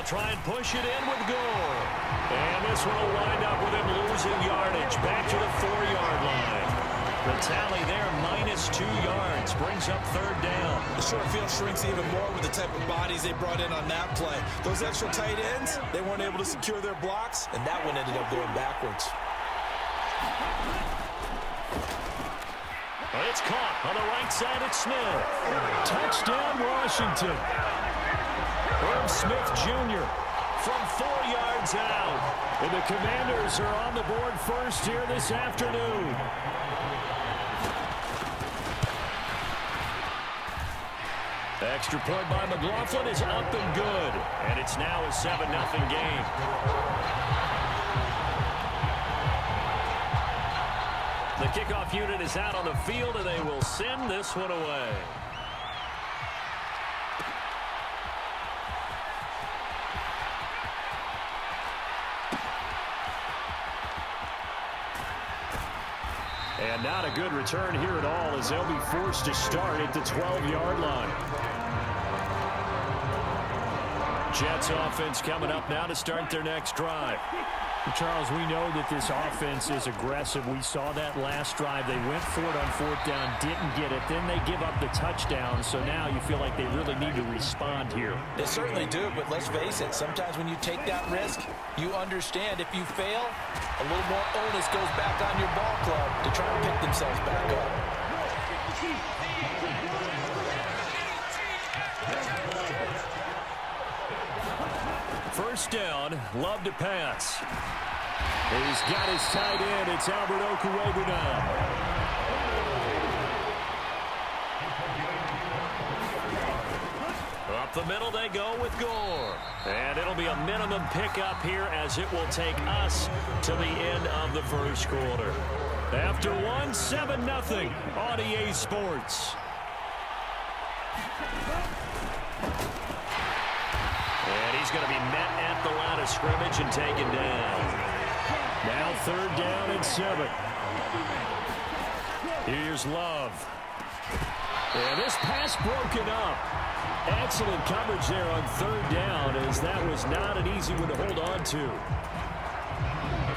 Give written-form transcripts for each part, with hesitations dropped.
They'll try and push it in with Gore. And this one will wind up with him losing yardage back to the 4-yard line. The tally there, -2 yards, brings up 3rd down. The short field shrinks even more with the type of bodies they brought in on that play. Those extra tight ends, they weren't able to secure their blocks, and that one ended up going backwards. It's caught on the right side at Smith. Touchdown, Washington. Herb Smith Jr. from 4 yards out. And the Commanders are on the board first here this afternoon. Extra point by McLaughlin is up and good. And it's now a 7-0 game. The kickoff unit is out on the field, and they will send this one away. And not a good return here at all, as they'll be forced to start at the 12-yard line. Jets offense coming up now to start their next drive. Charles, we know that this offense is aggressive. We saw that last drive. They went for it on 4th down, didn't get it. Then they give up the touchdown. So now you feel like they really need to respond here. They certainly do, but let's face it. Sometimes when you take that risk, you understand if you fail, a little more onus goes back on your ball club to try and pick themselves back up. First down, Love to pass. He's got his tight end. It's Albert Okwuegbunam now. Up the middle they go with Gore. And it'll be a minimum pickup here as it will take us to the end of the first quarter. After 7-0 on EA Sports. And he's going to be met at the line of scrimmage and taken down. Now 3rd down and 7. Here's Love. And this pass broken up. Excellent coverage there on 3rd down, as that was not an easy one to hold on to.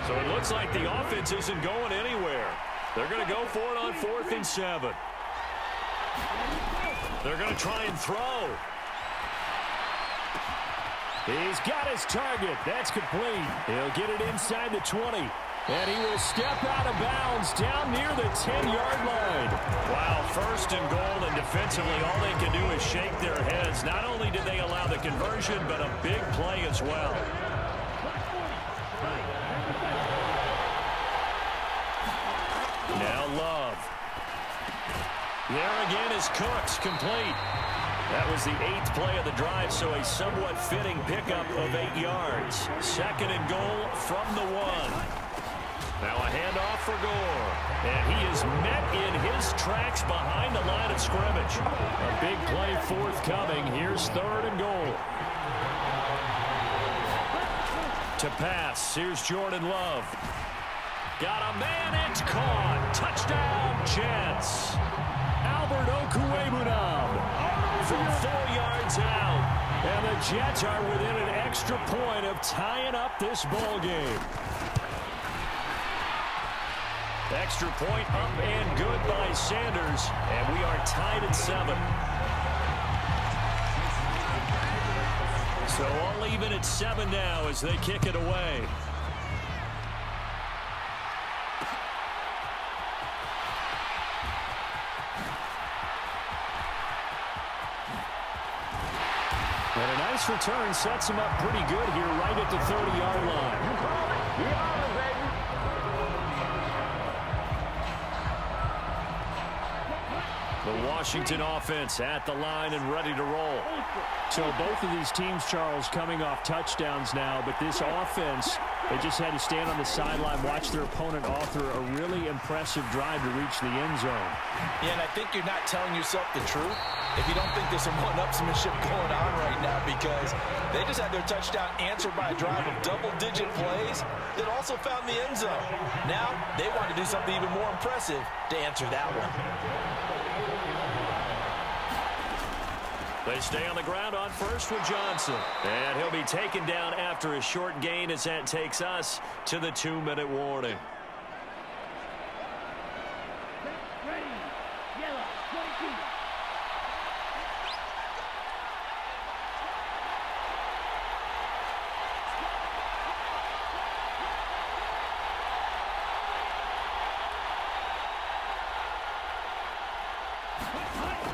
So it looks like the offense isn't going anywhere. They're going to go for it on 4th and 7. They're going to try and throw. He's got his target. That's complete. He'll get it inside the 20. And he will step out of bounds down near the 10-yard line. Wow, 1st and goal, and defensively all they can do is shake their heads. Not only did they allow the conversion, but a big play as well. Now Love. There again is Cooks, complete. That was the 8th play of the drive, so a somewhat fitting pickup of 8 yards. 2nd and goal from the 1. Now a handoff for Gore. And he is met in his tracks behind the line of scrimmage. A big play forthcoming. Here's 3rd and goal. To pass. Here's Jordan Love. Got a man. It's caught. Touchdown, Jets. Albert Okwuegbunam from 4 yards out. And the Jets are within an extra point of tying up this ball game. Extra point up and good by Sanders. And we are tied at 7. So all even at 7 now as they kick it away. And a nice return sets him up pretty good here right at the 30-yard line. The Washington offense at the line and ready to roll. So both of these teams, Charles, coming off touchdowns now, but this offense, they just had to stand on the sideline, watch their opponent author a really impressive drive to reach the end zone. Yeah, and I think you're not telling yourself the truth if you don't think there's some one-upsmanship going on right now, because they just had their touchdown answered by a drive of double-digit plays that also found the end zone. Now they want to do something even more impressive to answer that one. They stay on the ground on first with Johnson. And he'll be taken down after a short gain as that takes us to the 2-minute warning.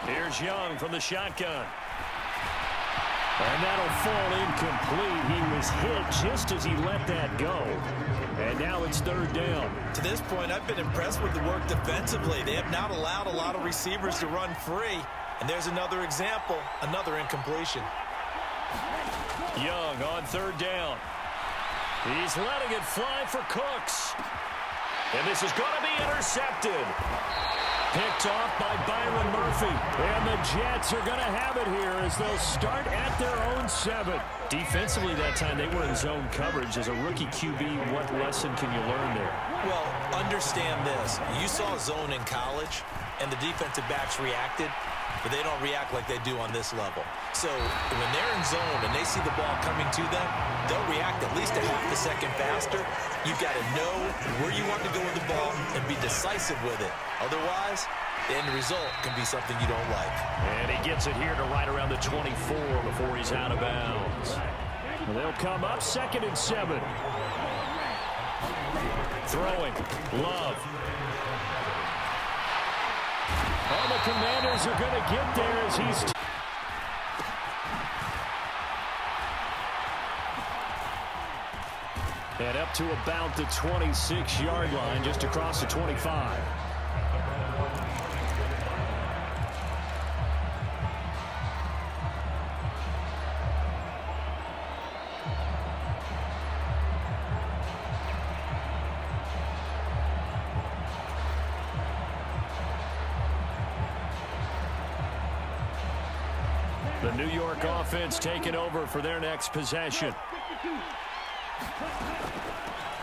Here's Young from the shotgun. And that'll fall incomplete. He was hit just as he let that go. And now it's third down. To this point, I've been impressed with the work defensively. They have not allowed a lot of receivers to run free. And there's another example, another incompletion. Young on third down. He's letting it fly for Cooks. And this is going to be intercepted. Picked off by Byron Murphy. And the Jets are going to have it here as they'll start at their own 7. Defensively that time, they were in zone coverage. As a rookie QB, what lesson can you learn there? Well, understand this. You saw zone in college, and the defensive backs reacted, but they don't react like they do on this level. So when they're in zone and they see the ball coming to them, they'll react at least a half a second faster. You've got to know where you want to go with the ball and be decisive with it. Otherwise, the end result can be something you don't like. And he gets it here to right around the 24 before he's out of bounds. They'll come up 2nd and 7. Throwing. Love. Oh, the Commanders are going to get there as he's... And up to about the 26-yard line, just across the 25. The New York offense taking over for their next possession.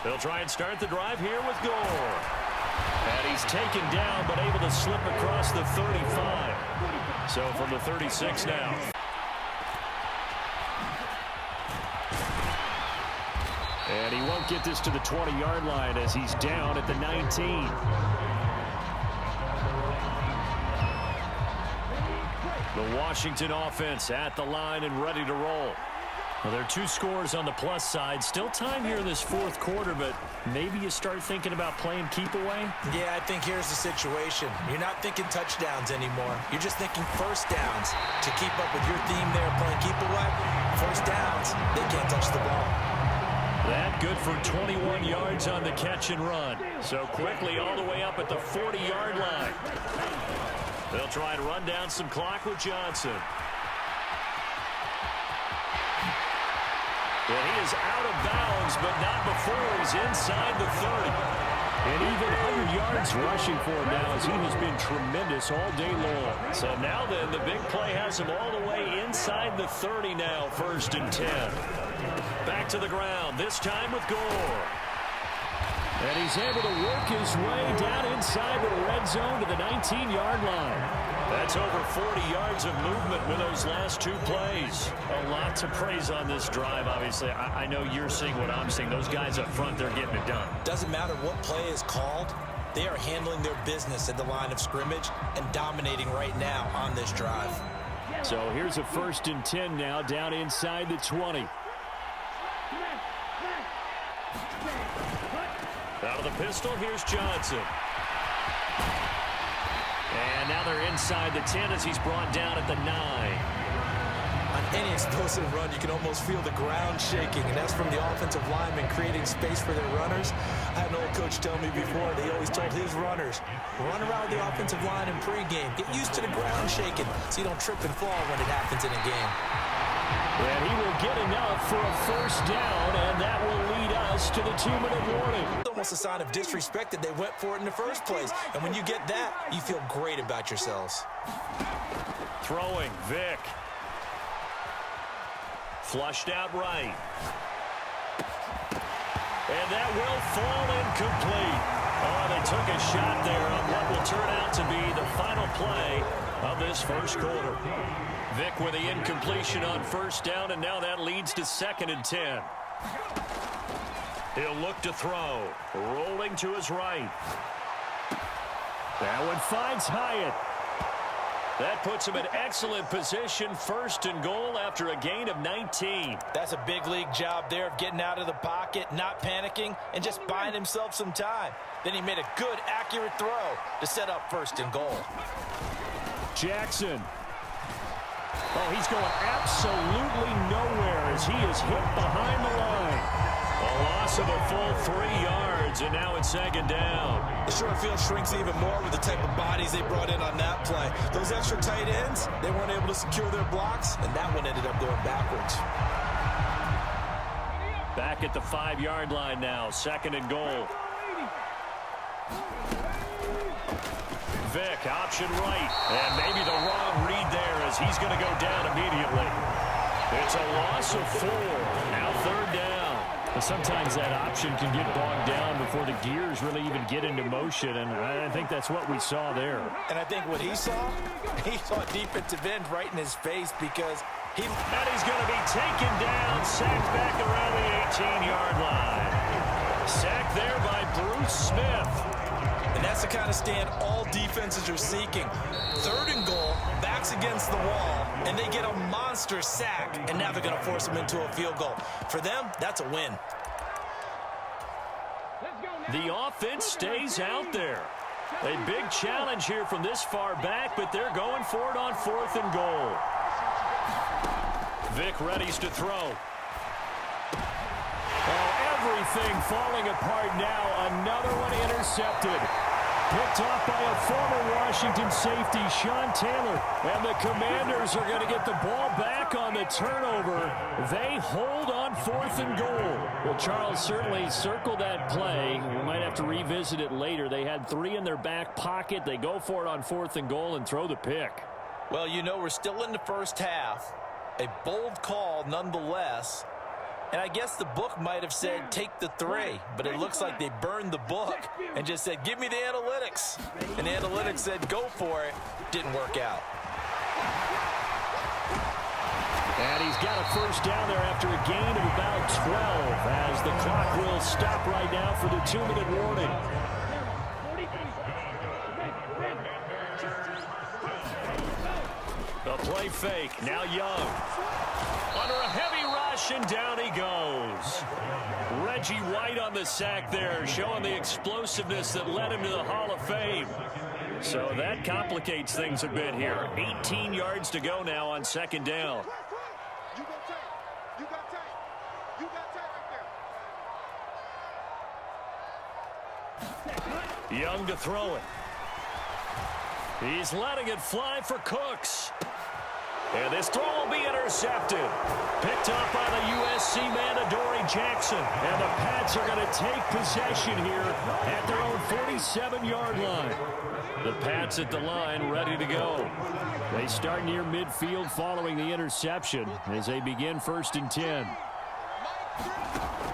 They'll try and start the drive here with Gore. And he's taken down, but able to slip across the 35. So from the 36 now. And he won't get this to the 20-yard line as he's down at the 19. The Washington offense at the line and ready to roll. Well, there are 2 scores on the plus side. Still time here in this 4th quarter, but maybe you start thinking about playing keep away? Yeah, I think here's the situation. You're not thinking touchdowns anymore. You're just thinking first downs. To keep up with your theme there, playing keep away, first downs, they can't touch the ball. That good for 21 yards on the catch and run. So quickly all the way up at the 40-yard line. They'll try and run down some clock with Johnson. And he is out of bounds, but not before he's inside the 30. And even 100 yards rushing for him now as he has been tremendous all day long. So now then, the big play has him all the way inside the 30 now, 1st and 10. Back to the ground, this time with Gore. And he's able to work his way down inside the red zone to the 19-yard line. That's over 40 yards of movement with those last 2 plays. A lot to praise on this drive, obviously. I know you're seeing what I'm seeing. Those guys up front, they're getting it done. Doesn't matter what play is called. They are handling their business at the line of scrimmage and dominating right now on this drive. So here's a 1st and 10 now down inside the 20. Out of the pistol, here's Johnson. And now they're inside the 10 as he's brought down at the 9. On any explosive run, you can almost feel the ground shaking, and that's from the offensive linemen creating space for their runners. I had an old coach tell me before, they always told his runners, run around the offensive line in pregame. Get used to the ground shaking so you don't trip and fall when it happens in a game. And he will get enough for a 1st down, and that will lead us to the 2-minute warning. It's almost a sign of disrespect that they went for it in the first place. And when you get that, you feel great about yourselves. Throwing, Vick. Flushed out right. And that will fall incomplete. Oh, they took a shot there on what will turn out to be the final play of this 1st quarter. Vic with the incompletion on first down, and now that leads to 2nd and 10. He'll look to throw. Rolling to his right. That one finds Hyatt. That puts him in excellent position, 1st and goal after a gain of 19. That's a big league job there of getting out of the pocket, not panicking, and just buying himself some time. Then he made a good, accurate throw to set up 1st and goal. Jackson. Oh, he's going absolutely nowhere as he is hit behind the line. A loss of a full 3 yards, and now it's 2nd down. The short field shrinks even more with the type of bodies they brought in on that play. Those extra tight ends, they weren't able to secure their blocks, and that one ended up going backwards. Back at the 5-yard line now, 2nd and goal. Vic, option right, and maybe the wrong read there as he's going to go down immediately. It's a loss of 4, now 3rd down. Sometimes that option can get bogged down before the gears really even get into motion, and I think that's what we saw there. And I think what he saw defensive end right in his face because he... And he's going to be taken down, sacked back around the 18-yard line. Sacked there by Bruce Smith. And that's the kind of stand all defenses are seeking. 3rd and goal, backs against the wall, and they get a monster sack, and now they're going to force them into a field goal. For them, that's a win. The offense stays out there. A big challenge here from this far back, but they're going for it on 4th and goal. Vic readies to throw. Oh, everything falling apart now. Another one intercepted. Picked off by a former Washington safety, Sean Taylor. And the Commanders are going to get the ball back on the turnover. They hold on 4th and goal. Well, Charles certainly circled that play. We might have to revisit it later. They had 3 in their back pocket. They go for it on 4th and goal and throw the pick. Well, you know, we're still in the first half. A bold call nonetheless. And I guess the book might have said, take the 3. But it looks like they burned the book and just said, give me the analytics. And the analytics said, go for it. Didn't work out. And he's got a 1st down there after a gain of about 12 as the clock will stop right now for the 2-minute warning. The play fake, now Young. Under a heavy rush, and down he goes. Reggie White on the sack there, showing the explosiveness that led him to the Hall of Fame. So that complicates things a bit here. 18 yards to go now on 2nd down. Young to throw it. He's letting it fly for Cooks. And this throw will be intercepted. Picked up by the USC man, Adoree Jackson. And the Pats are going to take possession here at their own 47-yard line. The Pats at the line, ready to go. They start near midfield following the interception as they begin 1st and 10.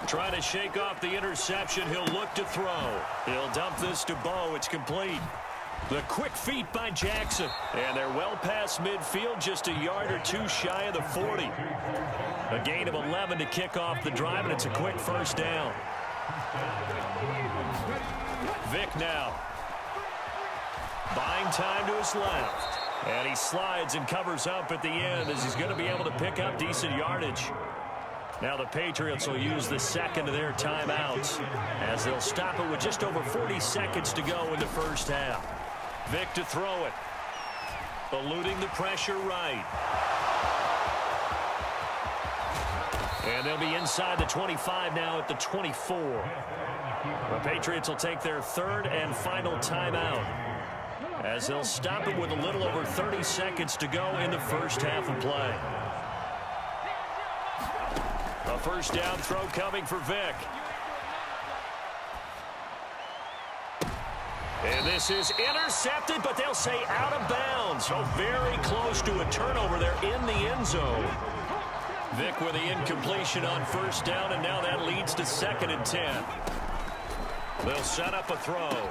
Trying to shake off the interception. He'll look to throw. He'll dump this to Bo. It's complete. The quick feet by Jackson. And they're well past midfield, just a yard or 2 shy of the 40. A gain of 11 to kick off the drive, and it's a quick 1st down. Vic now. Buying time to his left. And he slides and covers up at the end as he's going to be able to pick up decent yardage. Now the Patriots will use the 2nd of their timeouts as they'll stop it with just over 40 seconds to go in the 1st half. Vic to throw it. Eluding the pressure right. And they'll be inside the 25 now at the 24. The Patriots will take their 3rd and final timeout as they'll stop it with a little over 30 seconds to go in the 1st half of play. A 1st down throw coming for Vic. And this is intercepted, but they'll say out of bounds. So very close to a turnover there in the end zone. Vic with the incompletion on 1st down, and now that leads to 2nd and 10. They'll set up a throw.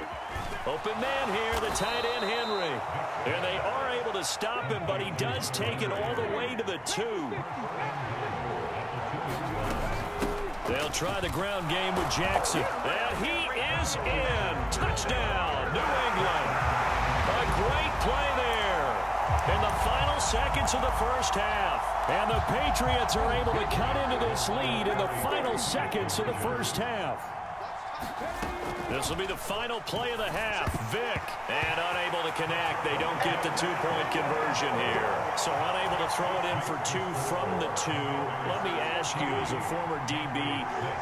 Open man here, the tight end, Henry. And they are able to stop him, but he does take it all the way to the 2. They'll try the ground game with Jackson. And he is in. Touchdown, New England. A great play there in the final seconds of the first half. And the Patriots are able to cut into this lead in the final seconds of the first half. This will be the final play of the half. Vick, and unable to connect. They don't get the two-point conversion here. So unable to throw it in for 2 from the 2. Let me ask you, as a former DB,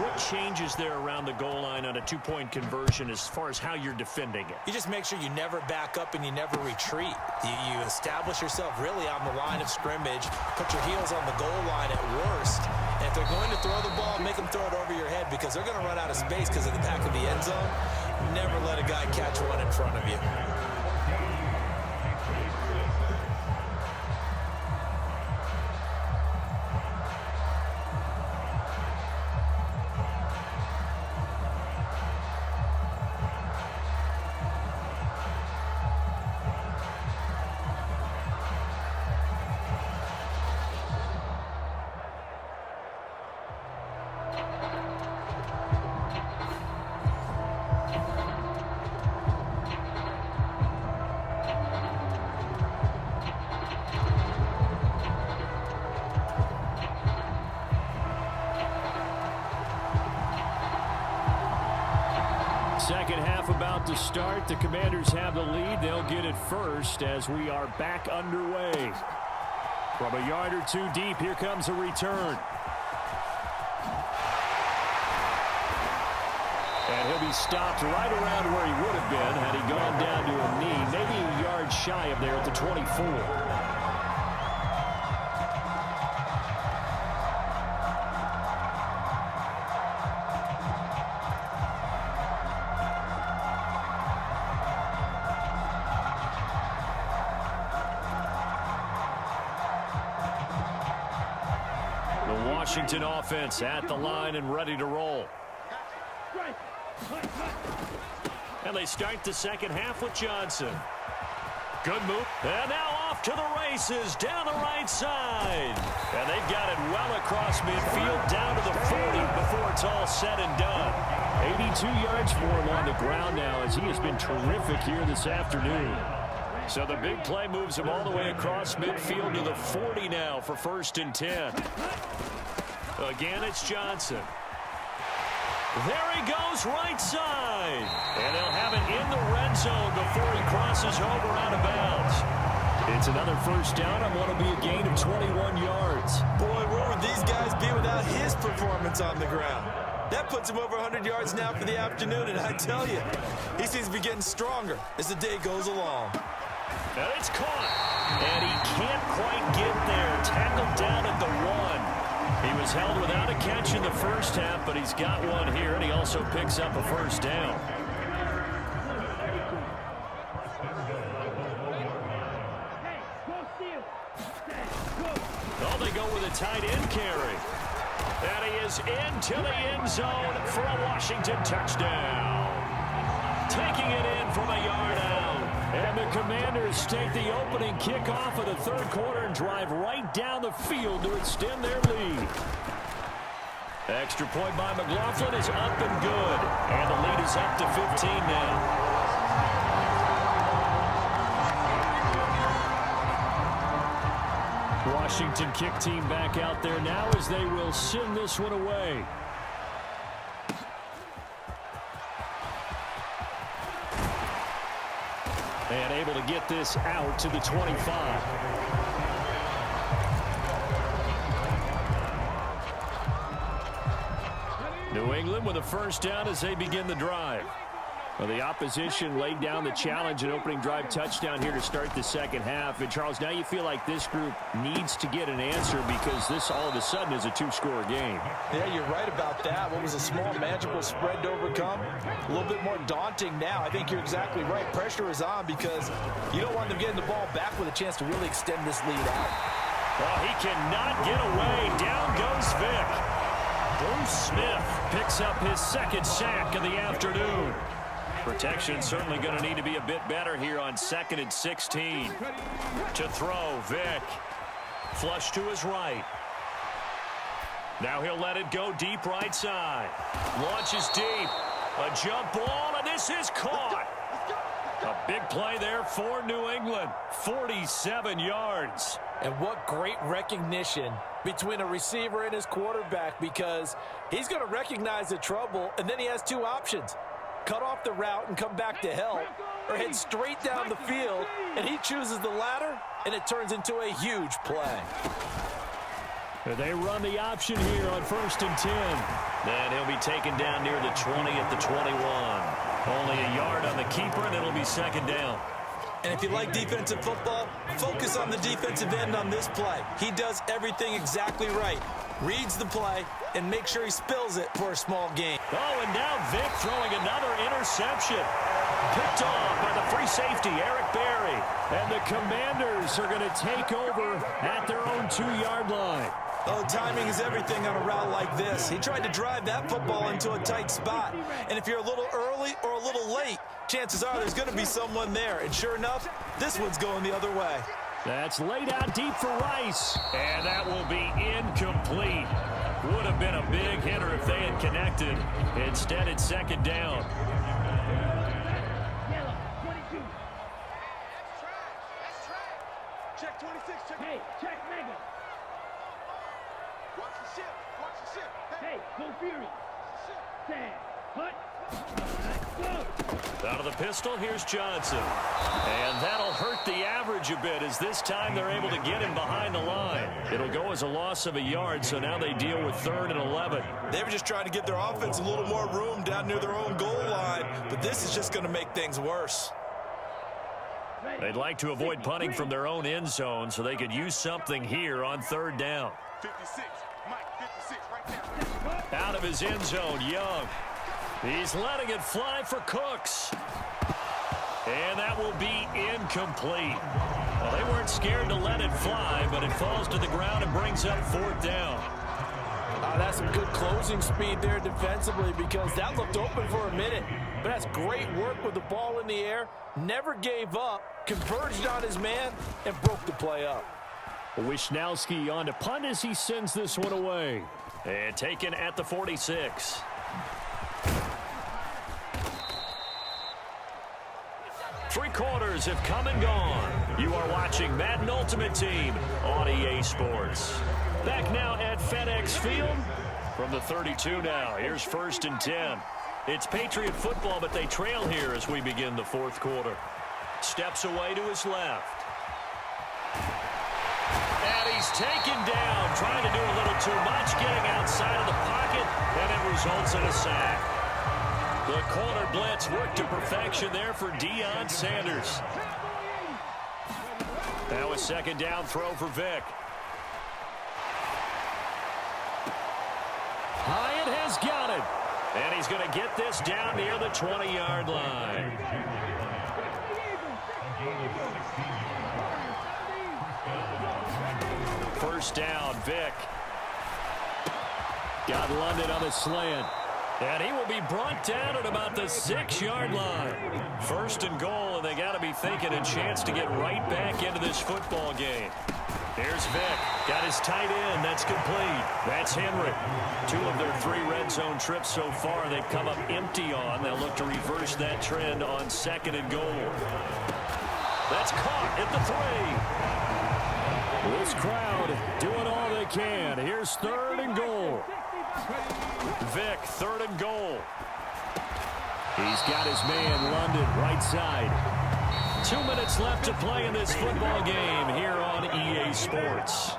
what changes there around the goal line on a two-point conversion as far as how you're defending it? You just make sure you never back up and you never retreat. You establish yourself really on the line of scrimmage, put your heels on the goal line at worst. And if they're going to throw the ball, make them throw it over your head because they're going to run out of space because of the back of the end zone. Never let a guy catch one in front of you. Second half about to start. The Commanders have the lead. They'll get it first as we are back underway. From a yard or 2 deep, here comes a return. And he'll be stopped right around where he would have been had he gone down to a knee, maybe a yard shy of there at the 24. Washington offense at the line and ready to roll. And they start the second half with Johnson. Good move. And now off to the races down the right side. And they've got it well across midfield down to the 40 before it's all said and done. 82 yards for him on the ground now as he has been terrific here this afternoon. So the big play moves him all the way across midfield to the 40 now for 1st and 10. Again, it's Johnson. There he goes, right side. And they'll have it in the red zone before he crosses over out of bounds. It's another first down on what will be a gain of 21 yards. Boy, where would these guys be without his performance on the ground? That puts him over 100 yards now for the afternoon, and I tell you, he seems to be getting stronger as the day goes along. And it's caught. And he can't quite get there. Tackled down at the 1. He was held without a catch in the first half, but he's got one here, and he also picks up a first down. Oh, they go with a tight end carry. And he is into the end zone for a Washington touchdown. Taking it in from a yard out. And the Commanders take the opening kickoff of the third quarter and drive right down the field to extend their lead. Extra point by McLaughlin is up and good. And the lead is up to 15 now. Washington kick team back out there now as they will send this one away. And able to get this out to the 25. New England with a first down as they begin the drive. Well, the opposition laid down the challenge and opening drive touchdown here to start the second half. And, Charles, now you feel like this group needs to get an answer because this all of a sudden is a 2-score game. Yeah, you're right about that. What was a small, manageable spread to overcome, a little bit more daunting now. I think you're exactly right. Pressure is on because you don't want them getting the ball back with a chance to really extend this lead out. Well, he cannot get away. Down goes Vick. Bruce Smith picks up his second sack of the afternoon. Protection certainly going to need to be a bit better here on 2nd and 16. To throw, Vick. Flush to his right. Now he'll let it go deep right side. Launches deep. A jump ball, and this is caught. A big play there for New England. 47 yards. And what great recognition between a receiver and his quarterback, because he's going to recognize the trouble, and then he has two options. Cut off the route and come back to help, or head straight down the field, and he chooses the latter, and it turns into a huge play. They run the option here on 1st and 10. Then he'll be taken down near the 20 at the 21. Only a yard on the keeper, and it'll be 2nd down. And if you like defensive football, focus on the defensive end on this play. He does everything exactly right. Reads the play and make sure he spills it for a small gain. Oh, and now Vick throwing another interception. Picked off by the free safety, Eric Berry. And the Commanders are going to take over at their own 2-yard line. Oh, timing is everything on a route like this. He tried to drive that football into a tight spot. And if you're a little early or a little late, chances are there's going to be someone there. And sure enough, this one's going the other way. That's laid out deep for Rice. And that will be incomplete. Would have been a big hitter if they had connected. Instead, it's 2nd down. Check 26, check. Hey, check Mega. Watch the ship, watch the ship. Hey, go Fury. Sam, hut. Out of the pistol, here's Johnson. And that'll hurt the average a bit, as this time they're able to get him behind the line. It'll go as a loss of a yard, so now they deal with 3rd and 11. They were just trying to give their offense a little more room down near their own goal line, but this is just going to make things worse. They'd like to avoid punting from their own end zone so they could use something here on 3rd down. 56, Mike, 56, right there. Out of his end zone, Young. He's letting it fly for Cooks. And that will be incomplete. Well, they weren't scared to let it fly, but it falls to the ground and brings up 4th down. That's some good closing speed there defensively, because that looked open for a minute. But that's great work with the ball in the air. Never gave up, converged on his man, and broke the play up. Wishnowski on to punt as he sends this one away. And taken at the 46. Three quarters have come and gone. You are watching Madden Ultimate Team on EA Sports. Back now at FedEx Field from the 32 now. Here's 1st and 10. It's Patriot football, but they trail here as we begin the 4th quarter. Steps away to his left. And he's taken down, trying to do a little too much, getting outside of the pocket, and it results in a sack. The corner blitz worked to perfection there for Deion Sanders. Now a 2nd down throw for Vick. Hyatt has got it. And he's going to get this down near the 20-yard line. First down, Vick. Got London on the slant. And he will be brought down at about the 6-yard line. 1st and goal, and they got to be thinking a chance to get right back into this football game. Here's Vick. Got his tight end. That's complete. That's Henry. 2 of their 3 red zone trips so far they've come up empty on. They'll look to reverse that trend on 2nd and goal. That's caught at the 3. This crowd doing all they can. Here's 3rd and goal. Vick, 3rd and goal. He's got his man, London, right side. 2 minutes left to play in this football game here on EA Sports.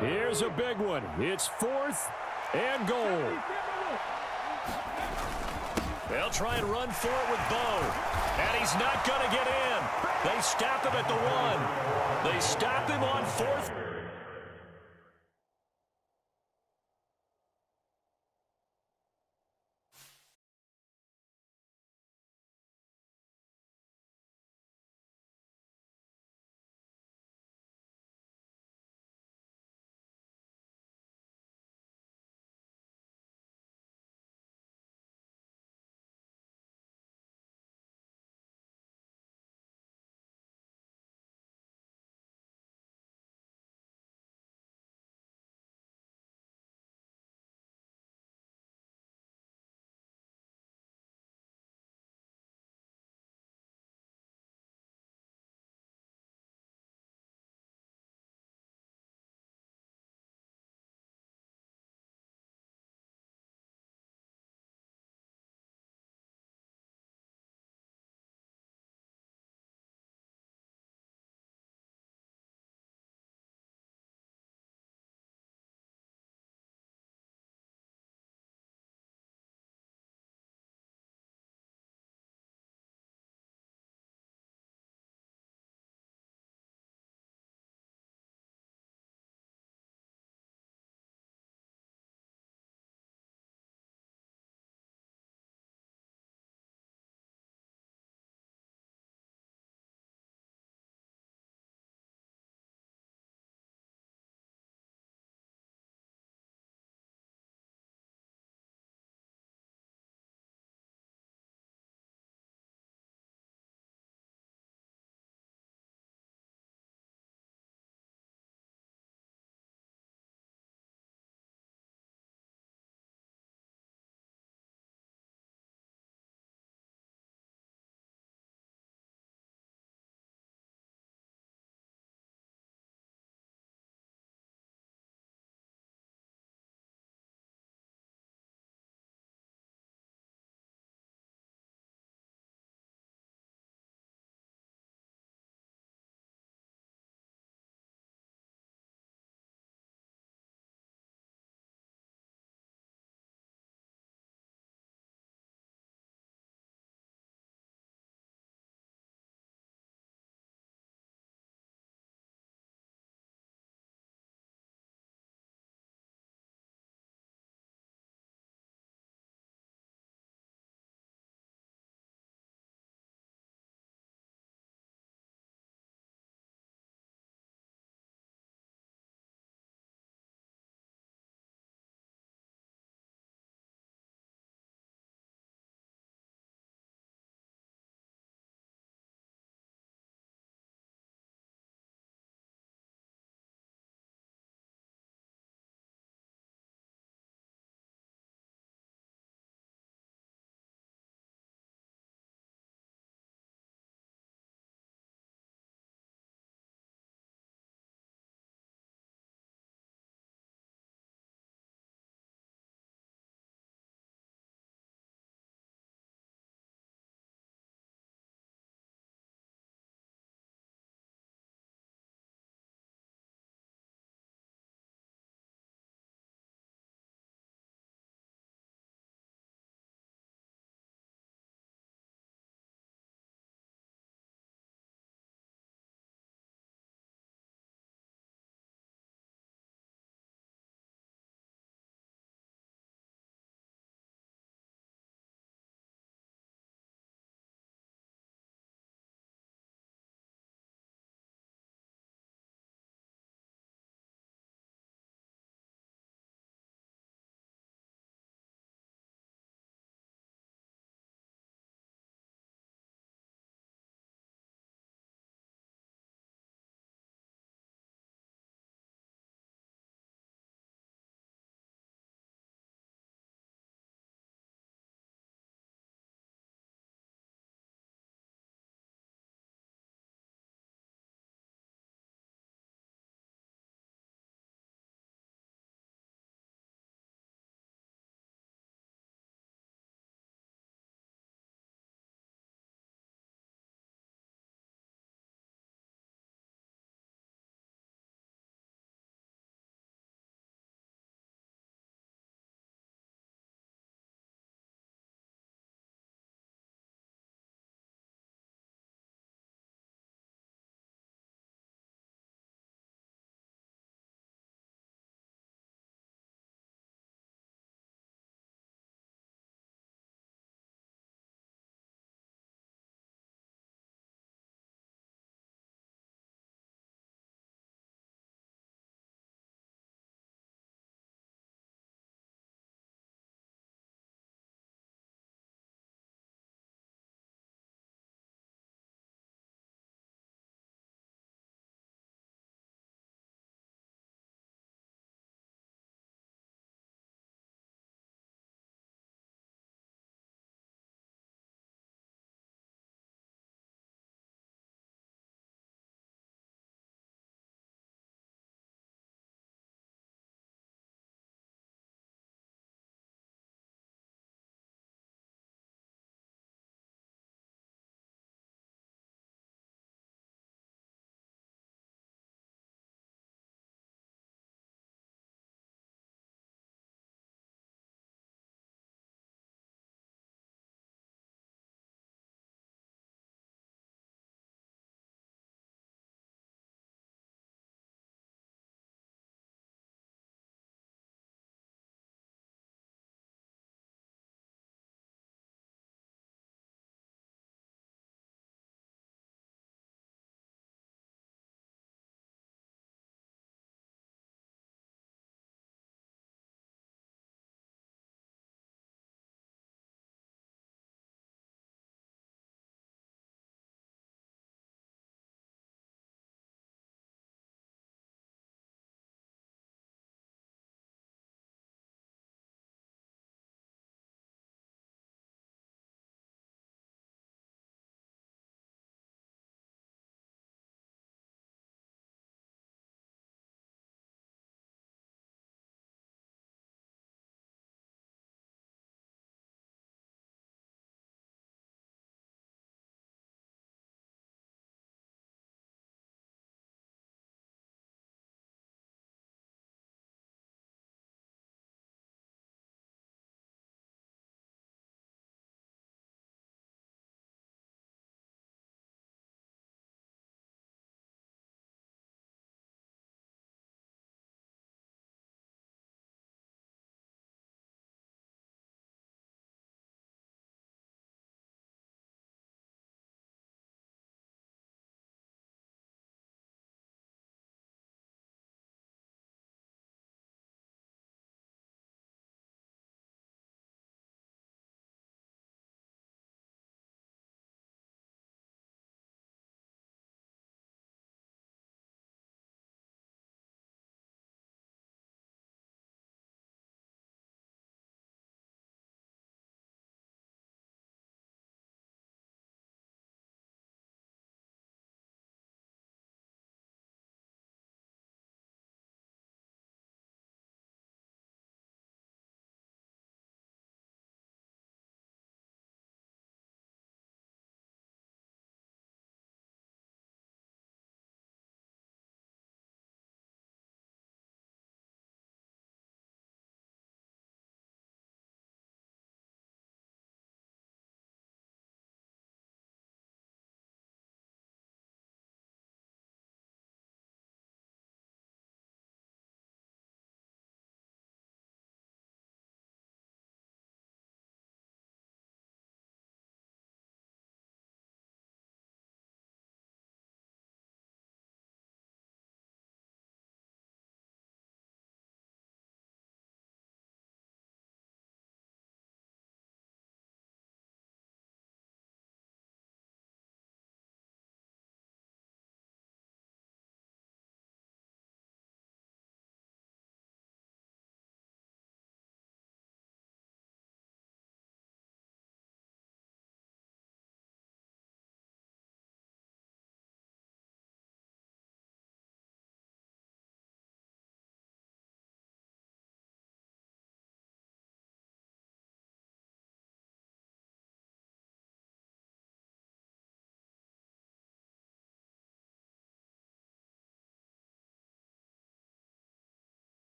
Here's a big one. It's 4th and goal. They'll try and run for it with Bo. And he's not going to get in. They stop him at the 1. They stop him on 4th.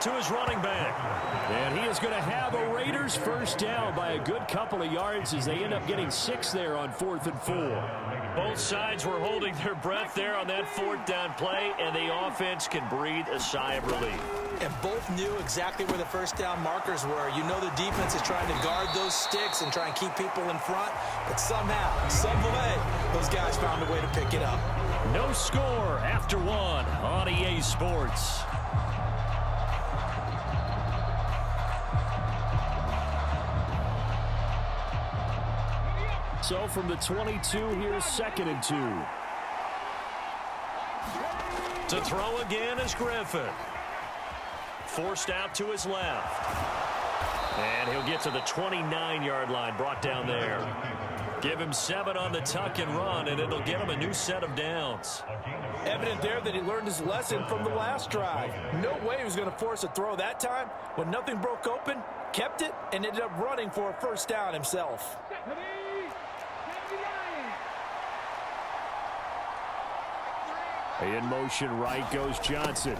to his running back. And he is going to have a Raiders first down by a good couple of yards as they end up getting 6 there on 4th and 4. Both sides were holding their breath there on that 4th down play, and the offense can breathe a sigh of relief. And both knew exactly where the first down markers were. You know the defense is trying to guard those sticks and try and keep people in front, but somehow, some way, those guys found a way to pick it up. No score after 1 on EA Sports. So from the 22, here's 2nd and 2. To throw again is Griffin. Forced out to his left. And he'll get to the 29-yard line, brought down there. Give him 7 on the tuck and run, and it'll get him a new set of downs. Evident there that he learned his lesson from the last drive. No way he was going to force a throw that time. When nothing broke open, kept it, and ended up running for a first down himself. In motion right goes Johnson.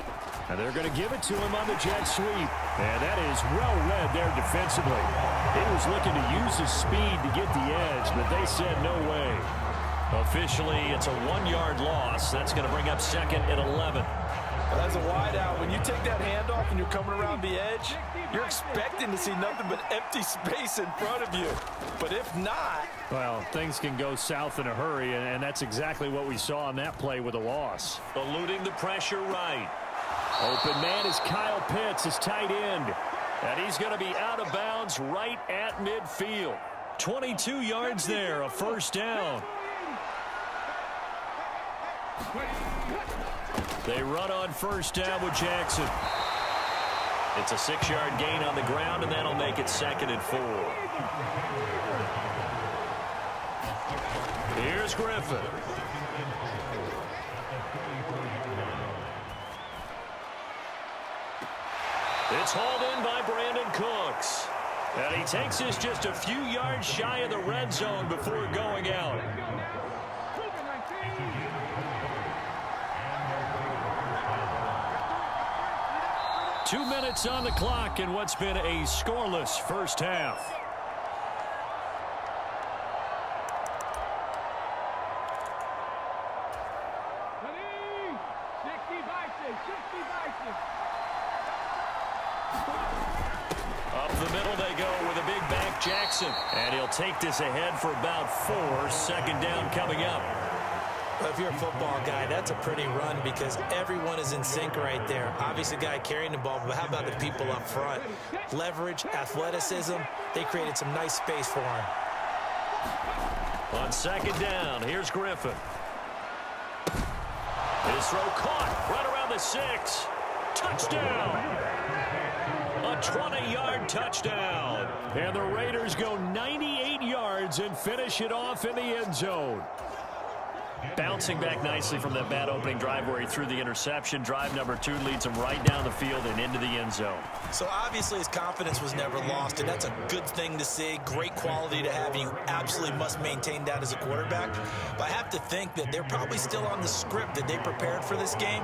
And they're going to give it to him on the jet sweep. And that is well read there defensively. He was looking to use his speed to get the edge, but they said no way. Officially, it's a 1-yard loss. That's going to bring up 2nd and 11. As a wideout, when you take that handoff and you're coming around the edge, you're expecting to see nothing but empty space in front of you. But if not... Well, things can go south in a hurry, and that's exactly what we saw on that play with a loss. Eluding the pressure right. Open man is Kyle Pitts, his tight end. And he's going to be out of bounds right at midfield. 22 yards there, a first down. They run on first down with Jackson. It's a 6-yard gain on the ground, and that'll make it 2nd and 4. Here's Griffin. It's hauled in by Brandon Cooks. And he takes us just a few yards shy of the red zone before going out. Two minutes on the clock in what's been a scoreless first half. Up the middle they go with a big back Jackson. And he'll take this ahead for about 4. 2nd down coming up. If you're a football guy, that's a pretty run because everyone is in sync right there. Obviously, the guy carrying the ball, but how about the people up front? Leverage, athleticism, they created some nice space for him. On 2nd down, here's Griffin. His throw caught right around the 6. Touchdown! A 20-yard touchdown. And the Raiders go 98 yards and finish it off in the end zone. Bouncing back nicely from that bad opening drive where he threw the interception. Drive number 2 leads him right down the field and into the end zone. So obviously his confidence was never lost, and that's a good thing to see. Great quality to have, and you absolutely must maintain that as a quarterback. But I have to think that they're probably still on the script that they prepared for this game.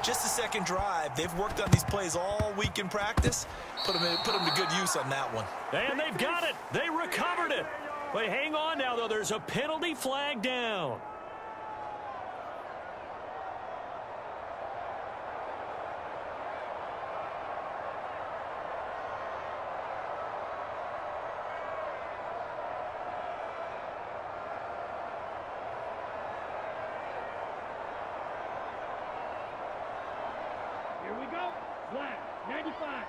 Just the second drive, they've worked on these plays all week in practice. Put them to good use on that one. And they've got it. They recovered it. Wait, hang on now, though. There's a penalty flag down. Here we go. Black, 95.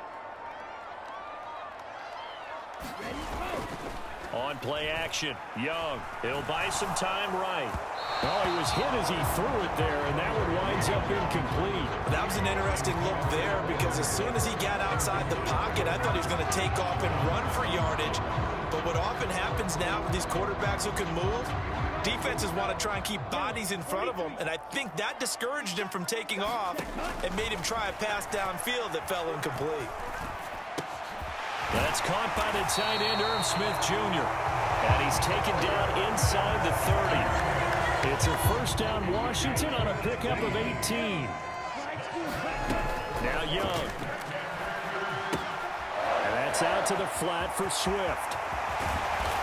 Ready, go. On play action, Young. He'll buy some time right. Well, he was hit as he threw it there, and that one winds up incomplete. That was an interesting look there because as soon as he got outside the pocket, I thought he was going to take off and run for yardage. But what often happens now with these quarterbacks who can move, defenses want to try and keep bodies in front of them, and I think that discouraged him from taking off and made him try a pass downfield that fell incomplete. That's caught by the tight end, Irv Smith Jr. And he's taken down inside the 30. It's a first down Washington on a pickup of 18. Now Young. It's out to the flat for Swift.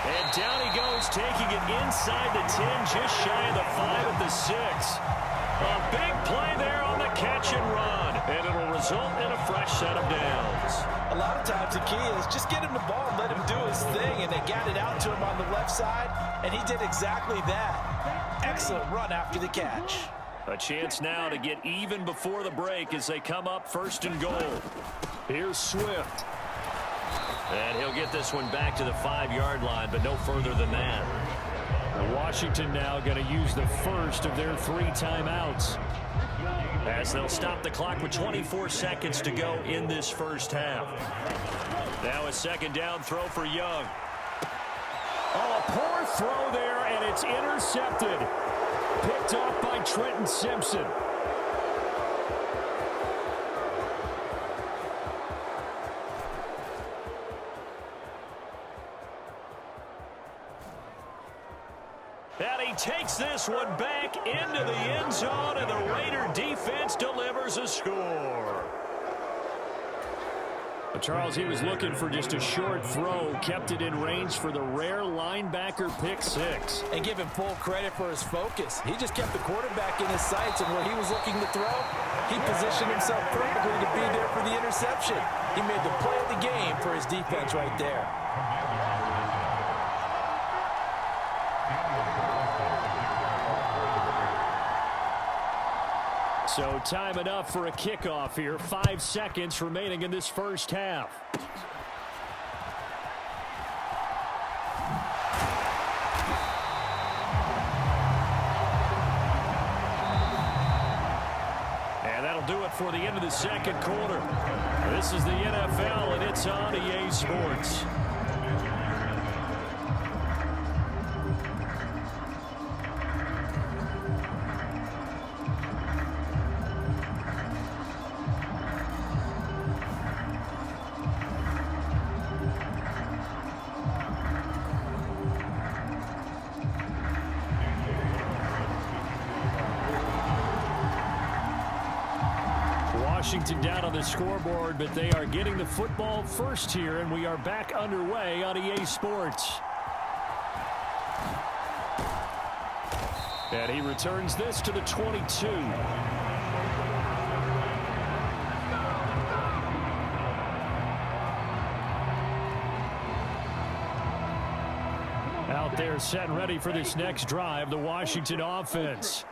And down he goes, taking it inside the 10, just shy of the 5 at the 6. A big play there on the catch and run, and it'll result in a fresh set of downs. A lot of times the key is just get him the ball and let him do his thing, and they got it out to him on the left side, and he did exactly that. Excellent run after the catch. A chance now to get even before the break as they come up 1st and goal. Here's Swift. And he'll get this one back to the 5-yard line, but no further than that. Washington now going to use the first of their 3 timeouts, as they'll stop the clock with 24 seconds to go in this first half. Now a 2nd down throw for Young. Oh, a poor throw there, and it's intercepted. Picked off by Trenton Simpson. And he takes this one back into the end zone, and the Raider defense delivers a score. Charles, he was looking for just a short throw, kept it in range for the rare linebacker pick 6. And give him full credit for his focus. He just kept the quarterback in his sights, and where he was looking to throw, he positioned himself perfectly to be there for the interception. He made the play of the game for his defense right there. So time enough for a kickoff here. 5 seconds remaining in this first half. And that'll do it for the end of the 2nd quarter. This is the NFL, and it's on EA Sports. Washington down on the scoreboard, but they are getting the football first here, and we are back underway on EA Sports. And he returns this to the 22. Out there set and ready for this next drive, the Washington offense.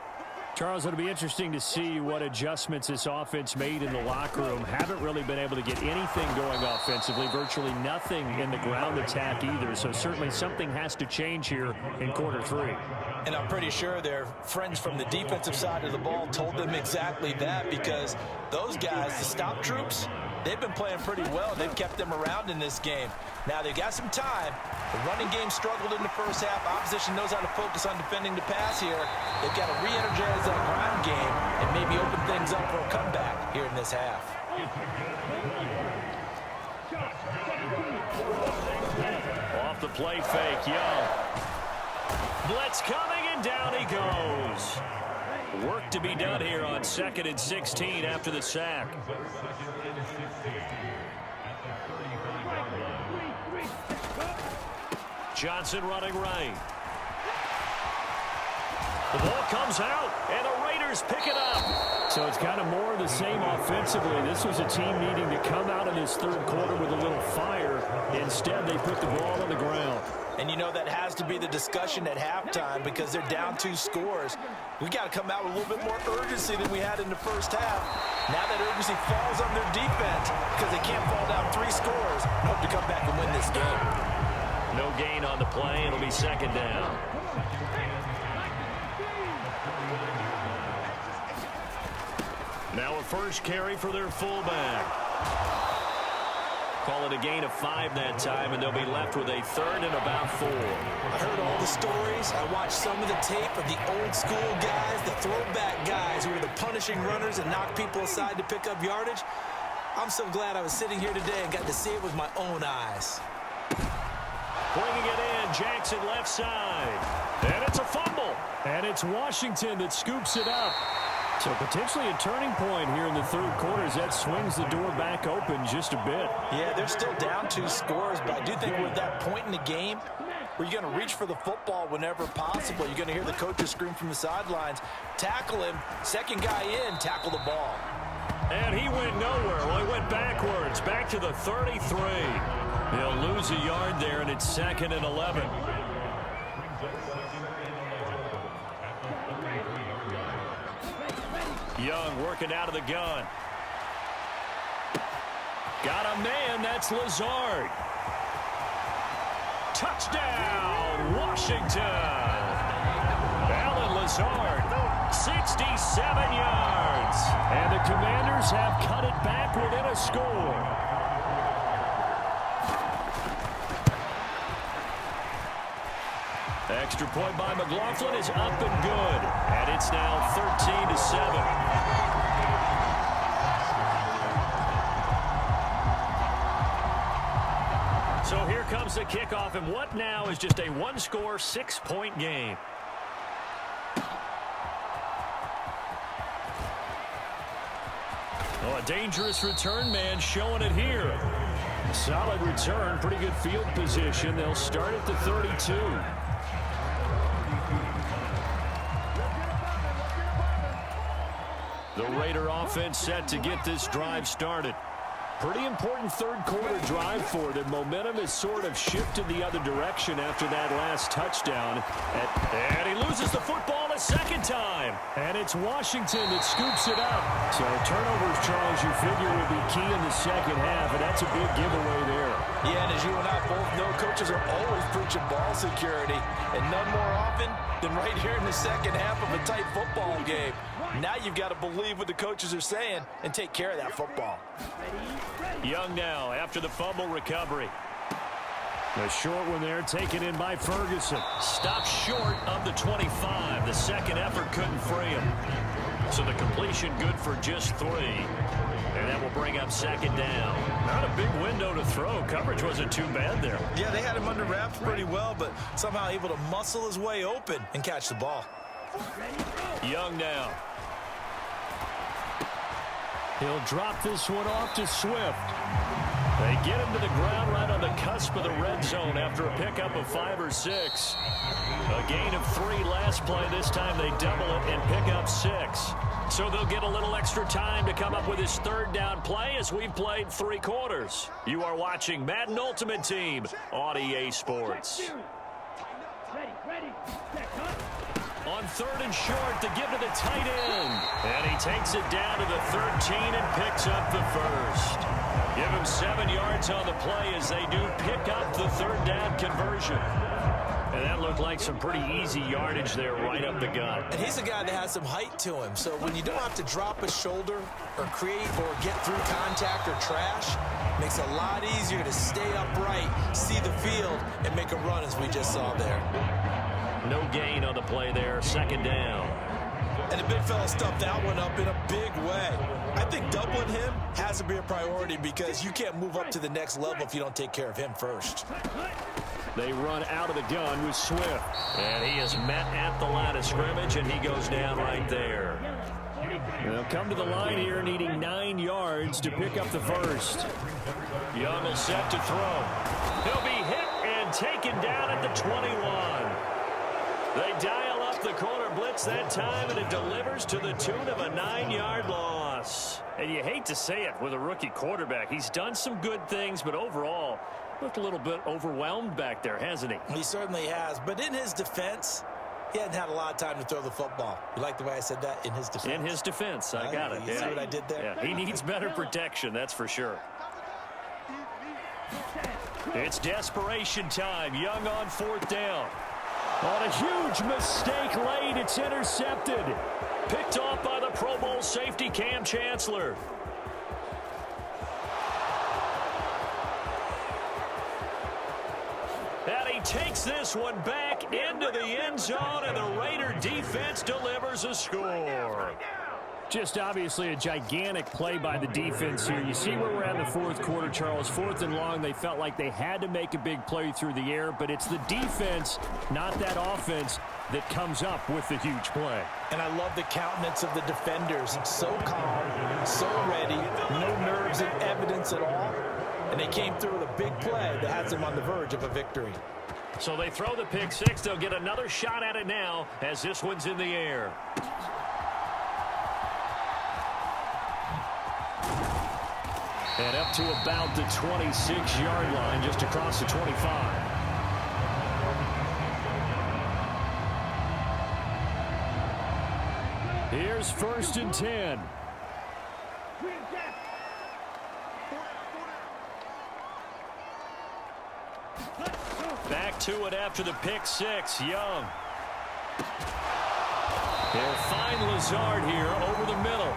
Charles, it'll be interesting to see what adjustments this offense made in the locker room. Haven't really been able to get anything going offensively, virtually nothing in the ground attack either. So certainly something has to change here in quarter 3. And I'm pretty sure their friends from the defensive side of the ball told them exactly that, because those guys, the stop troops, they've been playing pretty well. They've kept them around in this game. Now they've got some time. The running game struggled in the first half. Opposition knows how to focus on defending the pass here. They've got to re-energize that ground game and maybe open things up for a comeback here in this half. Off the play fake, Young. Blitz coming, and down he goes. Work to be done here on 2nd and 16 after the sack. Johnson running right. The ball comes out, and the Raiders pick it up. So it's kind of more of the same offensively. This was a team needing to come out of this 3rd quarter with a little fire. Instead, they put the ball on the ground. And you know that has to be the discussion at halftime, because they're down 2 scores. We got to come out with a little bit more urgency than we had in the first half. Now that urgency falls on their defense because they can't fall down 3 scores and hope to come back and win this game. No gain on the play. It'll be 2nd down. Now a first carry for their fullback. Call it a gain of 5 that time, and they'll be left with a 3rd and about 4. I heard all the stories. I watched some of the tape of the old school guys, the throwback guys who were the punishing runners and knocked people aside to pick up yardage. I'm so glad I was sitting here today and got to see it with my own eyes. Bringing it in, Jackson left side. And it's a fumble. And it's Washington that scoops it up. So potentially a turning point here in the third quarter as that swings the door back open just a bit. Yeah, they're still down 2 scores, but I do think we're at that point in the game where you're going to reach for the football whenever possible. You're going to hear the coaches scream from the sidelines, tackle him, second guy in, tackle the ball. And he went nowhere. Well, he went backwards, back to the 33. He'll lose a yard there, and it's 2nd and 11. Young working out of the gun. Got a man, that's Lazard. Touchdown, Washington. Alan Lazard, 67 yards. And the Commanders have cut it back within a score. Extra point by McLaughlin is up and good. And it's now 13-7. So here comes the kickoff, and what now is just a one-score, 6-point game. Oh, a dangerous return man showing it here. Solid return, pretty good field position. They'll start at the 32. The Raider offense set to get this drive started. Pretty important third quarter drive for them. Momentum has sort of shifted the other direction after that last touchdown. And he loses the football a second time. And it's Washington that scoops it up. So turnovers, Charles, you figure will be key in the second half, and that's a big giveaway there. Yeah, and as you and I both know, coaches are always preaching ball security, and none more often than right here in the second half of a tight football game. Now you've got to believe what the coaches are saying and take care of that football. Young now after the fumble recovery. The short one there taken in by Ferguson. Stopped short of the 25. The second effort couldn't free him. So the completion good for just 3. And that will bring up 2nd down. Not a big window to throw. Coverage wasn't too bad there. Yeah, they had him under wraps pretty well, but somehow able to muscle his way open and catch the ball. Young now. He'll drop this one off to Swift. They get him to the ground right on the cusp of the red zone after a pickup of 5 or 6. A gain of 3 last play. This time they double it and pick up 6. So they'll get a little extra time to come up with his 3rd down play as we've played 3 quarters. You are watching Madden Ultimate Team on EA Sports. Ready. On 3rd and short to give to the tight end. And he takes it down to the 13 and picks up the 1st. Give him 7 yards on the play as they do pick up the 3rd down conversion. And that looked like some pretty easy yardage there right up the gut. And he's a guy that has some height to him, so when you don't have to drop a shoulder or create or get through contact or trash, it makes it a lot easier to stay upright, see the field, and make a run as we just saw there. No gain on the play there, 2nd down. And the big fella stuffed that one up in a big way. I think doubling him has to be a priority because you can't move up to the next level if you don't take care of him first. They run out of the gun with Swift. And he is met at the line of scrimmage, and he goes down right there. They'll come to the line here needing 9 yards to pick up the 1st. Young will set to throw. He'll be hit and taken down at the 21. They dial up the corner blitz that time, and it delivers to the tune of a 9-yard loss. And you hate to say it with a rookie quarterback. He's done some good things, but overall, looked a little bit overwhelmed back there, hasn't he? He certainly has, but in his defense, he hadn't had a lot of time to throw the football. You like the way I said that? In his defense. In his defense, I got it. You see what I did there? Yeah, he needs better protection, that's for sure. It's desperation time. Young on 4th down. On a huge mistake late, it's intercepted. Picked off by the Pro Bowl safety Cam Chancellor. And he takes this one back into the end zone, and the Raider defense delivers a score. Just obviously a gigantic play by the defense here. You see where we're at in the fourth quarter, Charles. 4th and long, they felt like they had to make a big play through the air, but it's the defense, not that offense, that comes up with the huge play. And I love the countenance of the defenders. So calm, so ready, no nerves and evidence at all. And they came through with a big play that has them on the verge of a victory. So they throw the pick six. They'll get another shot at it now as this one's in the air. And up to about the 26-yard line, just across the 25. Here's 1st and 10. Back to it after the pick six. Young. They'll find Lazard here over the middle.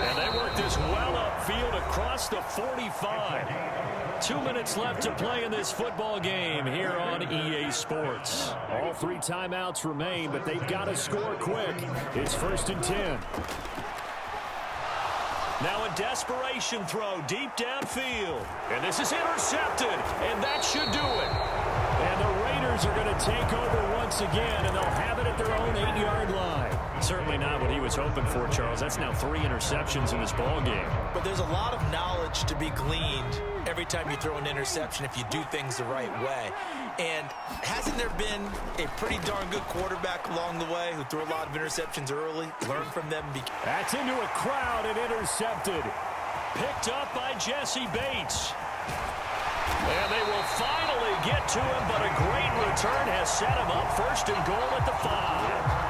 And they work this well upfield across the 45. 2 minutes left to play in this football game here on EA Sports. All 3 timeouts remain, but they've got to score quick. It's 1st and 10. Now a desperation throw deep downfield. And this is intercepted, and that should do it. And the Raiders are going to take over once again, and they'll have it at their own 8-yard line. Certainly not what he was hoping for, Charles. That's now 3 interceptions in this ball game. But there's a lot of knowledge to be gleaned every time you throw an interception if you do things the right way. And hasn't there been a pretty darn good quarterback along the way who threw a lot of interceptions early? Learn from them. That's into a crowd and intercepted. Picked up by Jesse Bates. And they will finally get to him, but a great return has set him up. 1st and goal at the 5.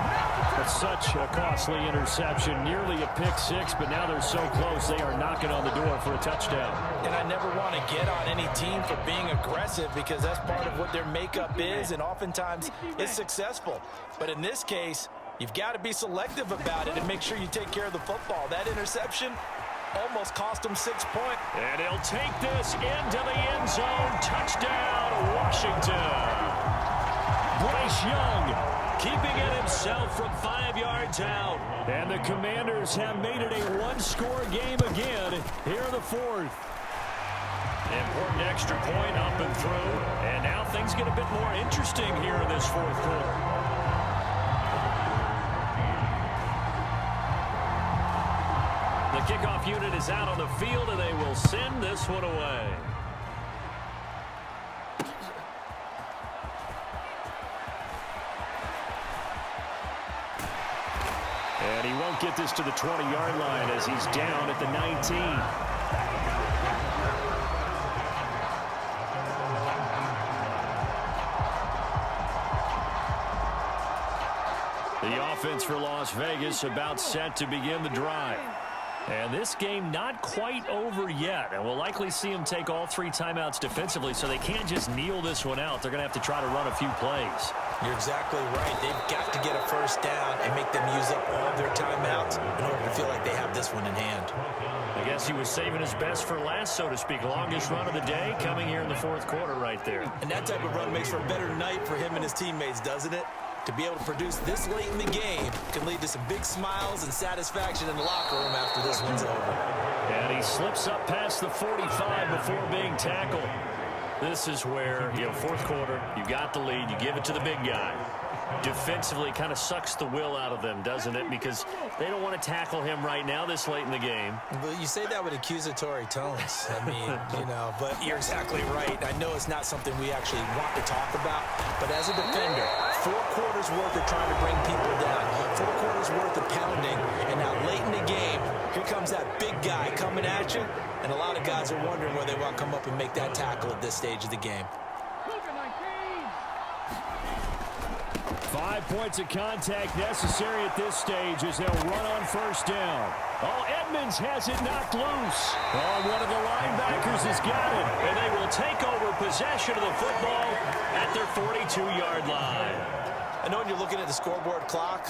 That's such a costly interception, nearly a pick six, but now they're so close they are knocking on the door for a touchdown. And I never want to get on any team for being aggressive because that's part of what their makeup is, and oftentimes it's successful. But in this case, you've got to be selective about it and make sure you take care of the football. That interception almost cost him 6 points. And he'll take this into the end zone. Touchdown, Washington. Bryce Young keeping it himself from 5 yards out. And the Commanders have made it a one-score game again here in the 4th. Important extra point up and through. And now things get a bit more interesting here in this 4th quarter. The kickoff unit is out on the field, and they will send this one away. And he won't get this to the 20-yard line as he's down at the 19. The offense for Las Vegas about set to begin the drive. And this game not quite over yet. And we'll likely see them take all 3 timeouts defensively, so they can't just kneel this one out. They're going to have to try to run a few plays. You're exactly right. They've got to get a 1st down and make them use up all of their timeouts in order to feel like they have this one in hand. I guess he was saving his best for last, so to speak. Longest run of the day coming here in the 4th quarter right there. And that type of run makes for a better night for him and his teammates, doesn't it? To be able to produce this late in the game can lead to some big smiles and satisfaction in the locker room after this one's over. And he slips up past the 45 before being tackled. This is where, 4th quarter, you got the lead, you give it to the big guy. Defensively kind of sucks the will out of them, doesn't it? Because they don't want to tackle him right now this late in the game. But you say that with accusatory tones. I mean, but you're exactly right. I know it's not something we actually want to talk about, but as a defender, 4 quarters worth of trying to bring people down, 4 quarters worth of pounding, and now late in the game, here comes that big guy coming at you, and a lot of guys are wondering whether they want to come up and make that tackle at this stage of the game. 5 points of contact necessary at this stage as they'll run on 1st down. Oh, Edmonds has it knocked loose. Oh, one of the linebackers has got it. And they will take over possession of the football at their 42-yard line. I know when you're looking at the scoreboard clock,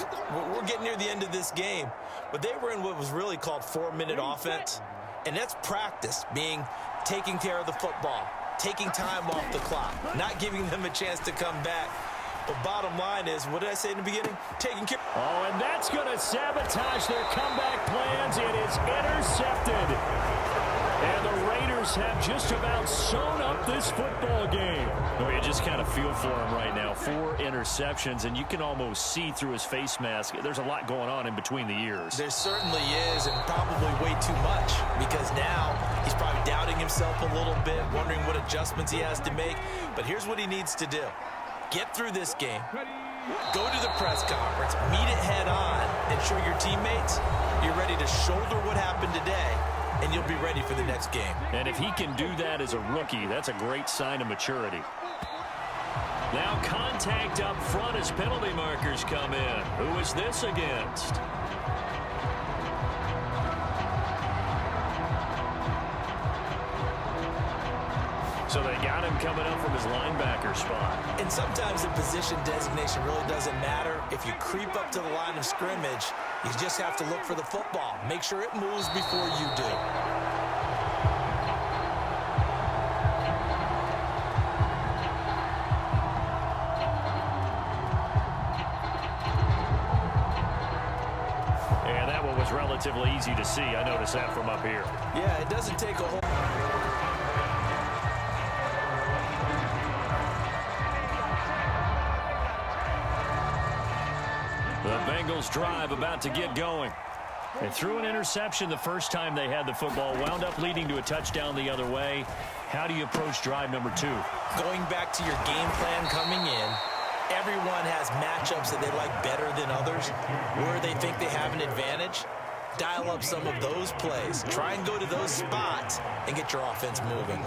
we're getting near the end of this game. But they were in what was really called 4-minute offense. And that's practice, being taking care of the football, taking time off the clock, not giving them a chance to come back. But bottom line is, what did I say in the beginning? Taking care. Oh, and that's going to sabotage their comeback plans. It is intercepted. And the Raiders have just about sewn up this football game. Well, you just kind of feel for him right now. 4 interceptions, and you can almost see through his face mask. There's a lot going on in between the ears. There certainly is, and probably way too much, because now he's probably doubting himself a little bit, wondering what adjustments he has to make. But here's what he needs to do. Get through this game. Go to the press conference. Meet it head on and show your teammates you're ready to shoulder what happened today, and you'll be ready for the next game. And if he can do that as a rookie, that's a great sign of maturity. Now contact up front as penalty markers come in. Who is this against? So they got him coming up from his linebacker spot. And sometimes the position designation really doesn't matter. If you creep up to the line of scrimmage, you just have to look for the football. Make sure it moves before you do. And that one was relatively easy to see. I noticed that from up here. Yeah, it doesn't take a whole... The Bengals drive about to get going. They threw an interception the first time they had the football, wound up leading to a touchdown the other way. How do you approach drive number 2? Going back to your game plan coming in, everyone has matchups that they like better than others. Where they think they have an advantage, dial up some of those plays. Try and go to those spots and get your offense moving.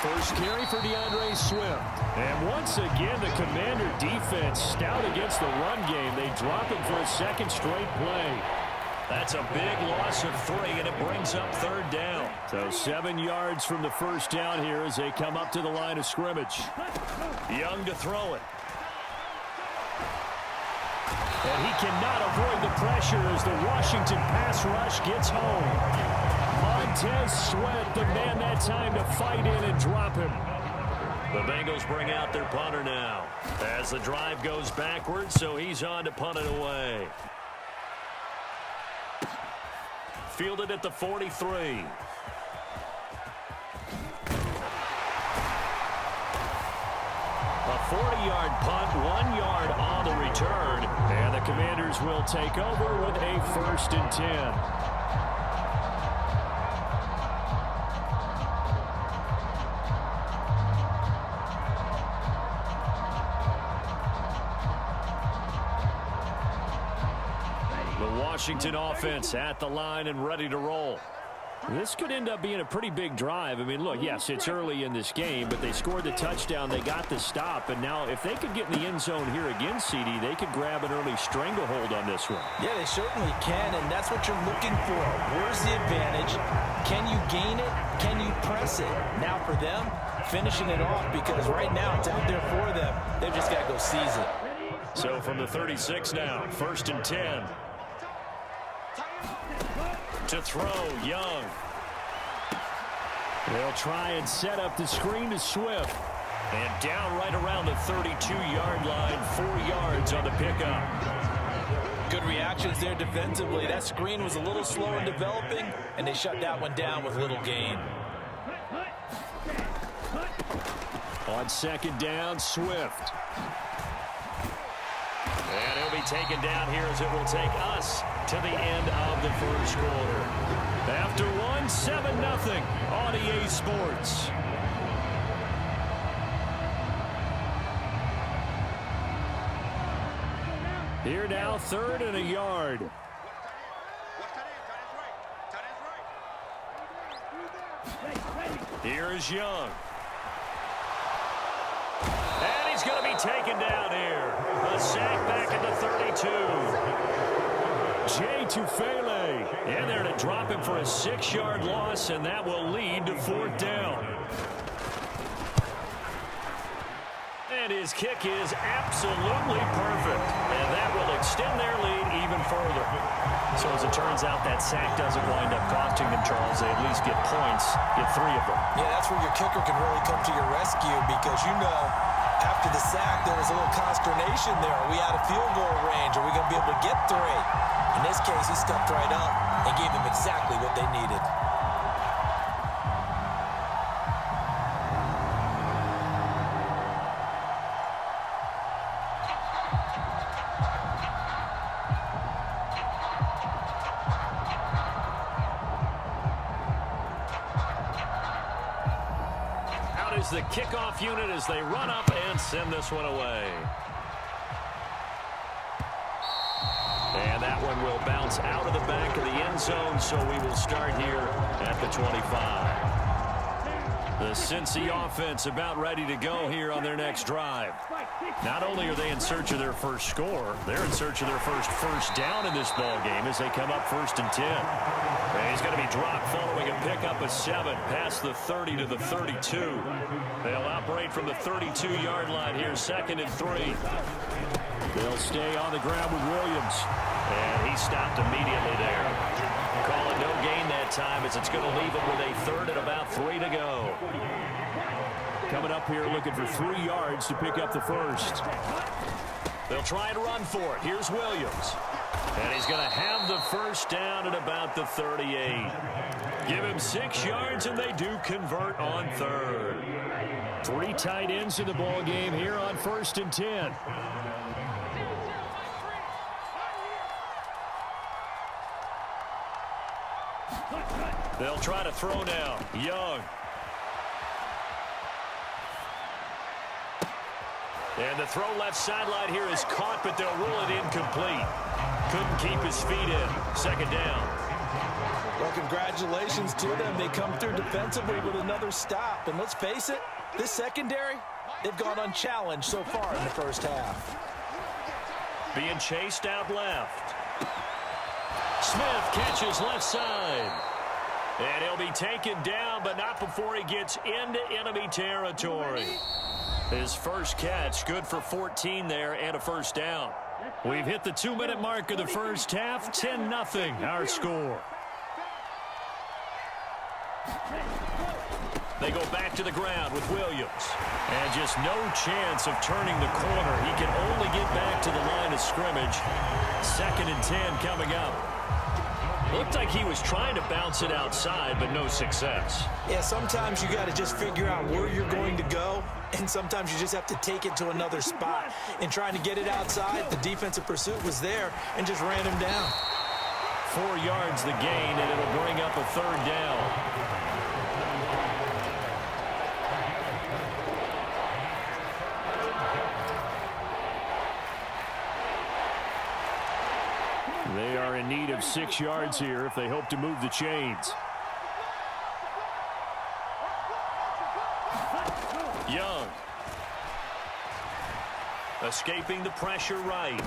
First carry for DeAndre Swift. And once again, the Commander defense stout against the run game. They drop him for a second straight play. That's a big loss of 3, and it brings up 3rd down. So 7 yards from the first down here as they come up to the line of scrimmage. Young to throw it. And he cannot avoid the pressure as the Washington pass rush gets home. Montez Sweat, the man that time to fight in and drop him. The Bengals bring out their punter now as the drive goes backwards, so he's on to punt it away. Fielded at the 43. A 40-yard punt, 1 yard on the return, and the Commanders will take over with a 1st and 10. Washington offense at the line and ready to roll. This could end up being a pretty big drive. I mean, look, yes, it's early in this game, but they scored the touchdown. They got the stop, and now if they could get in the end zone here again, CD, they could grab an early stranglehold on this one. Yeah, they certainly can, and that's what you're looking for. Where's the advantage? Can you gain it? Can you press it? Now for them, finishing it off, because right now it's out there for them. They've just got to go seize it. So from the 36 now, 1st and 10. To throw, Young. They'll try and set up the screen to Swift. And down right around the 32-yard line, 4 yards on the pickup. Good reactions there defensively. That screen was a little slow in developing, and they shut that one down with little gain. On 2nd down, Swift. And he'll be taken down here as it will take us to the end of the first quarter. After 1, 7-0 on EA Sports. Here now, 3rd and a yard. Here is Young. And he's going to be taken down here. A sack back at the 32. Jay Tufele. And they're to drop him for a 6-yard loss, and that will lead to 4th down. And his kick is absolutely perfect. And that will extend their lead even further. So as it turns out, that sack doesn't wind up costing them, Charles. They at least get points, get 3 of them. Yeah, that's where your kicker can really come to your rescue, because you know after the sack there was a little consternation there. Are we out of field goal range? Are we going to be able to get 3? this case, he stepped right up and gave them exactly what they needed. Out is the kickoff unit as they run up and send this one away. And that one will bounce out of the back of the end zone, so we will start here at the 25. The Cincy offense about ready to go here on their next drive. Not only are they in search of their first score, they're in search of their first down in this ball game as they come up 1st and 10. And he's going to be dropped following a pickup of 7 past the 30 to the 32. They'll operate from the 32-yard line here, 2nd and 3. They'll stay on the ground with Williams. And he stopped immediately there. Calling no gain that time as it's going to leave him with a 3rd and about 3 to go. Coming up here looking for 3 yards to pick up the first. They'll try and run for it. Here's Williams. And he's going to have the first down at about the 38. Give him 6 yards, and they do convert on 3rd. 3 tight ends in the ball game here on 1st and 10. They'll try to throw now. Young. And the throw left sideline here is caught, but they'll rule it incomplete. Couldn't keep his feet in. 2nd down. Well, congratulations to them. They come through defensively with another stop. And let's face it, this secondary, they've gone unchallenged so far in the first half. Being chased out left. Smith catches left side. And he'll be taken down, but not before he gets into enemy territory. His first catch, good for 14 there and a first down. We've hit the 2-minute mark of the first half. 10-0 our score. They go back to the ground with Williams. And just no chance of turning the corner. He can only get back to the line of scrimmage. 2nd and 10 coming up. Looked like he was trying to bounce it outside, but no success. Yeah, sometimes you got to just figure out where you're going to go, and sometimes you just have to take it to another spot. In trying to get it outside, the defensive pursuit was there and just ran him down. 4 yards the gain, and it'll bring up a 3rd down. They are in need of 6 yards here if they hope to move the chains. Young. Escaping the pressure right.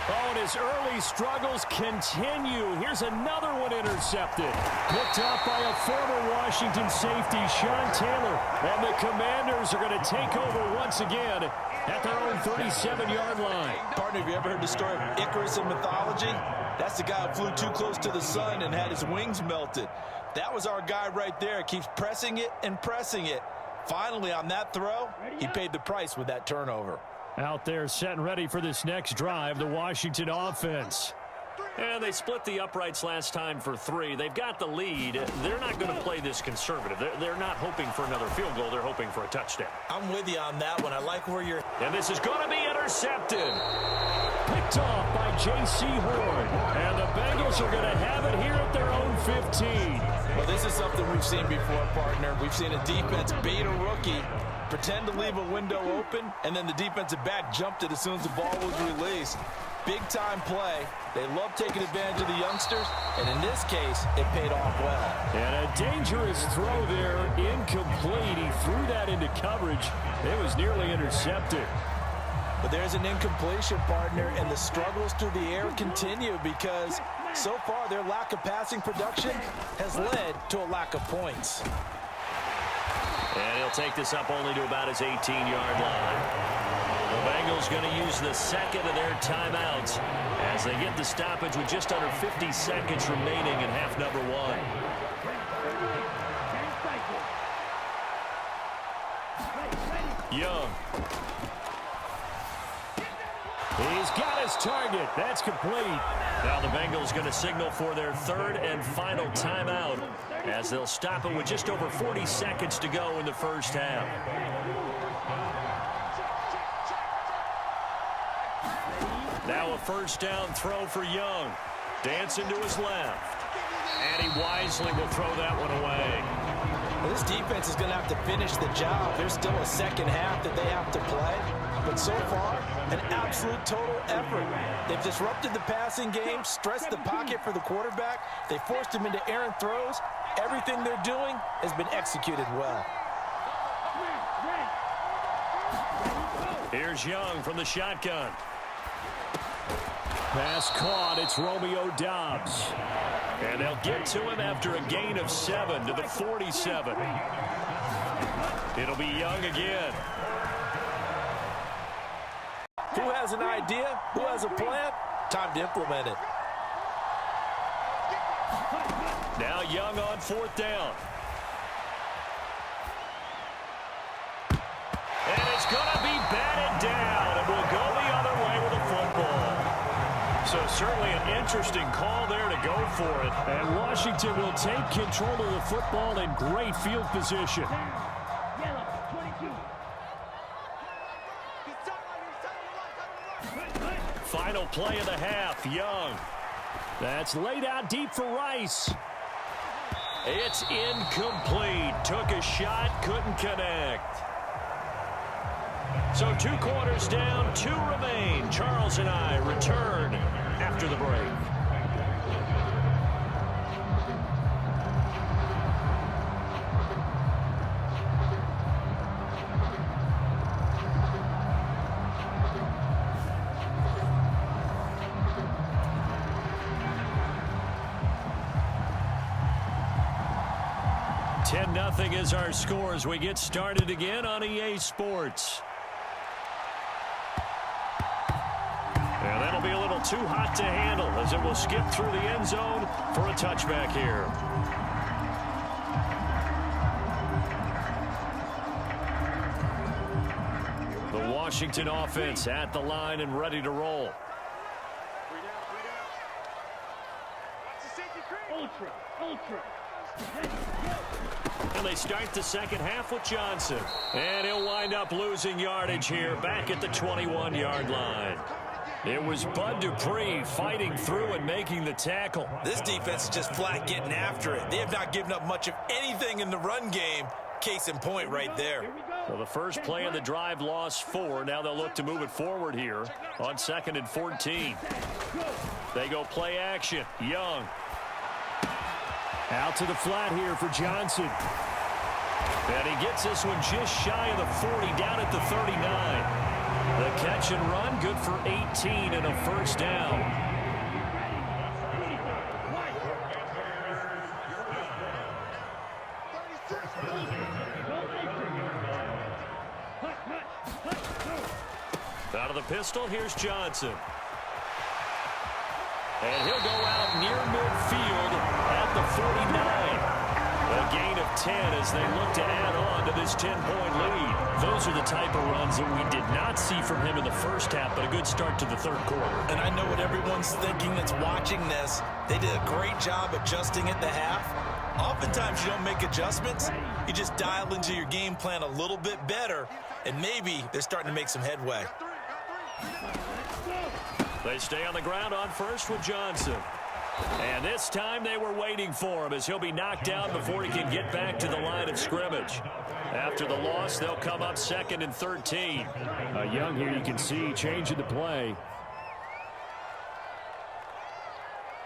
Oh, and his early struggles continue. Here's another one intercepted. Picked up by a former Washington safety, Sean Taylor. And the Commanders are going to take over once again at their own 37-yard line. Partner, have you ever heard the story of Icarus in mythology? That's the guy who flew too close to the sun and had his wings melted. That was our guy right there. Keeps pressing it and pressing it. Finally, on that throw, he paid the price with that turnover. Out there set and ready for this next drive, the Washington offense. And they split the uprights last time for 3. They've got the lead. They're not going to play this conservative. They're not hoping for another field goal. They're hoping for a touchdown. I'm with you on that one. I like where you're... And this is going to be intercepted. Picked off by J.C. Horn. And the Bengals are going to have it here at their own 15. Well, this is something we've seen before, partner. We've seen a defense bait a rookie, pretend to leave a window open, and then the defensive back jumped it as soon as the ball was released. Big-time play. They love taking advantage of the youngsters, and in this case, it paid off well. And a dangerous throw there, incomplete. He threw that into coverage. It was nearly intercepted. But there's an incompletion, partner, and the struggles through the air continue because so far their lack of passing production has led to a lack of points. And he'll take this up only to about his 18-yard line. The Bengals going to use the second of their timeouts as they get the stoppage with just under 50 seconds remaining in half number 1. Young. He's got his target. That's complete. Now the Bengals going to signal for their third and final timeout as they'll stop it with just over 40 seconds to go in the first half. Now a first down throw for Young. Dancing to his left. And he wisely will throw that one away. Well, this defense is going to have to finish the job. There's still a second half that they have to play. But so far, an absolute total effort. They've disrupted the passing game, stressed the pocket for the quarterback. They forced him into errant throws. Everything they're doing has been executed well. Here's Young from the shotgun. Pass caught. It's Romeo Doubs. And they'll get to him after a gain of 7 to the 47. It'll be Young again. Who has an idea? Who has a plan? Time to implement it. Now Young on fourth down. And it's going to be batted down. And we'll go the other way with a football. So certainly an interesting call there to go for it. And Washington will take control of the football in great field position. Yellow, 22. Final play of the half, Young. That's laid out deep for Rice. It's incomplete. Took a shot, couldn't connect. So 2 quarters down, 2 remain. Charles and I return after the break. Nothing is our score as we get started again on EA Sports. And that'll be a little too hot to handle as it will skip through the end zone for a touchback here. The Washington offense at the line and ready to roll. Ultra, ultra. And they start the second half with Johnson. And he'll wind up losing yardage here back at the 21-yard line. It was Bud Dupree fighting through and making the tackle. This defense is just flat getting after it. They have not given up much of anything in the run game. Case in point right there. Well, the first play of the drive lost 4. Now they'll look to move it forward here on 2nd and 14. They go play action. Young. Out to the flat here for Johnson. And he gets this one just shy of the 40, down at the 39. The catch and run, good for 18 and a first down. Out of the pistol, here's Johnson. And he'll go out near midfield at the 49. A gain of 10 as they look to add on to this 10-point lead. Those are the type of runs that we did not see from him in the first half, but a good start to the third quarter. And I know what everyone's thinking that's watching this. They did a great job adjusting at the half. Oftentimes you don't make adjustments. You just dial into your game plan a little bit better, and maybe they're starting to make some headway. They stay on the ground on first with Johnson. And this time they were waiting for him as he'll be knocked down before he can get back to the line of scrimmage. After the loss, they'll come up 2nd and 13. Young here, you can see changing the play.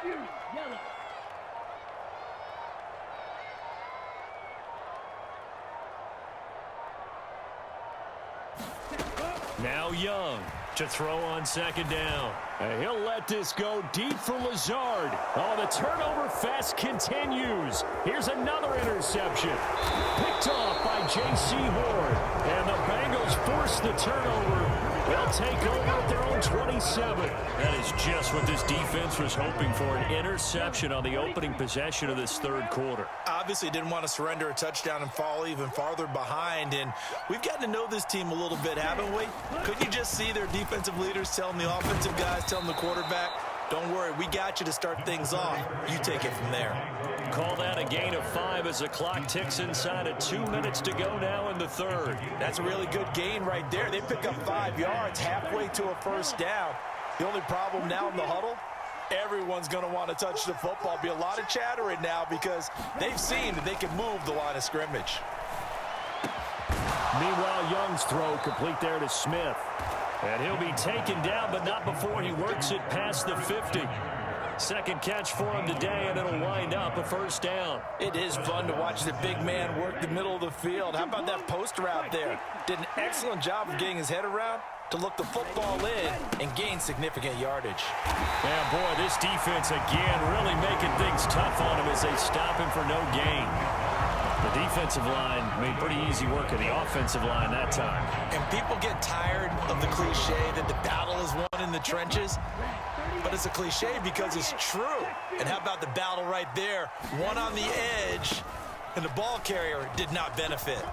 Yellow. Now Young to throw on 2nd down. He'll let this go deep for Lazard. Oh, the turnover fest continues. Here's another interception. Picked off by J.C. Horn. And the Bengals force the turnover They'll take over at their own 27. That is just what this defense was hoping for, an interception on the opening possession of this third quarter. Obviously didn't want to surrender a touchdown and fall even farther behind, and we've gotten to know this team a little bit, haven't we? Couldn't you just see their defensive leaders telling the offensive guys, telling the quarterback, don't worry, we got you to start things off. You take it from there. Call that a gain of 5 as the clock ticks inside of 2 minutes to go now in the third. That's a really good gain right there. They pick up 5 yards halfway to a first down. The only problem now in the huddle, everyone's going to want to touch the football. Be a lot of chattering now because they've seen that they can move the line of scrimmage. Meanwhile, Young's throw complete there to Smith. And he'll be taken down, but not before he works it past the 50. Second catch for him today, and it'll wind up a first down. It is fun to watch the big man work the middle of the field. How about that post route there? Did an excellent job of getting his head around to look the football in and gain significant yardage. Yeah, boy, this defense again really making things tough on him as they stop him for no gain. The defensive line made pretty easy work of the offensive line that time. And people get tired of the cliche that the battle is won in the trenches. But it's a cliche because it's true. And how about the battle right there? One on the edge, and the ball carrier did not benefit.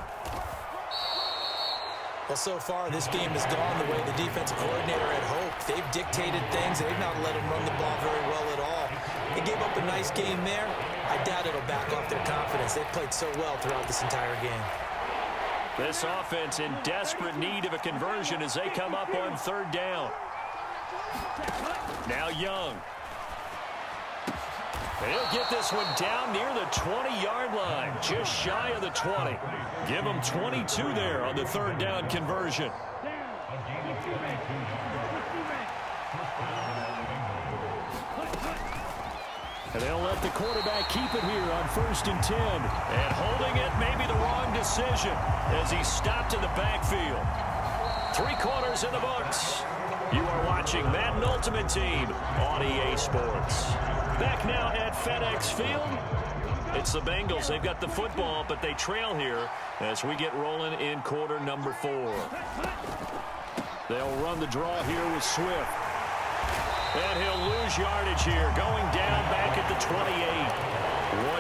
Well, so far, this game has gone the way the defensive coordinator had hoped. They've dictated things. They've not let them run the ball very well at all. They gave up a nice game there. I doubt it'll back off their confidence. They've played so well throughout this entire game. This offense in desperate need of a conversion as they come up on third down. Now Young. And he'll get this one down near the 20-yard line, just shy of the 20. Give them 22 there on the third down conversion. And they'll let the quarterback keep it here on 1st and 10. And holding it may be the wrong decision as he stopped in the backfield. 3 quarters in the books. You are watching Madden Ultimate Team on EA Sports. Back now at FedEx Field. It's the Bengals. They've got the football, but they trail here as we get rolling in quarter number 4. They'll run the draw here with Swift. And he'll lose yardage here, going down back at the 28.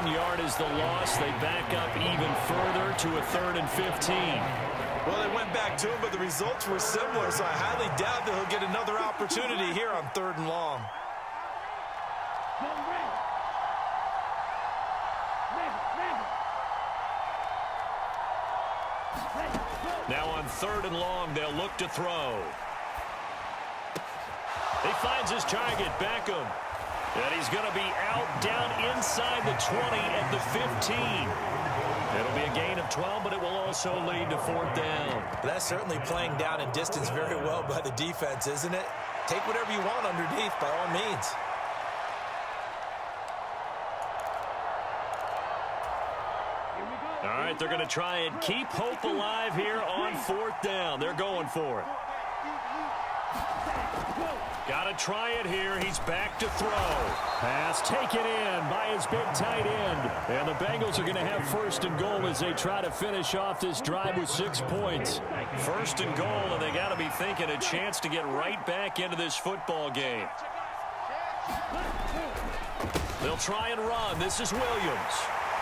1 yard is the loss. They back up even further to a 3rd and 15. Well, they went back to him, but the results were similar, so I highly doubt that he'll get another opportunity here on 3rd and long. Now on 3rd and long, they'll look to throw. He finds his target, Beckham. And he's going to be out down inside the 20 at the 15. It'll be a gain of 12, but it will also lead to 4th down. That's certainly playing down in distance very well by the defense, isn't it? Take whatever you want underneath, by all means. All right, they're going to try and keep hope alive here on 4th down. They're going for it. Got to try it here. He's back to throw. Pass taken in by his big tight end. And the Bengals are going to have 1st and goal as they try to finish off this drive with 6 points. 1st and goal, and they got to be thinking a chance to get right back into this football game. They'll try and run. This is Williams.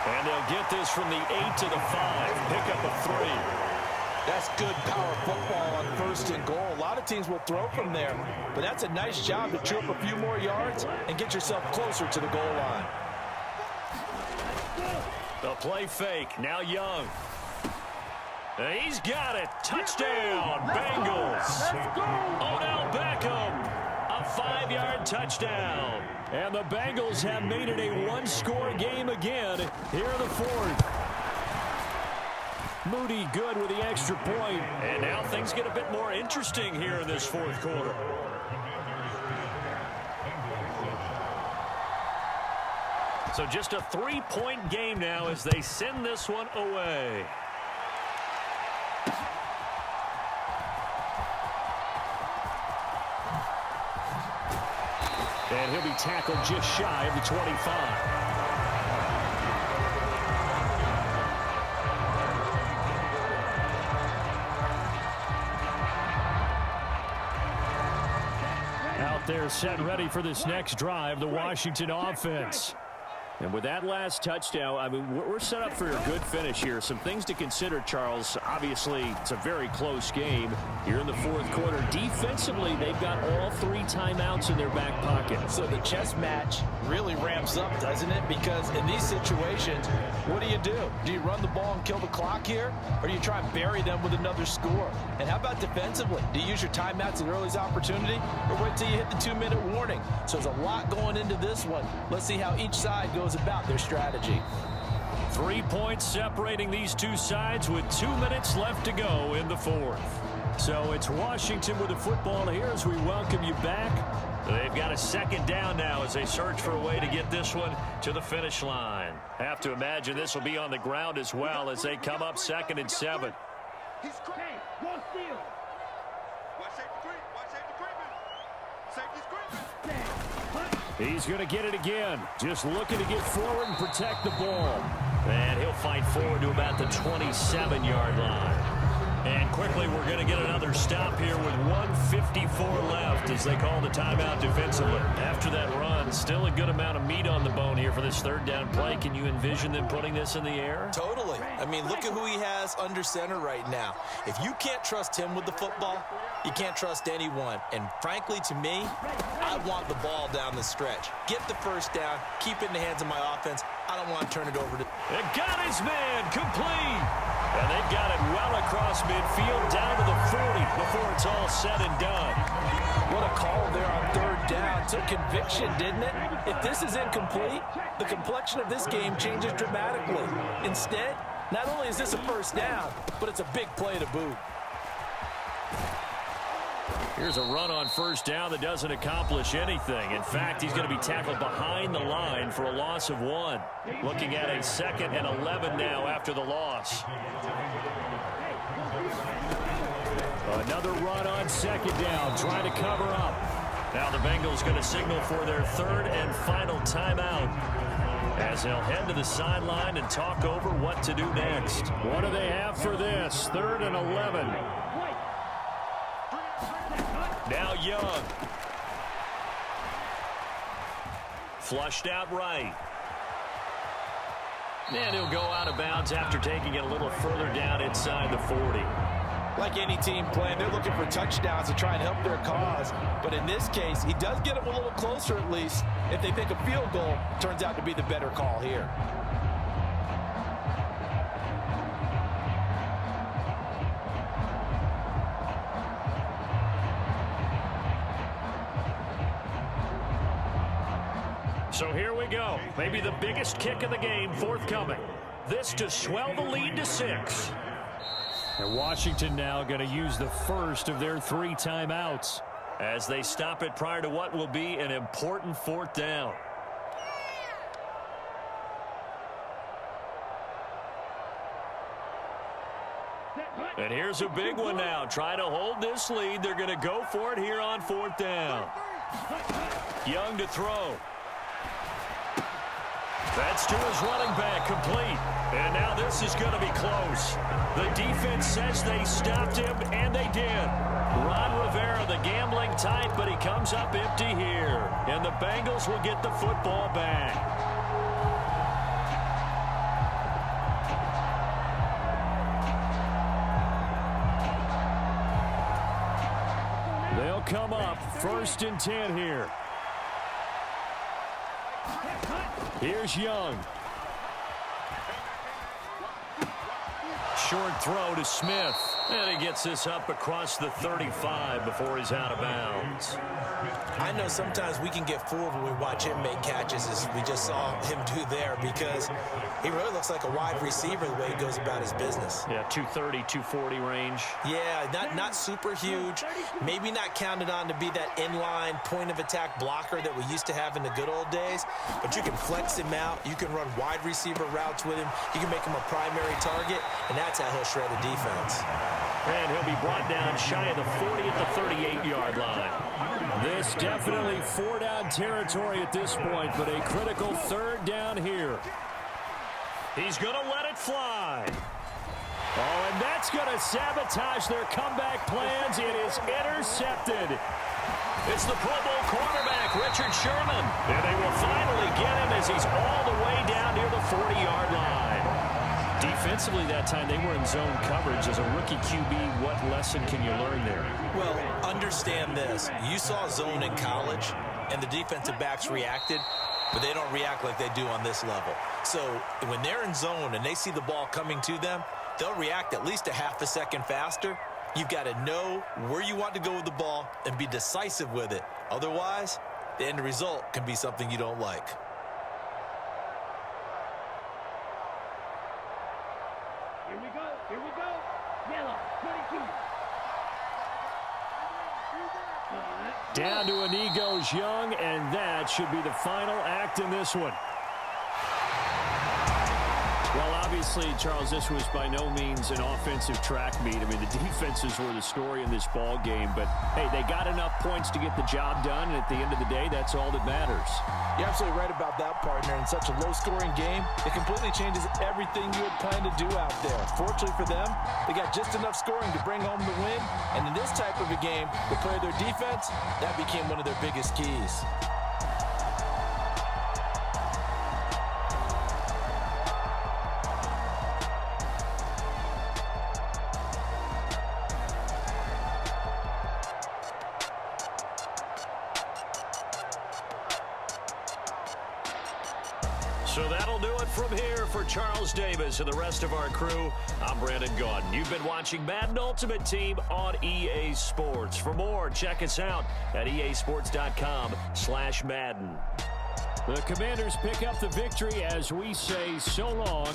And they'll get this from the 8 to the 5. Pick up a 3. That's good power football on 1st and goal. A lot of teams will throw from there, but that's a nice job to chew up a few more yards and get yourself closer to the goal line. The play fake. Now Young. And he's got it. Touchdown, Bengals. Odell Beckham. A 5-yard touchdown. And the Bengals have made it a one-score game again here in the 4th. Moody good with the extra point. And now things get a bit more interesting here in this 4th quarter. So just a 3-point game now as they send this one away. And he'll be tackled just shy of the 25. out there set ready for this next drive, the Washington offense. And with that last touchdown, I mean, we're set up for a good finish here. Some things to consider, Charles. Obviously, it's a very close game here in the fourth quarter. Defensively, they've got all 3 timeouts in their back pocket. So the chess match really ramps up, doesn't it? Because in these situations, what do? Do you run the ball and kill the clock here? Or do you try and bury them with another score? And how about defensively? Do you use your timeouts at earliest opportunity? Or wait till you hit the 2-minute warning? So there's a lot going into this one. Let's see how each side goes about their strategy. 3 points separating these two sides with 2 minutes left to go in the fourth. So it's Washington with the football here as we welcome you back. They've got a second down now as they search for a way to get this one to the finish line. Have to imagine this will be on the ground as well as they come up 2nd and 7. Hey, go steal. He's going to get it again. Just looking to get forward and protect the ball. And he'll fight forward to about the 27-yard line. And quickly, we're going to get another stop here with 1:54 left as they call the timeout defensively. After that run, still a good amount of meat on the bone here for this third down play. Can you envision them putting this in the air? Totally. I mean, look at who he has under center right now. If you can't trust him with the football, you can't trust anyone. And frankly, to me, I want the ball down the stretch. Get the first down, keep it in the hands of my offense. I don't want to turn it over to... It got his man complete. And they've got it well across midfield down to the 40 before it's all said and done. What a call there on third down. Took conviction, didn't it? If this is incomplete, the complexion of this game changes dramatically. Instead, not only is this a first down, but it's a big play to boot. Here's a run on first down that doesn't accomplish anything. In fact, he's going to be tackled behind the line for a loss of 1. Looking at a 2nd and 11 now after the loss. Another run on 2nd down, trying to cover up. Now the Bengals going to signal for their 3rd and final timeout as they'll head to the sideline and talk over what to do next. What do they have for this? 3rd and 11. Now Young. Flushed out right. And he'll go out of bounds after taking it a little further down inside the 40. Like any team playing, they're looking for touchdowns to try and help their cause. But in this case, he does get them a little closer at least. If they think a field goal turns out to be the better call here. So here we go. Maybe the biggest kick of the game forthcoming. This to swell the lead to 6. And Washington now going to use the first of their 3 timeouts as they stop it prior to what will be an important 4th down. And here's a big one now. Trying to hold this lead. They're going to go for it here on 4th down. Young to throw. That's to his running back, complete. And now this is going to be close. The defense says they stopped him, and they did. Ron Rivera, the gambling type, but he comes up empty here. And the Bengals will get the football back. They'll come up 1st and 10 here. Here's Young. Short throw to Smith. And he gets this up across the 35 before he's out of bounds. I know sometimes we can get fooled when we watch him make catches, as we just saw him do there, because he really looks like a wide receiver the way he goes about his business. Yeah, 230, 240 range. Yeah, not super huge. Maybe not counted on to be that inline point-of-attack blocker that we used to have in the good old days, but you can flex him out. You can run wide receiver routes with him. You can make him a primary target, and that's how he'll shred a defense. And he'll be brought down shy of the 40 at the 38-yard line. This definitely 4-down territory at this point, but a critical 3rd down here. He's going to let it fly. Oh, and that's going to sabotage their comeback plans. It is intercepted. It's the Pro Bowl quarterback, Richard Sherman. And they will finally get him as he's all the way down near the 40-yard line. Defensively that time, they were in zone coverage. As a rookie QB, what lesson can you learn there? Well, understand this. You saw zone in college, and the defensive backs reacted, but they don't react like they do on this level. So when they're in zone and they see the ball coming to them, they'll react at least a half a second faster. You've got to know where you want to go with the ball and be decisive with it. Otherwise, the end result can be something you don't like. Here we go. Here we go. Yellow, 22. Down to Inigo's Young, and that should be the final act in this one. Well, obviously, Charles, this was by no means an offensive track meet. I mean, the defenses were the story in this ball game. But, hey, they got enough points to get the job done, and at the end of the day, that's all that matters. You're absolutely right about that, partner. In such a low-scoring game, it completely changes everything you had planned to do out there. Fortunately for them, they got just enough scoring to bring home the win. And in this type of a game, to play their defense, that became one of their biggest keys. So that'll do it from here for Charles Davis and the rest of our crew. I'm Brandon Gaudin. You've been watching Madden Ultimate Team on EA Sports. For more, check us out at easports.com/Madden. The Commanders pick up the victory as we say so long.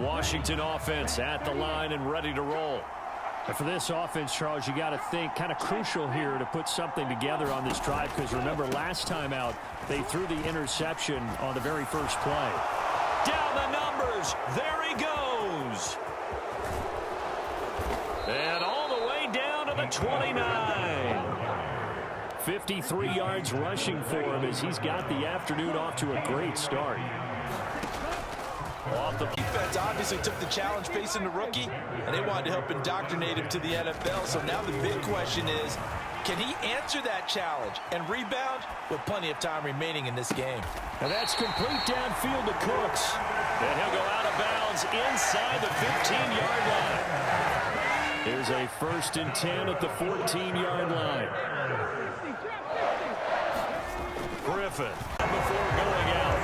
Washington offense at the line and ready to roll. And for this offense, Charles, you got to think kind of crucial here to put something together on this drive, because remember last time out they threw the interception on the very first play. Down the numbers. There he goes. And all the way down to the 29. 53 yards rushing for him as he's got the afternoon off to a great start. Off the defense obviously took the challenge facing the rookie, and they wanted to help indoctrinate him to the NFL. So now the big question is, can he answer that challenge and rebound with plenty of time remaining in this game? And that's complete downfield to Cooks. And he'll go out of bounds inside the 15-yard line. Here's a 1st and 10 at the 14-yard line. Griffin before going out.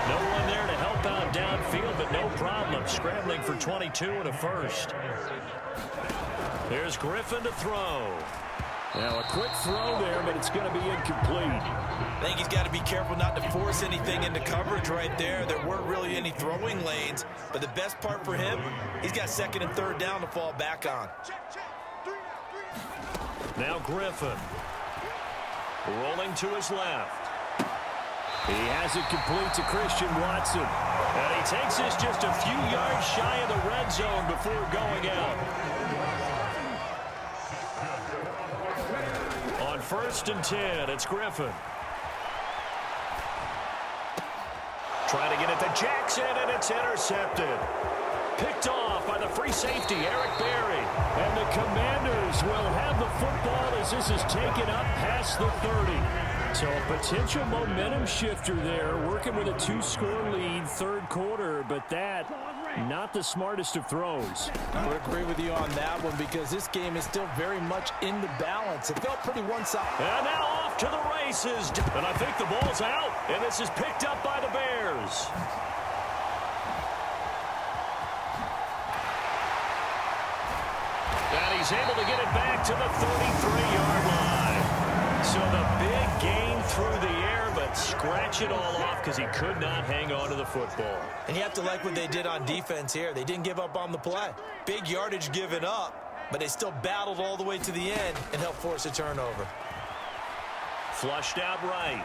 No one there to help out downfield, but no problem. Scrambling for 22 and a first. Here's Griffin to throw. Now a quick throw there, but it's going to be incomplete. I think he's got to be careful not to force anything into coverage right there. There weren't really any throwing lanes, but the best part for him, he's got 2nd and 3rd down to fall back on. Now Griffin. Rolling to his left. He has it complete to Christian Watson. And he takes this just a few yards shy of the red zone before going out. On 1st and 10, it's Griffin. Trying to get it to Jackson, and it's intercepted. Picked off by the free safety, Eric Berry. And the Commanders will have the football as this is taken up past the 30. So a potential momentum shifter there, working with a 2-score lead, 3rd quarter, but that, not the smartest of throws. I would agree with you on that one, because this game is still very much in the balance. It felt pretty one-sided. And now off to the races. And I think the ball's out, and this is picked up by the Bears. And he's able to get it back to the 33-yard line. So the big gain through the air, but scratch it all off because he could not hang on to the football. And you have to like what they did on defense here. They didn't give up on the play. Big yardage given up, but they still battled all the way to the end and helped force a turnover. Flushed out right.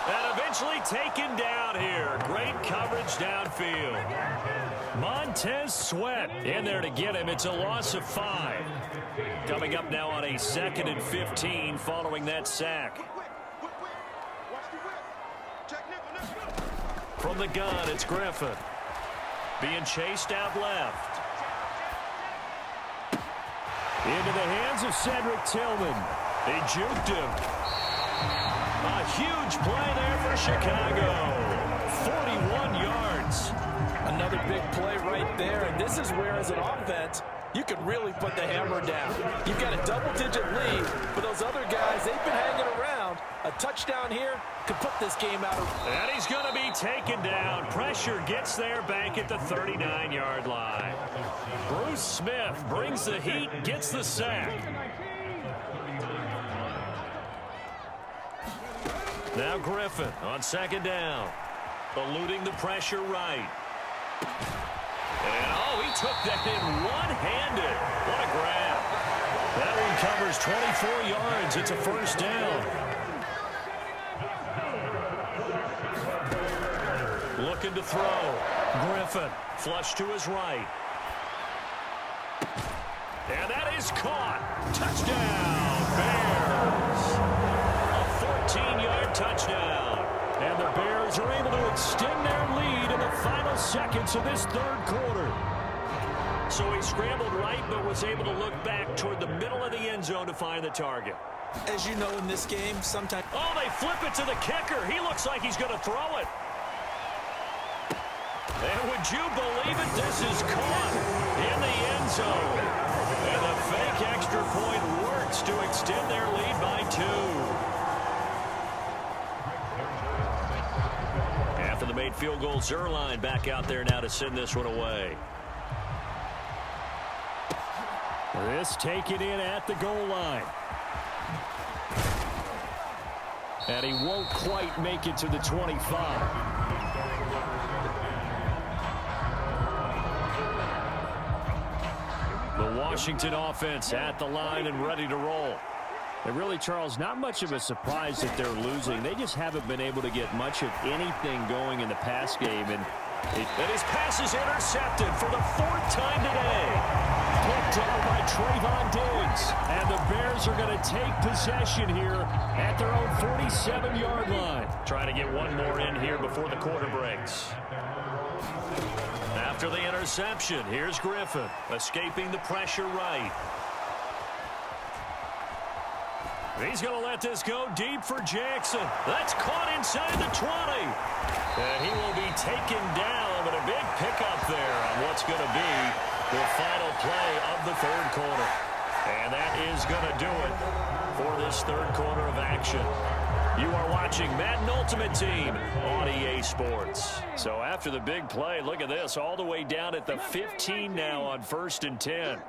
And eventually taken down here. Great coverage downfield. Montez Sweat in there to get him. It's a loss of 5. Coming up now on a 2nd and 15 following that sack. From the gun, it's Griffin. Being chased out left. Into the hands of Cedric Tillman. They juked him. A huge play there for Chicago. 41 yards. Another big play right there, and this is where, as an offense, you can really put the hammer down. You've got a double-digit lead, but those other guys, they've been hanging around. A touchdown here could put this game out of... And he's going to be taken down. Pressure gets there back at the 39-yard line. Bruce Smith brings the heat, gets the sack. Now Griffin on 2nd down. Eluding the pressure right. And, oh, he took that in one-handed. What a grab. That one covers 24 yards. It's a 1st down. Looking to throw. Griffin flush to his right. And that is caught. Touchdown, Bears. A 14-yard touchdown. And the Bears are able to extend their lead in the final seconds of this 3rd quarter. So he scrambled right, but was able to look back toward the middle of the end zone to find the target. As you know, in this game, sometimes... Oh, they flip it to the kicker. He looks like he's going to throw it. And would you believe it? This is caught in the end zone. And the fake extra point works to extend their lead by 2. After the made field goal, Zerline back out there now to send this one away. This taken in at the goal line. And he won't quite make it to the 25. The Washington offense at the line and ready to roll. And really, Charles, not much of a surprise that they're losing. They just haven't been able to get much of anything going in the pass game. And his pass is intercepted for the 4th time today. Picked up by Trayvon Diggs. And the Bears are going to take possession here at their own 47-yard line. Trying to get one more in here before the quarter breaks. After the interception, here's Griffin, escaping the pressure right. He's going to let this go deep for Jackson. That's caught inside the 20. And he will be taken down, but a big pickup there on what's going to be the final play of the 3rd quarter. And that is going to do it for this 3rd quarter of action. You are watching Madden Ultimate Team on EA Sports. So after the big play, look at this, all the way down at the 15 now on 1st and 10.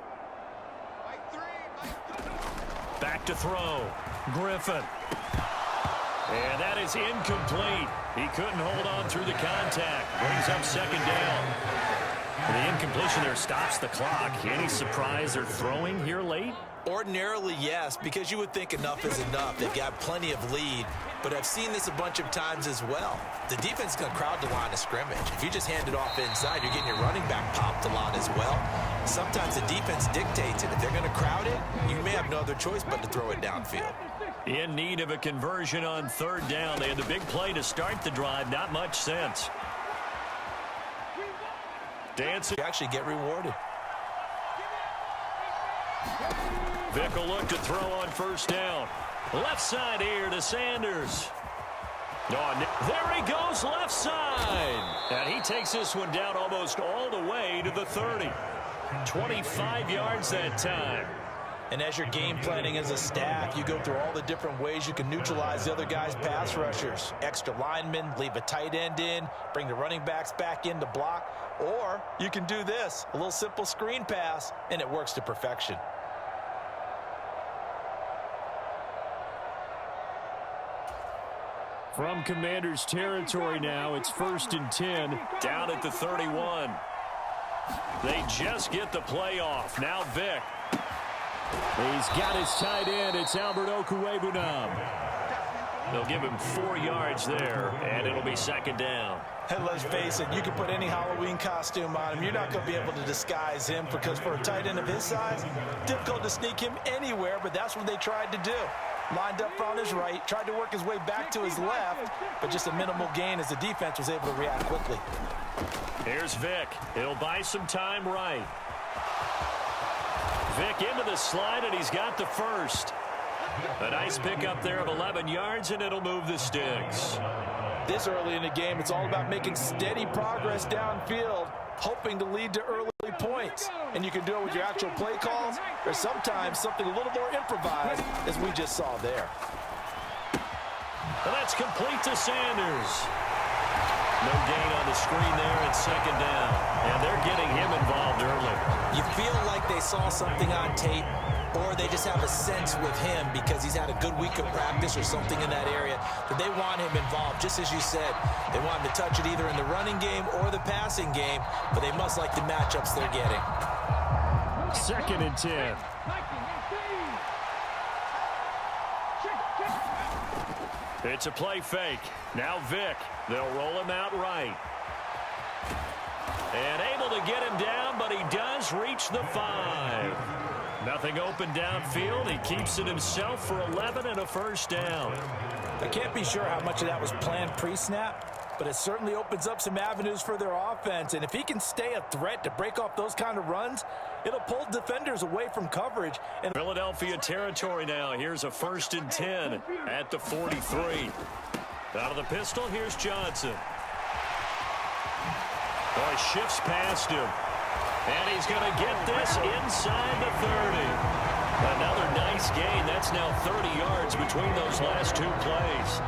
Back to throw. Griffin. And that is incomplete. He couldn't hold on through the contact. Brings up 2nd down. The incompletion there stops the clock. Any surprise they're throwing here late? Ordinarily, yes, because you would think enough is enough. They've got plenty of lead, but I've seen this a bunch of times as well. The defense is going to crowd the line of scrimmage. If you just hand it off inside, you're getting your running back popped a lot as well. Sometimes the defense dictates it. If they're going to crowd it, you may have no other choice but to throw it downfield. In need of a conversion on 3rd down. They had the big play to start the drive. Not much sense. Dancing. You actually get rewarded. Vick will look to throw on 1st down. Left side here to Sanders. Oh, there he goes, left side. And he takes this one down almost all the way to the 30. 25 yards that time. And as you're game planning as a staff, you go through all the different ways you can neutralize the other guy's pass rushers. Extra linemen, leave a tight end in, bring the running backs back in to block. Or you can do this, a little simple screen pass, and it works to perfection. From Commander's territory now, it's 1st and 10. Down at the 31. They just get the play off. Now Vick. He's got his tight end. It's Albert Okwuegbunam. They'll give him 4 yards there, and it'll be 2nd down. And let's face it, you can put any Halloween costume on him. You're not going to be able to disguise him because for a tight end of his size, difficult to sneak him anywhere, but that's what they tried to do. Lined up on his right, tried to work his way back to his left, but just a minimal gain as the defense was able to react quickly. Here's Vick. He'll buy some time right. Vick into the slide, and he's got the 1st. A nice pickup there of 11 yards, and it'll move the sticks. This early in the game, it's all about making steady progress downfield, hoping to lead to early points. And you can do it with your actual play calls, or sometimes something a little more improvised, as we just saw there. And that's complete to Sanders. No gain on the screen there at 2nd down. And they're getting him involved early. You feel like they saw something on tape, or they just have a sense with him because he's had a good week of practice or something in that area that they want him involved. Just as you said, they want him to touch it either in the running game or the passing game, but they must like the matchups they're getting. 2nd and 10. It's a play fake. Now Vick. They'll roll him out right. And able to get him down, but he does reach the 5. Nothing open downfield. He keeps it himself for 11 and a 1st down. I can't be sure how much of that was planned pre-snap, but it certainly opens up some avenues for their offense. And if he can stay a threat to break off those kind of runs, it'll pull defenders away from coverage. And Philadelphia territory now. Here's a 1st and 10 at the 43. Out of the pistol, here's Johnson. Oh, he shifts past him. And he's going to get this inside the 30. Another nice gain. That's now 30 yards between those last 2 plays.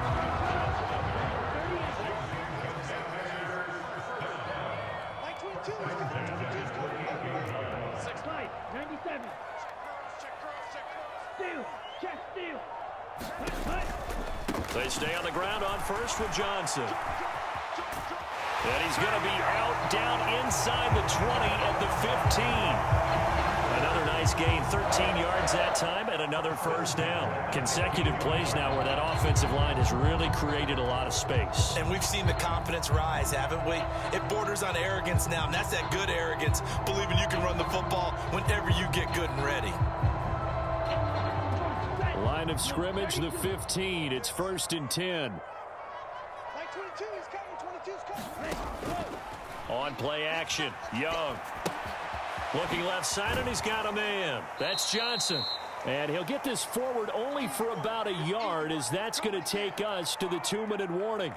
They stay on the ground on 1st with Johnson. And he's going to be out down inside the 20 at the 15. Another gained 13 yards that time and another first down. Consecutive plays now where that offensive line has really created a lot of space. And we've seen the confidence rise, haven't we? It borders on arrogance now, and that's that good arrogance, believing you can run the football whenever you get good and ready. Line of scrimmage, the 15. It's 1st and 10. On play action, Young. Looking left side, and he's got a man. That's Johnson. And he'll get this forward only for about a yard, as that's going to take us to the 2-minute warning.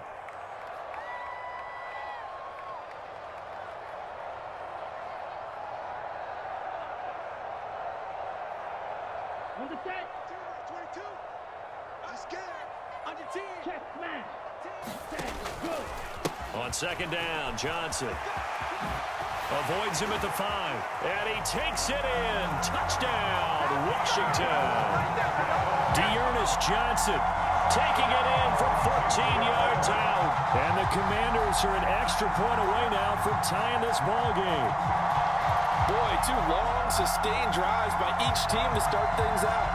On the set. 22. I'm scared. Under 10. Check, smash. 10. Good. On 2nd down, Johnson avoids him at the 5, and he takes it in. Touchdown, Washington. Dearness Johnson taking it in from 14 yards out. And the Commanders are an extra point away now from tying this ball game. Boy, 2 long, sustained drives by each team to start things out.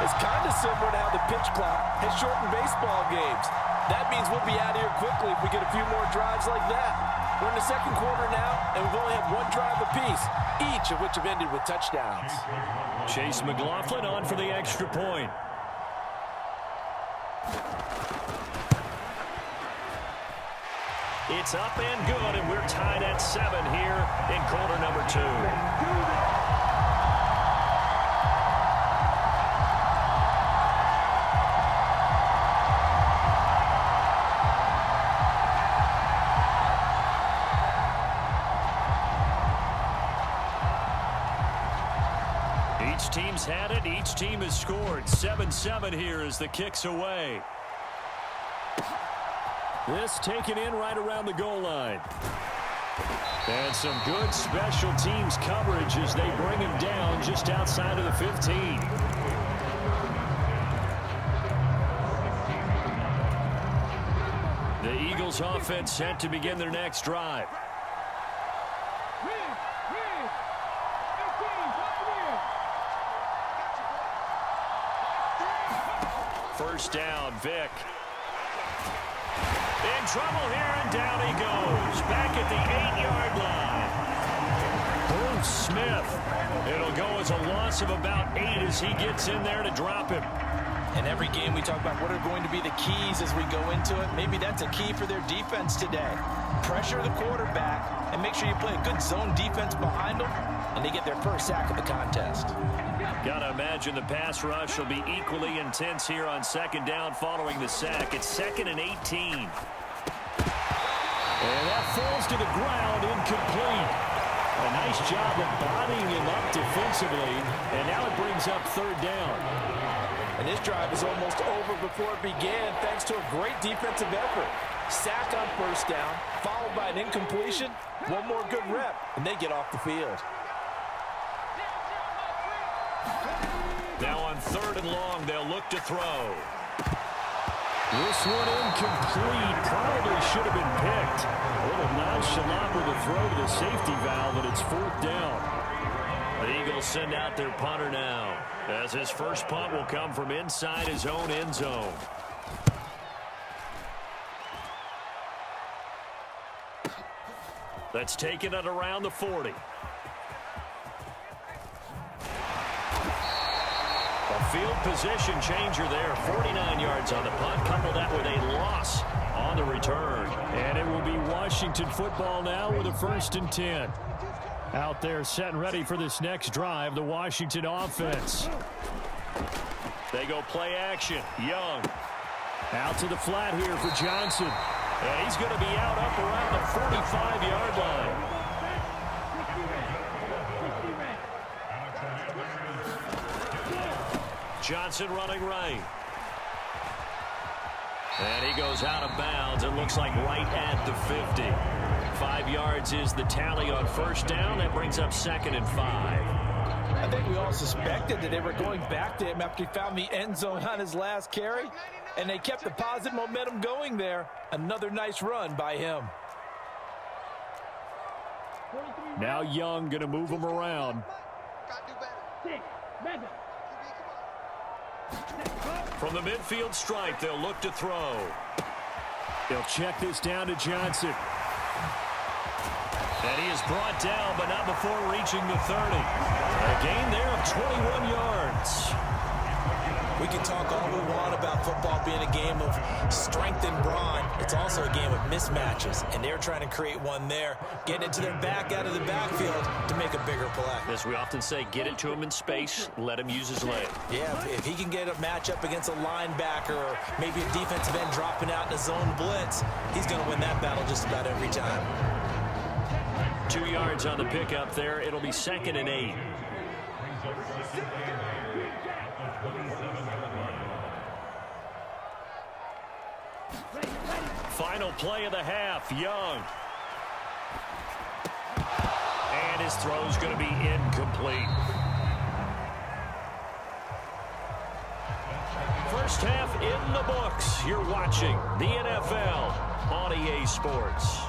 It's kind of similar to how the pitch clock has shortened baseball games. That means we'll be out here quickly if we get a few more drives like that. We're in the 2nd quarter now, and we've only had 1 drive apiece, each of which have ended with touchdowns. Chase McLaughlin on for the extra point. It's up and good, and we're tied at 7 here in quarter number 2. Each team's had it. Each team has scored. 7-7 here as the kick's away. This taken in right around the goal line. And some good special teams coverage as they bring him down just outside of the 15. The Eagles offense set to begin their next drive. First down, Vick. In trouble here, and down he goes. Back at the 8-yard line. Bruce Smith. It'll go as a loss of about 8 as he gets in there to drop him. In every game we talk about what are going to be the keys as we go into it. Maybe that's a key for their defense today. Pressure the quarterback and make sure you play a good zone defense behind them, and they get their first sack of the contest. Got to imagine the pass rush will be equally intense here on 2nd down following the sack. It's 2nd and 18. And that falls to the ground, incomplete. A nice job of bodying him up defensively, and now it brings up 3rd down. And this drive is almost over before it began thanks to a great defensive effort. Sack on 1st down, followed by an incompletion. 1 more good rep, and they get off the field. Now on 3rd and long, they'll look to throw. This one incomplete. Probably should have been picked. A little nonchalant with a throw to the safety valve, and it's 4th down. The Eagles send out their punter now, as his first punt will come from inside his own end zone. That's taken it around the 40. A field position changer there. 49 yards on the punt. Couple that with a loss on the return. And it will be Washington football now with a 1st and 10. Out there set and ready for this next drive, the Washington offense. They go play action. Young. Out to the flat here for Johnson. And he's going to be out up around the 45-yard line. Johnson running right. And he goes out of bounds. It looks like right at the 50. 5 yards is the tally on 1st down. That brings up 2nd and 5. I think we all suspected that they were going back to him after he found the end zone on his last carry. And they kept the positive momentum going there. Another nice run by him. Now Young going to move him around. From the midfield stripe, they'll look to throw. They'll check this down to Johnson. And he is brought down, but not before reaching the 30. A gain there of 21 yards. We can talk all we want about football being a game of strength and brawn. It's also a game of mismatches, and they're trying to create one there, getting it to their back out of the backfield to make a bigger play. As we often say, get it to him in space, let him use his leg. Yeah, if he can get a matchup against a linebacker or maybe a defensive end dropping out in a zone blitz, he's going to win that battle just about every time. 2 yards on the pickup there. It'll be 2nd and 8. Final play of the half, Young. And his throw's going to be incomplete. First half in the books. You're watching the NFL on EA Sports.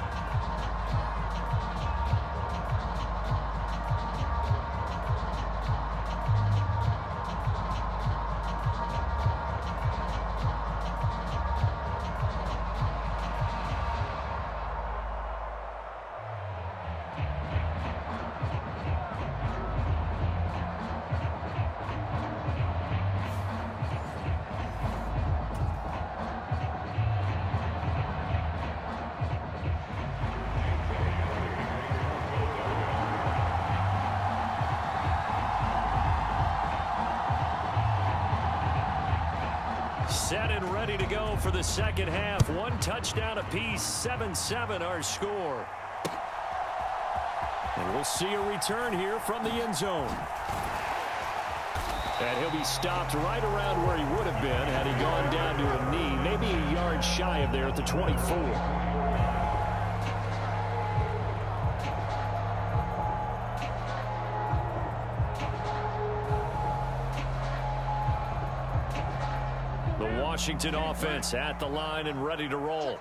Set and ready to go for the second half. 1 touchdown apiece, 7-7 our score. And we'll see a return here from the end zone. And he'll be stopped right around where he would have been had he gone down to a knee, maybe a yard shy of there at the 24. Washington offense at the line and ready to roll.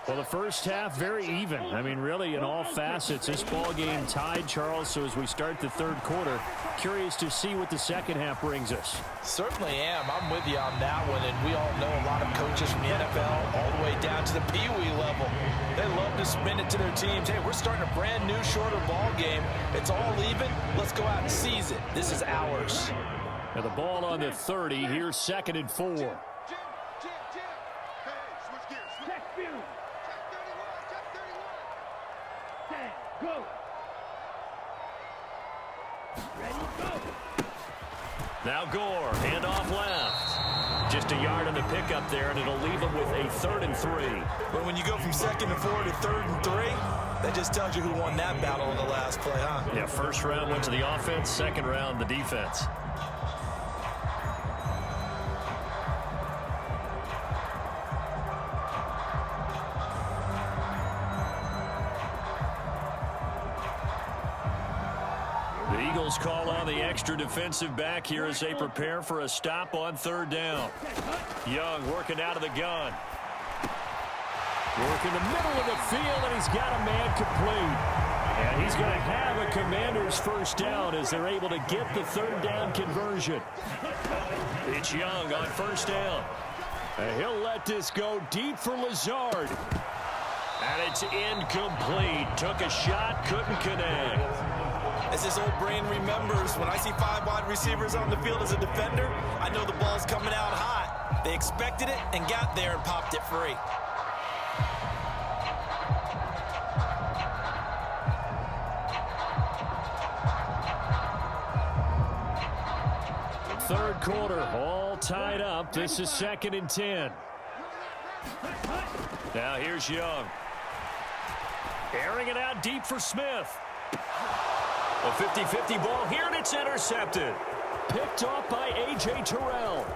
Well, the first half, very even. I mean, really, in all facets, this ball game tied, Charles. So as we start the third quarter, curious to see what the second half brings us. Certainly am. I'm with you on that one. And we all know a lot of coaches from the NFL all the way down to the Pee-wee level. They love to spin it to their teams. Hey, we're starting a brand new, shorter ball game. It's all even. Let's go out and seize it. This is ours. Now the ball on the 30. Here's 2nd and 4. Now Gore, handoff left. Just a yard on the pickup there, and it'll leave him with a 3rd and 3. But when you go from 2nd and 4 to 3rd and 3, that just tells you who won that battle in the last play, huh? Yeah, first round went to the offense, second round the defense. The Eagles call on the extra defensive back here as they prepare for a stop on 3rd down. Young working out of the gun. Working the middle of the field, and he's got a man complete. And he's going to have a Commander's first down as they're able to get the 3rd down conversion. It's Young on 1st down. And he'll let this go deep for Lazard. And it's incomplete. Took a shot, couldn't connect. As his old brain remembers, when I see 5 wide receivers on the field as a defender, I know the ball's coming out hot. They expected it and got there and popped it free. Third quarter, all tied up. This is 2nd and 10. Now here's Young. Airing it out deep for Smith. A 50-50 ball here, and it's intercepted. Picked off by A.J. Terrell.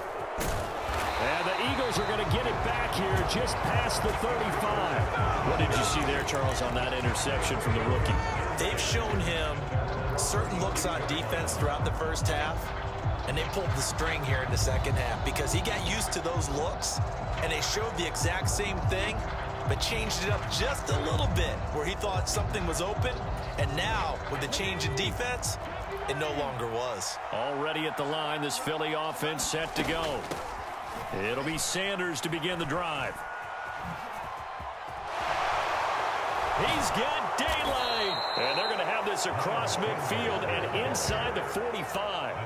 And the Eagles are going to get it back here just past the 35. What did you see there, Charles, on that interception from the rookie? They've shown him certain looks on defense throughout the first half, and they pulled the string here in the second half because he got used to those looks, and they showed the exact same thing, but changed it up just a little bit where he thought something was open. And now, with the change in defense, it no longer was. Already at the line, this Philly offense set to go. It'll be Sanders to begin the drive. He's got daylight. And they're going to have this across midfield and inside the 45.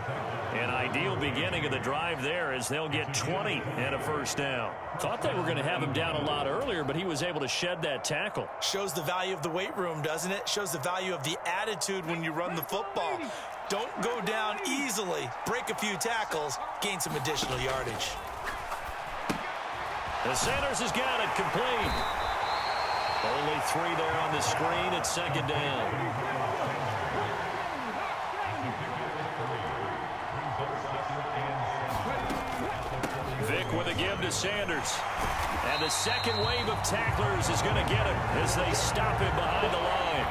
An ideal beginning of the drive there as they'll get 20 and a first down. Thought they were going to have him down a lot earlier, but he was able to shed that tackle. Shows the value of the weight room, doesn't it? Shows the value of the attitude when you run the football. Don't go down easily. Break a few tackles. Gain some additional yardage. The Sanders has got it complete. Only 3 there on the screen at second down. Vick with a give to Sanders. And the second wave of tacklers is going to get him as they stop him behind the line.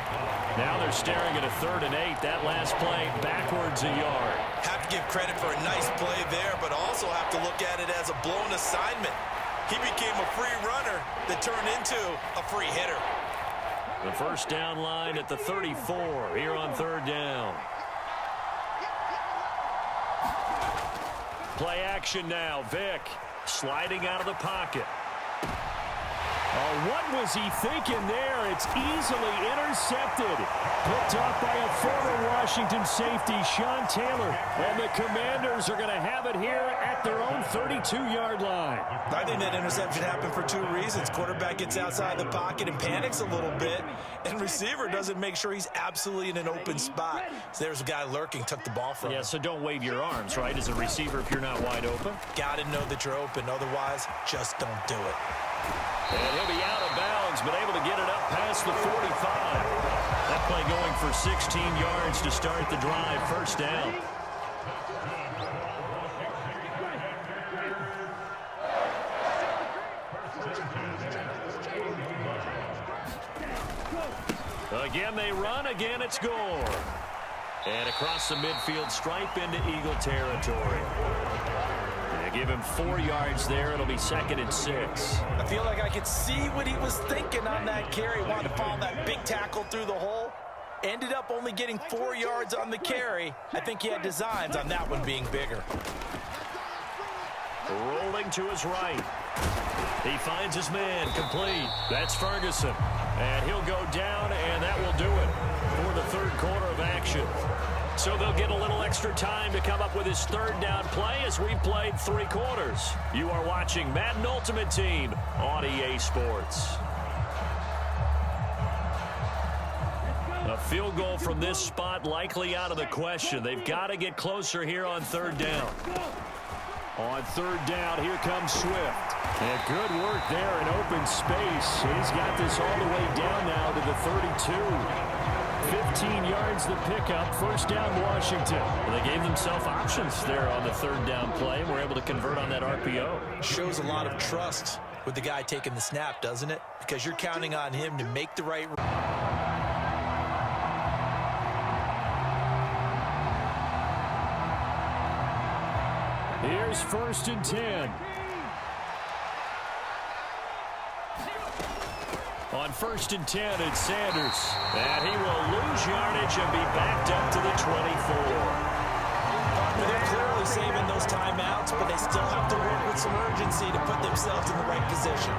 Now they're staring at a 3rd and 8. That last play backwards a yard. Have to give credit for a nice play there, but also have to look at it as a blown assignment. He became a free runner that turned into a free hitter. The first down line at the 34 here on 3rd down. Play action now. Vick sliding out of the pocket. Oh, what was he thinking there? It's easily intercepted. Picked off by a former Washington safety, Sean Taylor. And the Commanders are going to have it here at their own 32-yard line. I think that interception happened for 2 reasons. Quarterback gets outside the pocket and panics a little bit. And receiver doesn't make sure he's absolutely in an open spot. So there's a guy lurking, took the ball from him. Yeah, so don't wave your arms, right, as a receiver if you're not wide open. Got to know that you're open. Otherwise, just don't do it. And he'll be out of bounds, but able to get it up past the 45. That play going for 16 yards to start the drive. First down. Again, they run. Again, it's Gore. And across the midfield stripe into Eagle territory. They give him 4 yards there. It'll be 2nd and 6. I feel like I could see what he was thinking on that carry. Wanted to follow that big tackle through the hole. Ended up only getting 4 yards on the carry. I think he had designs on that one being bigger. Rolling to his right. He finds his man complete. That's Ferguson. And he'll go down, and that will do it for the 3rd quarter of action. So they'll get a little extra time to come up with his 3rd down play as we've played 3 quarters. You are watching Madden Ultimate Team on EA Sports. A field goal from this spot likely out of the question. They've got to get closer here on 3rd down. On 3rd down, here comes Swift. And good work there in open space. He's got this all the way down now to the 32. 15 yards the pickup. First down, Washington. Well, they gave themselves options there on the 3rd down play and were able to convert on that RPO. Shows a lot of trust with the guy taking the snap, doesn't it? Because you're counting on him to make the right. Here's 1st and 10. On 1st and 10, it's Sanders. And he will lose yardage and be backed up to the 24. They're clearly saving those timeouts, but they still have to work with some urgency to put themselves in the right position.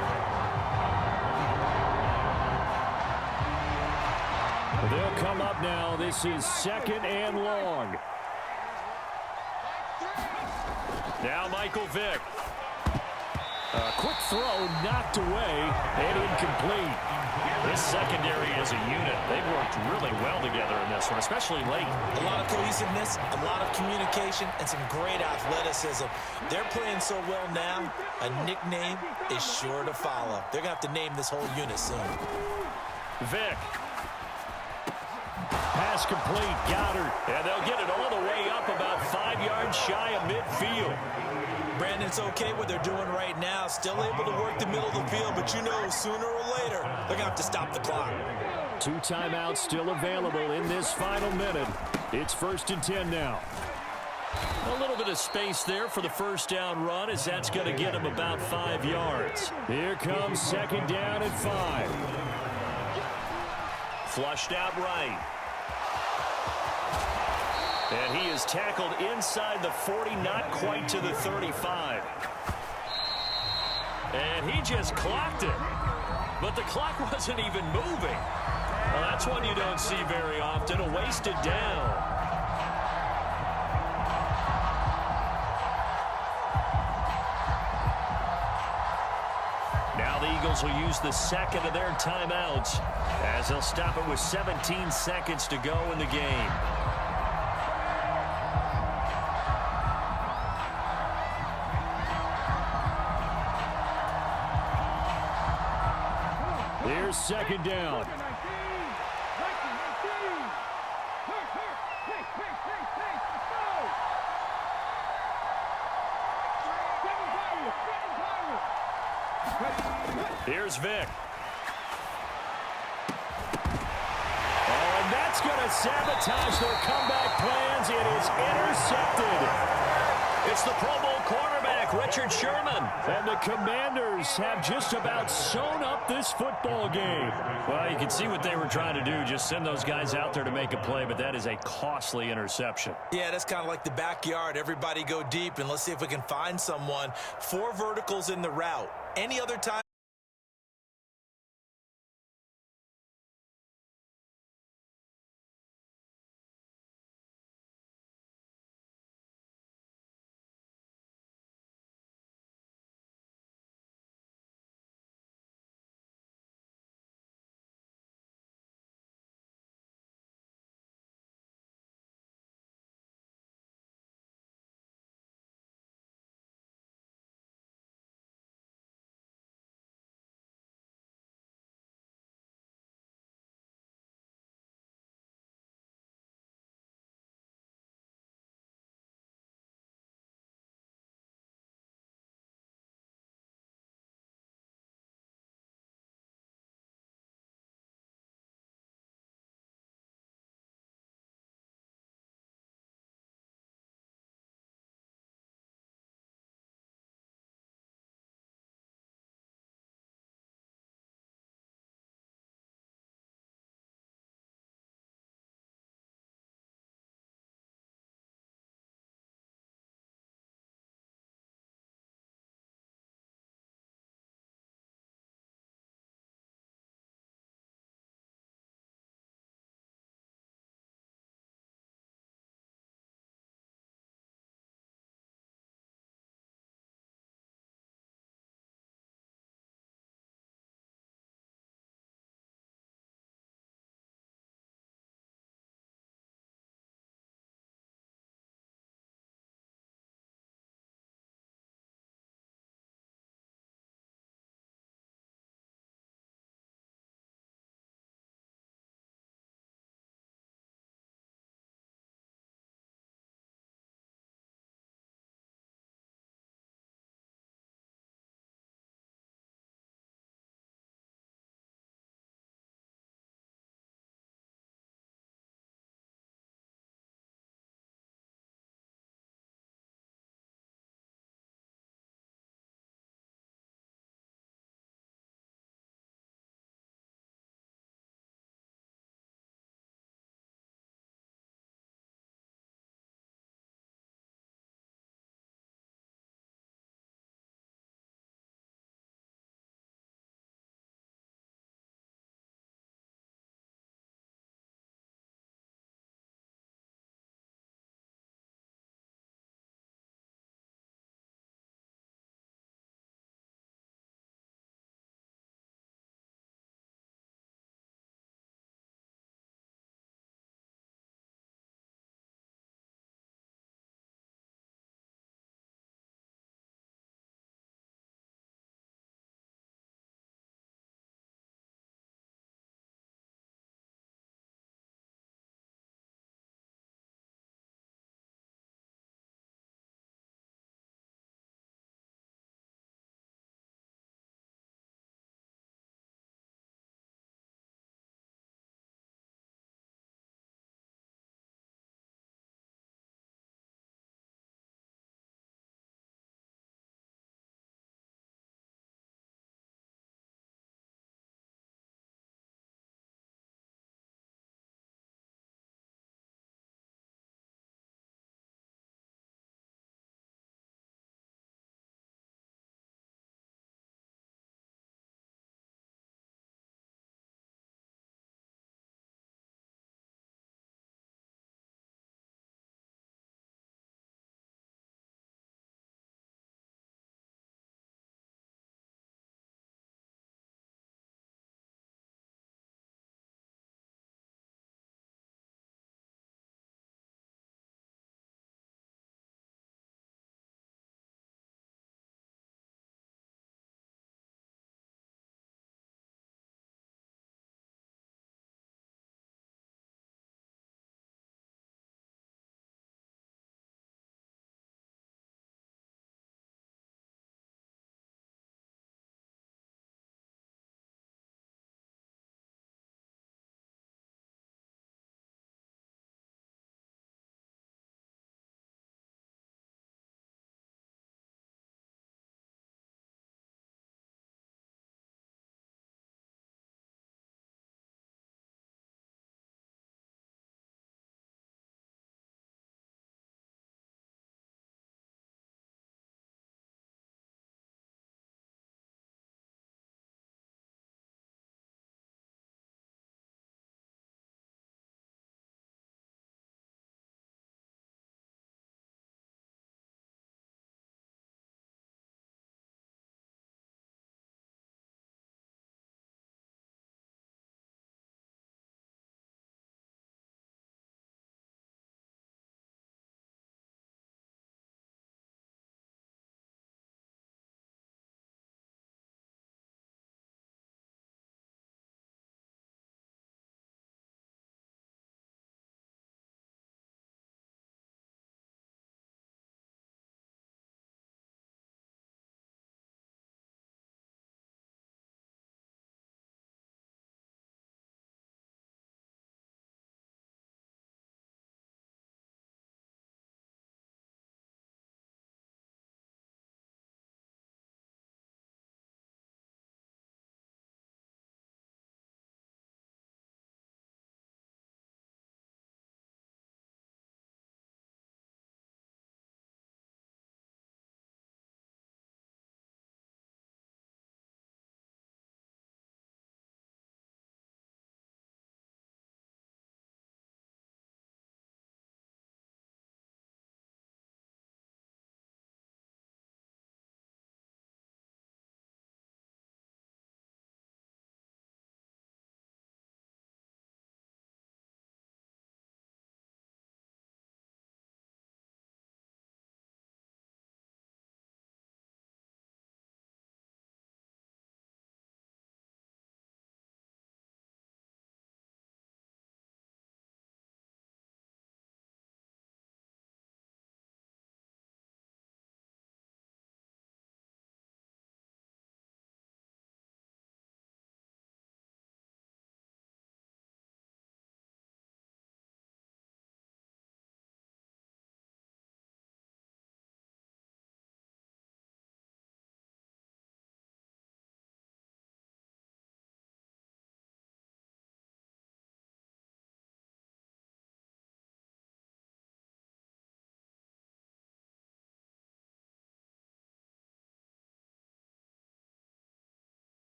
They'll come up now. This is 2nd and long. Now Michael Vick. A quick throw knocked away and incomplete. This secondary as a unit, they've worked really well together in this one, especially late. A lot of cohesiveness, a lot of communication, and some great athleticism. They're playing so well now, a nickname is sure to follow. They're going to have to name this whole unit soon. Vick. Pass complete, Goddard. And they'll get it all the way up about 5 yards shy of midfield. Brandon, it's okay what they're doing right now. Still able to work the middle of the field, but you know sooner or later they're going to have to stop the clock. 2 timeouts still available in this final minute. It's 1st and 10 now. A little bit of space there for the first down run as that's going to get him about 5 yards. Here comes 2nd down and 5. Flushed out right. And he is tackled inside the 40, not quite to the 35. And he just clocked it. But the clock wasn't even moving. Well, that's one you don't see very often, a wasted down. Now the Eagles will use the second of their timeouts as they'll stop it with 17 seconds to go in the game. Here's second down. Here's Vic. Oh, and that's going to sabotage their comeback plans. It is intercepted. It's the Pro Bowl quarterback, Richard Sherman. And the Commanders have just about sewn up this football game. Well, you can see what they were trying to do, just send those guys out there to make a play, but that is a costly interception. Yeah, that's kind of like the backyard. Everybody go deep, and let's see if we can find someone. 4 verticals in the route. Any other time.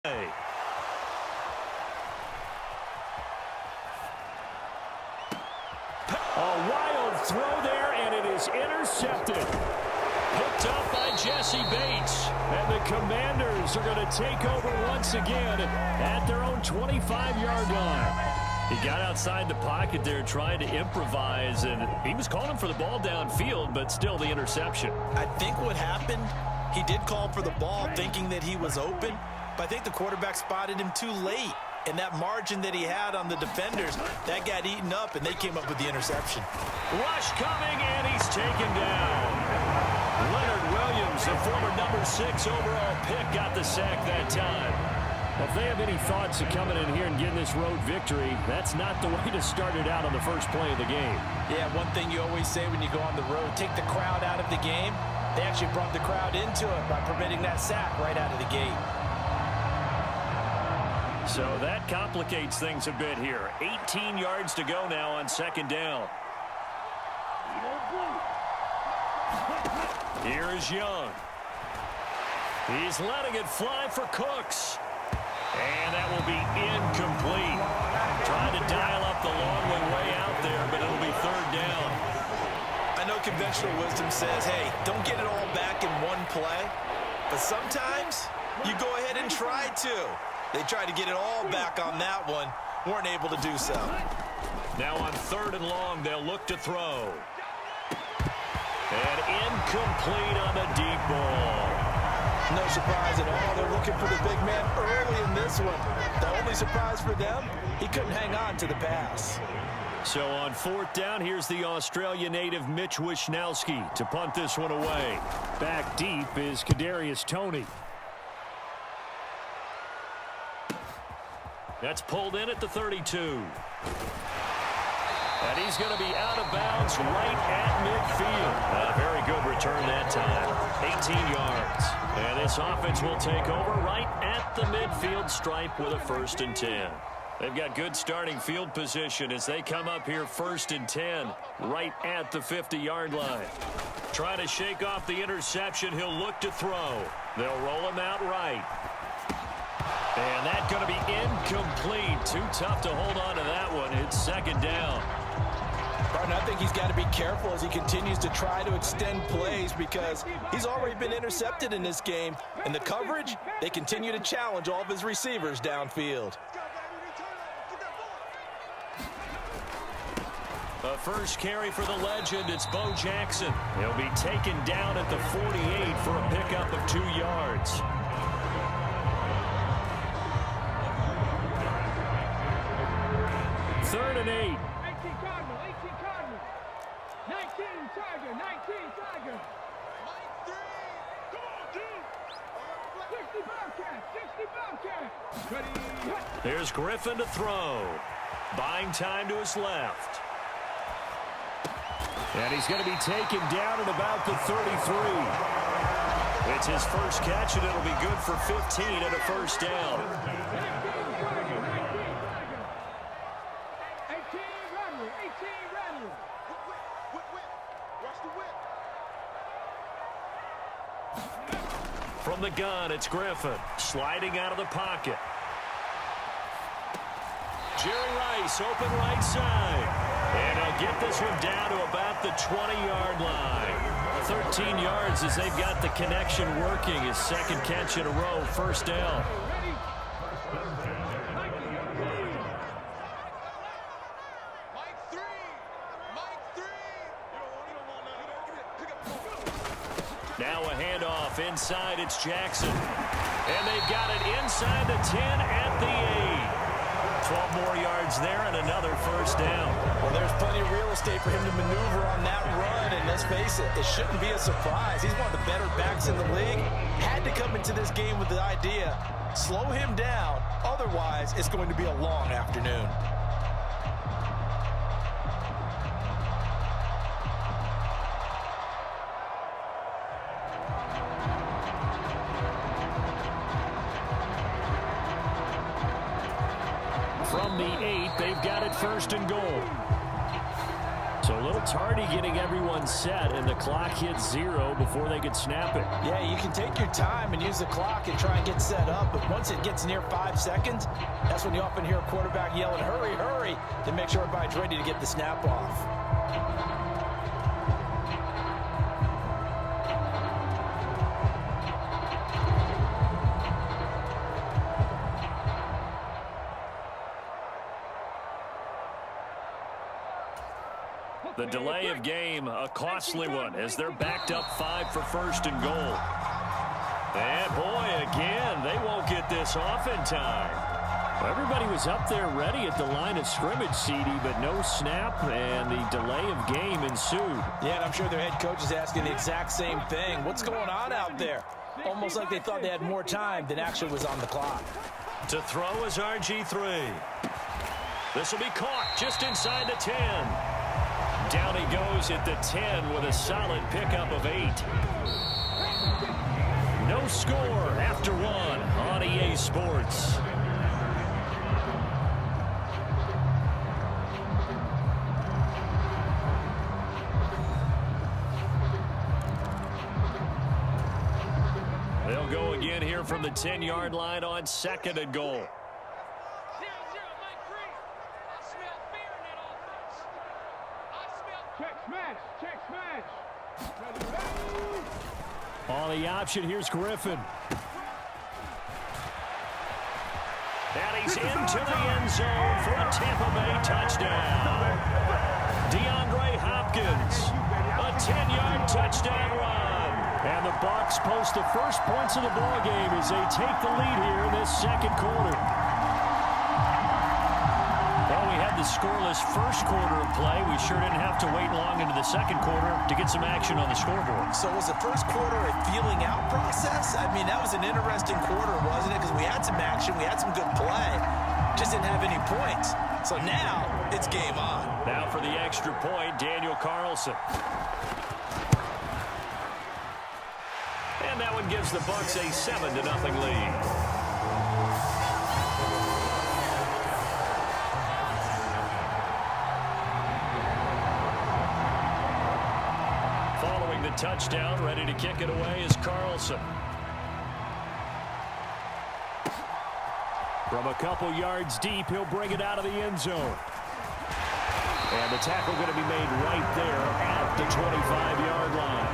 A wild throw there, and it is intercepted. Picked up by Jesse Bates. And the Commanders are going to take over once again at their own 25-yard line. He got outside the pocket there trying to improvise, and he was calling for the ball downfield, but still the interception. I think what happened, he did call for the ball thinking that he was open, but I think the quarterback spotted him too late. And that margin that he had on the defenders, that got eaten up, and they came up with the interception. Rush coming, and he's taken down. Leonard Williams, the former number 6 overall pick, got the sack that time. Well, if they have any thoughts of coming in here and getting this road victory, that's not the way to start it out on the first play of the game. Yeah, one thing you always say when you go on the road, take the crowd out of the game. They actually brought the crowd into it by permitting that sack right out of the gate. So that complicates things a bit here. 18 yards to go now on second down. Here is Young. He's letting it fly for Cooks. And that will be incomplete. Trying to dial up the long way out there, but it'll be third down. I know conventional wisdom says, hey, don't get it all back in one play. But sometimes you go ahead and try to. They tried to get it all back on that one. Weren't able to do so. Now on third and long, they'll look to throw. And incomplete on the deep ball. No surprise at all. They're looking for the big man early in this one. The only surprise for them, he couldn't hang on to the pass. So on fourth down, here's the Australia native Mitch Wishnowski to punt this one away. Back deep is Kadarius Toney. That's pulled in at the 32. And he's going to be out of bounds right at midfield. A very good return that time. 18 yards. And this offense will take over right at the midfield stripe with a 1st and 10. They've got good starting field position as they come up here 1st and 10 right at the 50-yard line. Trying to shake off the interception. He'll look to throw. They'll roll him out right. And that's going to be incomplete. Too tough to hold on to that one. It's second down. Barton, I think he's got to be careful as he continues to try to extend plays because he's already been intercepted in this game. And the coverage, they continue to challenge all of his receivers downfield. The first carry for the legend, it's Bo Jackson. He'll be taken down at the 48 for a pickup of 2 yards. Third and 8. 18 Cardinal, 18 Cardinal. 19 Tiger, 19 Tiger. Mike 3. Come on, dude. 60 Bobcat, 60 Bobcat. Ready. Here's Griffin to throw. Buying time to his left. And he's going to be taken down at about the 33. It's his first catch, and it'll be good for 15 and a first down. 19 Tiger, 19 Tiger. 18 Rattler, 18 Rattler. Whip. Watch the whip. From the gun, it's Griffin. Sliding out of the pocket. Jerry Rice, open right side. And he'll get this one down to about the 20-yard line. 13 yards as they've got the connection working. His second catch in a row, first down. Now a handoff inside, it's Jackson. And they've got it inside the 10 at the 8. 12 more yards there and another first down. Well, there's plenty of real estate for him to maneuver on that run, and let's face it, it shouldn't be a surprise. He's one of the better backs in the league. Had to come into this game with the idea, slow him down, otherwise it's going to be a long afternoon. From the 8, they've got it 1st and goal. So a little tardy getting everyone set, and the clock hits 0 before they could snap it. Yeah, you can take your time and use the clock and try and get set up, but once it gets near 5 seconds, that's when you often hear a quarterback yelling, hurry, hurry, to make sure everybody's ready to get the snap off. The delay of game, a costly one, as they're backed up 5 for first and goal. And boy, again, they won't get this off in time. Well, everybody was up there ready at the line of scrimmage, CD, but no snap, and the delay of game ensued. Yeah, and I'm sure their head coach is asking the exact same thing. What's going on out there? Almost like they thought they had more time than actually was on the clock. To throw is RG3. This will be caught just inside the 10. Down he goes at the 10 with a solid pickup of 8. No score after 1 on EA Sports. They'll go again here from the 10-yard line on 2nd and goal. On the option, here's Griffin. And he's into the end zone for a Tampa Bay touchdown. DeAndre Hopkins, a 10-yard touchdown run. And the Bucs post the first points of the ball game as they take the lead here in this second quarter. Well, we had the scoreless first quarter of play. We sure didn't have to wait long into the second quarter to get some action on the scoreboard. So was the first quarter a feeling out process? I mean, that was an interesting quarter, wasn't it? Because we had some action, we had some good play, just didn't have any points. So now it's game on. Now for the extra point, Daniel Carlson. And that one gives the Bucs a 7-0 lead. Following the touchdown, ready to kick it away is Carlson. From a couple yards deep, he'll bring it out of the end zone. And the tackle going to be made right there at the 25-yard line.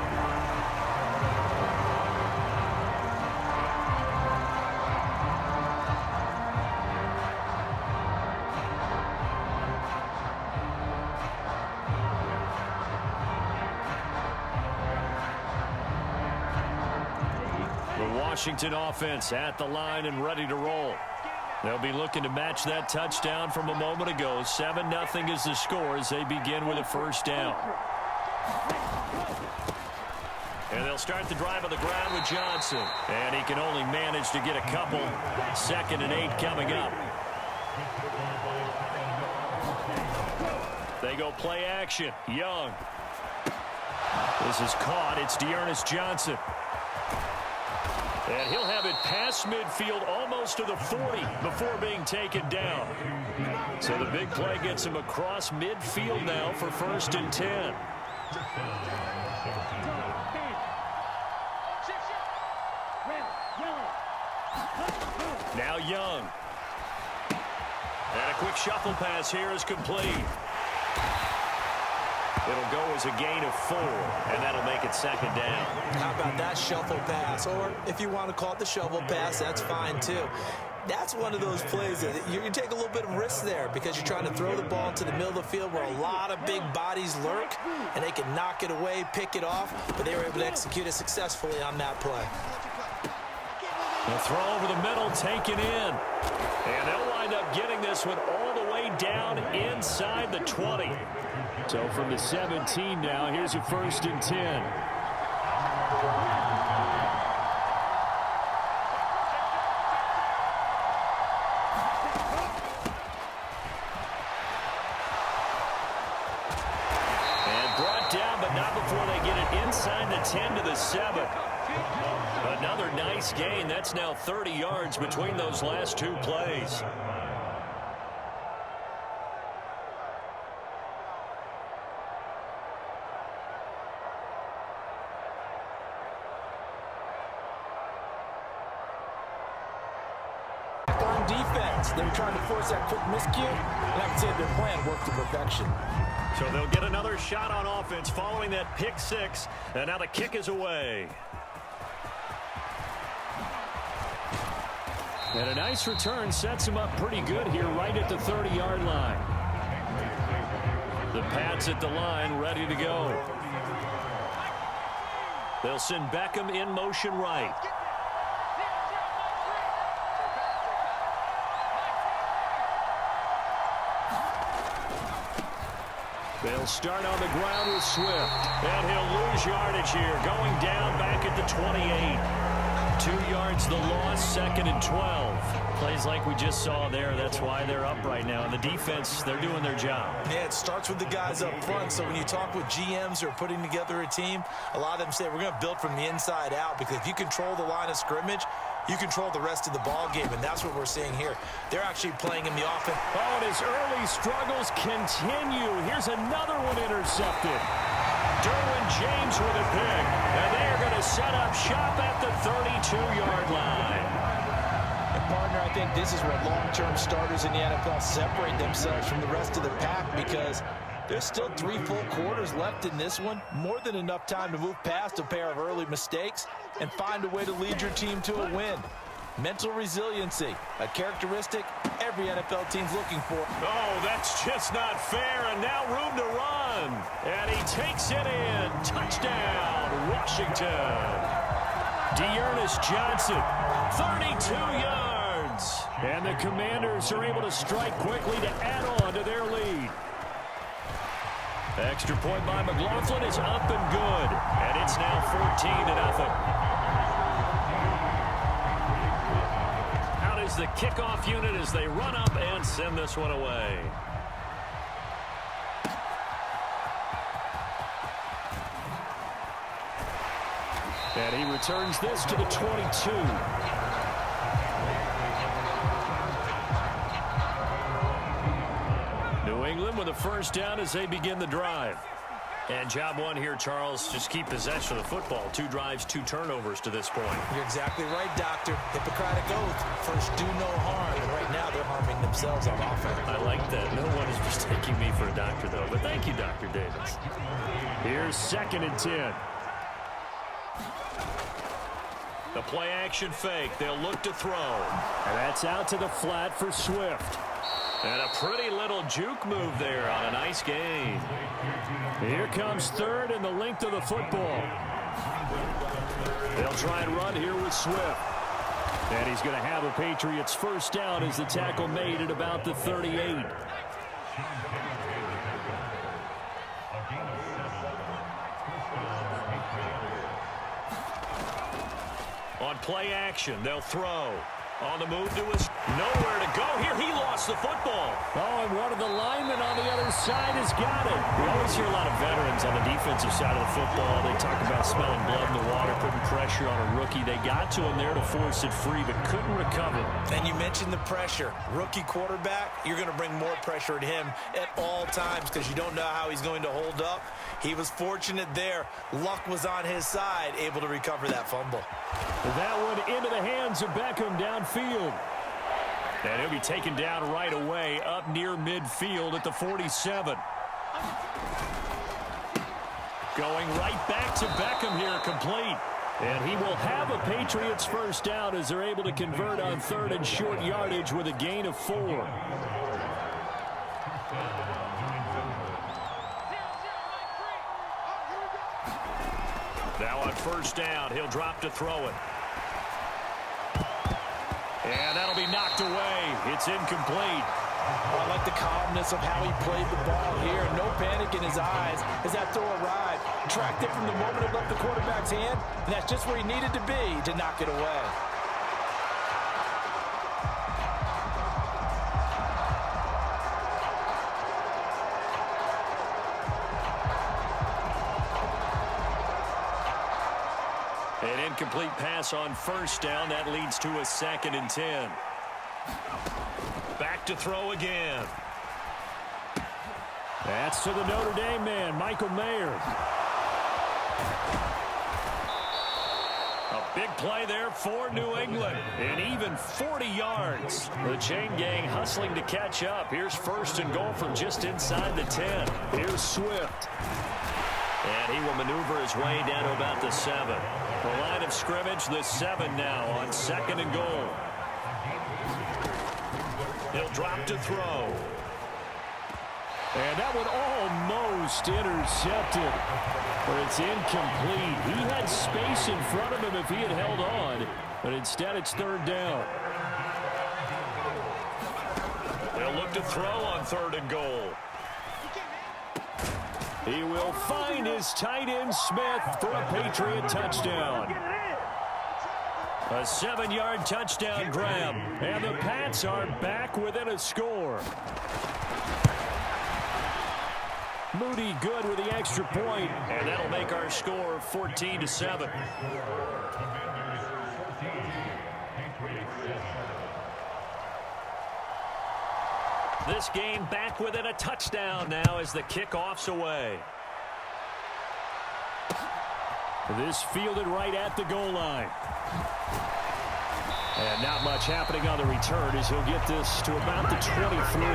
Washington offense at the line and ready to roll. They'll be looking to match that touchdown from a moment ago. 7-0 is the score as they begin with a first down. And they'll start the drive on the ground with Johnson. And he can only manage to get a couple. 2nd and 8 coming up. They go play action. Young. This is caught. It's Dearness Johnson. And he'll have it past midfield almost to the 40 before being taken down. So the big play gets him across midfield now for 1st and 10. Now Young. And a quick shuffle pass here is complete. It'll go as a gain of 4, and that'll make it 2nd down. How about that shuffle pass? Or if you want to call it the shovel pass, that's fine too. That's one of those plays that you can take a little bit of risk there because you're trying to throw the ball into the middle of the field where a lot of big bodies lurk, and they can knock it away, pick it off, but they were able to execute it successfully on that play. The throw over the middle, taken in. And they'll wind up getting this one all the way down inside the 20. So from the 17 now, here's a 1st and 10. And brought down, but not before they get it inside the 10 to the 7. Another nice gain. That's now 30 yards between those last 2 plays. pass. They were trying to force that quick miscue, and I would say their plan worked to perfection. So they'll get another shot on offense following that pick six, and now the kick is away. And a nice return sets him up pretty good here right at the 30-yard line. The Pats at the line, ready to go. They'll send Beckham in motion right. They'll start on the ground with Swift. And he'll lose yardage here, going down back at the 28. 2 yards the loss, 2nd and 12. Plays like we just saw there. That's why they're up right now. And the defense, they're doing their job. Yeah, it starts with the guys up front. So when you talk with GMs who are putting together a team, a lot of them say we're going to build from the inside out, because if you control the line of scrimmage, you control the rest of the ball game, and that's what we're seeing here. They're actually playing in the offense. Oh, and his early struggles continue. Here's another one intercepted. Derwin James with a pick, and they are going to set up shop at the 32-yard line. And partner, I think this is where long-term starters in the NFL separate themselves from the rest of the pack, because there's still 3 full quarters left in this one. More than enough time to move past a pair of early mistakes and find a way to lead your team to a win. Mental resiliency, a characteristic every NFL team's looking for. Oh, that's just not fair, and now room to run. And he takes it in. Touchdown, Washington. Dearness Johnson, 32 yards. And the Commanders are able to strike quickly to add on to their lead. Extra point by McLaughlin is up and good. And it's now 14-0. Out is the kickoff unit as they run up and send this one away. And he returns this to the 22. New England with a first down as they begin the drive. And job one here, Charles, just keep possession of the football. 2 drives, 2 turnovers to this point. You're exactly right, Doctor. Hippocratic oath. First, do no harm. And right now, they're harming themselves on offense. I like that. No one is mistaking me for a doctor, though. But thank you, Dr. Davis. Here's 2nd and 10. The play action fake. They'll look to throw. And that's out to the flat for Swift. And a pretty little juke move there on a nice gain. Here comes 3rd and the length of the football. They'll try and run here with Swift. And he's going to have a Patriots first down as the tackle made at about the 38. On play action, they'll throw. On the move to his nowhere to go. Here he lost the football. Oh, and one of the linemen on the other side has got it. We always hear a lot of veterans on the defensive side of the football. They talk about smelling blood in the water, putting pressure on a rookie. They got to him there to force it free, but couldn't recover. And you mentioned the pressure. Rookie quarterback, you're going to bring more pressure at him at all times because you don't know how he's going to hold up. He was fortunate there. Luck was on his side, able to recover that fumble. That one into the hands of Beckham downfield. And he'll be taken down right away up near midfield at the 47. Going right back to Beckham here, complete. And he will have a Patriots first down as they're able to convert on 3rd and short yardage with a gain of 4. Now on first down, he'll drop to throw it. And that'll be knocked away. It's incomplete. I like the calmness of how he played the ball here. No panic in his eyes as that throw arrived. Tracked it from the moment it left the quarterback's hand, and that's just where he needed to be to knock it away. An incomplete pass on first down. That leads to a 2nd and 10. Back to throw again. That's to the Notre Dame man, Michael Mayer. A Big play there for New England, and even 40 yards. The chain gang hustling to catch up. Here's first and goal from just inside the 10. Here's Swift. And he will maneuver his way down to about the 7. The line of scrimmage, the 7 now on second and goal. He'll drop to throw. And that one almost intercepted. But it's incomplete. He had space in front of him if he had held on. But instead it's third down. They'll look to throw on third and goal. He will find his tight end Smith for a Patriot touchdown. A 7-yard touchdown grab. And the Pats are back within a score. Moody good with the extra point. And that'll make our score 14-7. This game back within a touchdown now as the kickoff's away. This fielded right at the goal line. And not much happening on the return as he'll get this to about the 23.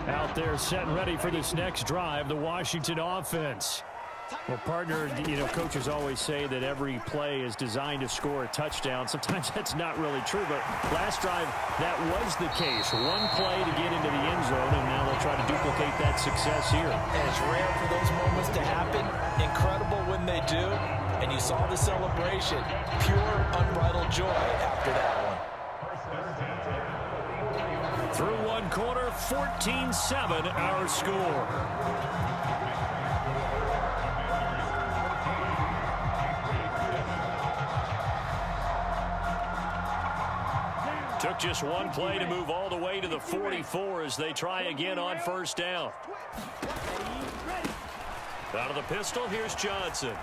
Out there set and ready for this next drive, the Washington offense. Well, partner, you know, coaches always say that every play is designed to score a touchdown. Sometimes that's not really true, but last drive, that was the case. One play to get into the end zone, and now they'll try to duplicate that success here. And it's rare for those moments to happen. Incredible when they do. And you saw the celebration. Pure, unbridled joy after that one. Through one quarter, 14-7 our score. Took just one play to move all the way to the 44 as they try again on first down. Out of the pistol, here's Johnson.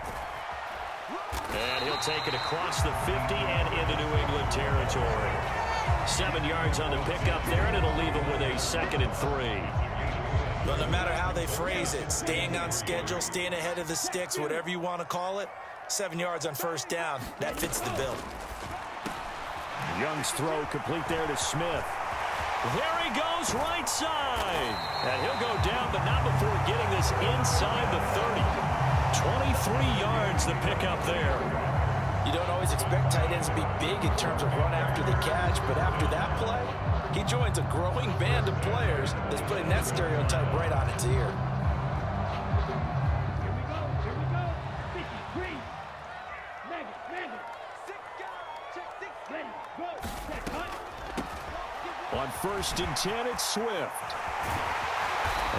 And he'll take it across the 50 and into New England territory. 7 yards on the pickup there, and it'll leave him with a 2nd and 3. Well, no matter how they phrase it, staying on schedule, staying ahead of the sticks, whatever you want to call it, 7 yards on first down, that fits the bill. Young's throw complete there to Smith. There he goes, right side. And he'll go down, but not before getting this inside the 30. 23 yards the pickup there. You don't always expect tight ends to be big in terms of run after the catch, but after that play, he joins a growing band of players that's putting that stereotype right on its ear. Here we go. 53. Maggie. 6 guys. Check 6. Ready. Go. Set. Cut. On 1st and 10, it's Swift.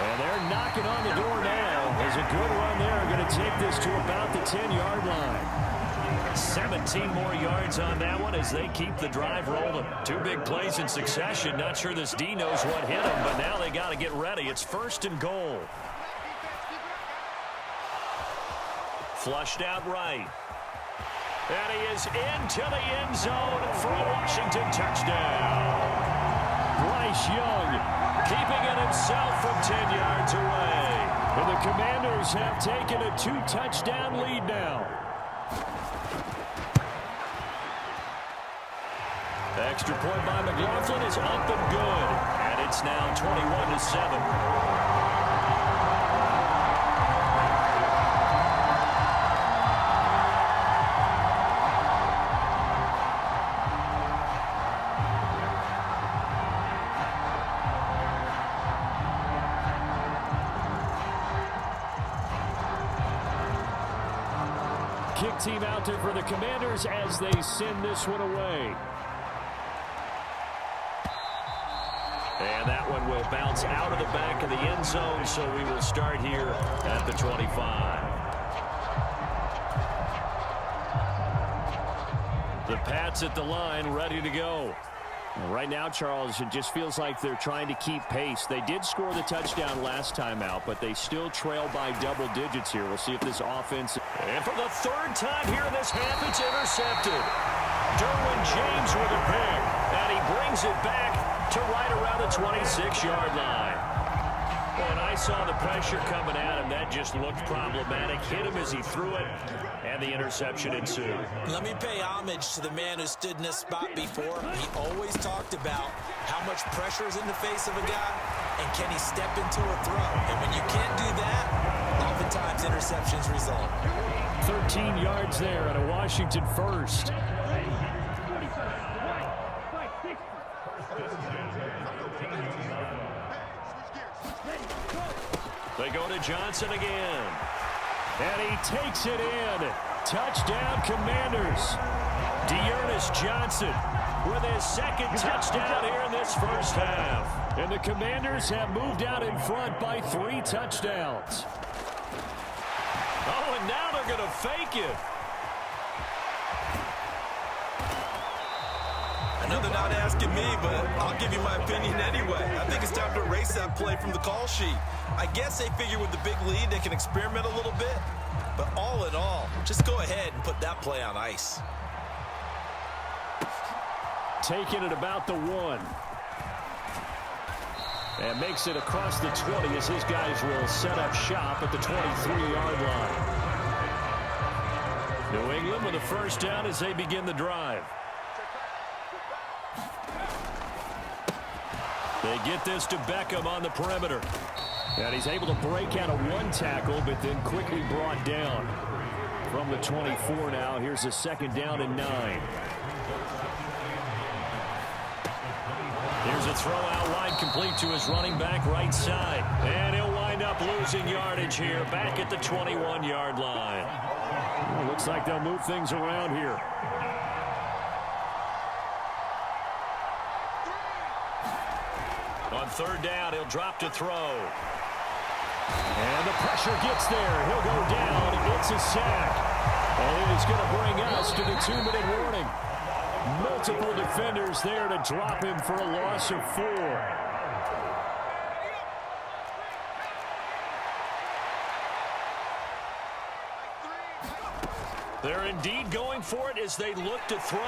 And they're knocking on the door now. There's a good run there. Going to take this to about the 10-yard line. 17 more yards on that one as they keep the drive rolling. 2 big plays in succession. Not sure this D knows what hit him, but now they got to get ready. It's 1st and goal. Flushed out right. And he is into the end zone for a Washington touchdown. Bryce Young keeping it himself from 10 yards away. And the Commanders have taken a 2-touchdown lead now. Extra point by McLaughlin is up and good. And it's now 21-7. Kick team out there for the Commanders as they send this one away. And that one will bounce out of the back of the end zone, so we will start here at the 25. The Pats at the line, ready to go. Right now, Charles, it just feels like they're trying to keep pace. They did score the touchdown last time out, but they still trail by double digits here. We'll see if this offense... And for the third time here in this half, it's intercepted. Derwin James with a pick, and he brings it back to right around the 26-yard line. When I saw the pressure coming at him, that just looked problematic. Hit him as he threw it, and the interception ensued. Let me pay homage to the man who stood in this spot before. He always talked about how much pressure is in the face of a guy, and can he step into a throw. And when you can't do that, oftentimes interceptions result. 13 yards there on a Washington first. They go to Johnson again. And he takes it in. Touchdown, Commanders. Dearness Johnson with his second touchdown here in this first half. And the Commanders have moved out in front by 3 touchdowns. Oh, and now they're going to fake it. I know they're not asking me, but I'll give you my opinion anyway. I think it's time to erase that play from the call sheet. I guess they figure with the big lead they can experiment a little bit. But all in all, just go ahead and put that play on ice. Taking it about the 1. And makes it across the 20 as his guys will set up shop at the 23-yard line. New England with a first down as they begin the drive. They get this to Beckham on the perimeter. And he's able to break out of 1 tackle, but then quickly brought down from the 24 now. Here's a second down and 9. Here's a throw out wide, complete to his running back right side. And he'll wind up losing yardage here back at the 21-yard line. Well, looks like they'll move things around here. On third down, he'll drop to throw. And the pressure gets there. He'll go down. It's a sack. And it is going to bring us to the 2-minute warning. Multiple defenders there to drop him for a loss of 4. They're indeed going for it as they look to throw.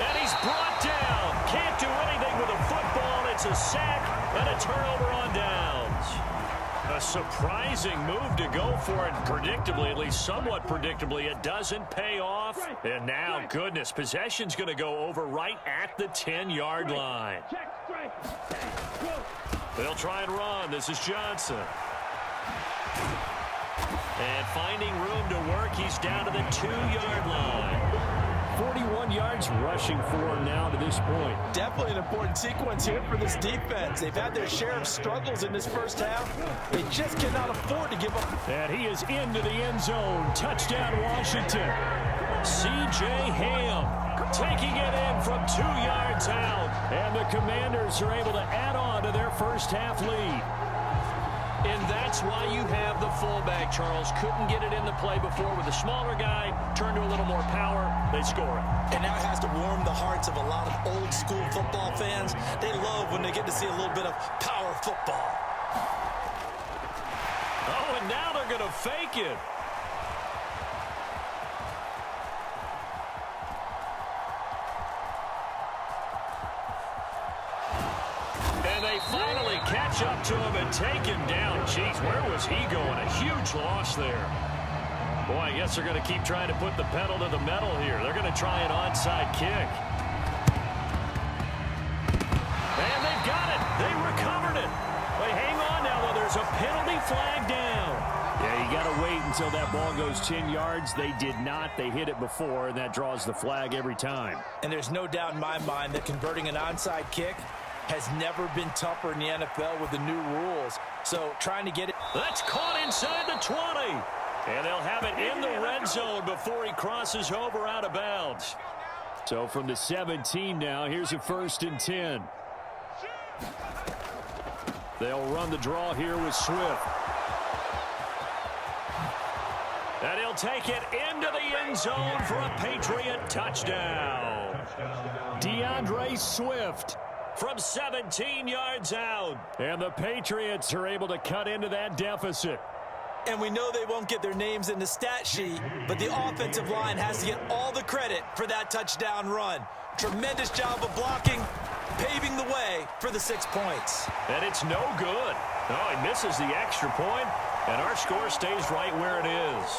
And he's brought down. Can't do anything with a football. It's a sack and a turnover on downs. A surprising move to go for it. Predictably, at least somewhat predictably, it doesn't pay off. And now, goodness, possession's going to go over right at the 10-yard line. They'll try and run. This is Johnson. And finding room to work, he's down to the 2-yard line. 41 yards rushing for him now to this point. Definitely an important sequence here for this defense. They've had their share of struggles in this first half. They just cannot afford to give up. And he is into the end zone. Touchdown, Washington. C.J. Ham taking it in from 2 yards out. And the Commanders are able to add on to their first half lead. And that's why you have the fullback, Charles. Couldn't get it in the play before with a smaller guy. Turned to a little more power. They score it. And now it has to warm the hearts of a lot of old-school football fans. They love when they get to see a little bit of power football. Oh, and now they're going to fake it. They finally catch up to him and take him down. Jeez, where was he going? A huge loss there. Boy, I guess they're going to keep trying to put the pedal to the metal here. They're going to try an onside kick. And they've got it. They recovered it. But hang on now, though. There's a penalty flag down. Yeah, you got to wait until that ball goes 10 yards. They did not. They hit it before, and that draws the flag every time. And there's no doubt in my mind that converting an onside kick has never been tougher in the NFL with the new rules. So trying to get it. That's caught inside the 20. And they'll have it in the red zone before he crosses over out of bounds. So from the 17 now, here's a 1st and 10. They'll run the draw here with Swift. And he'll take it into the end zone for a Patriot touchdown. DeAndre Swift from 17 yards out. And the Patriots are able to cut into that deficit. And we know they won't get their names in the stat sheet, but the offensive line has to get all the credit for that touchdown run. Tremendous job of blocking, paving the way for the 6 points. And it's no good. Oh, he misses the extra point, and our score stays right where it is.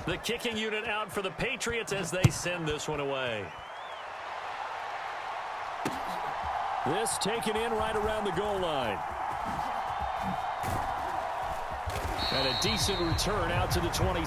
The kicking unit out for the Patriots as they send this one away. This taken in right around the goal line. And a decent return out to the 20.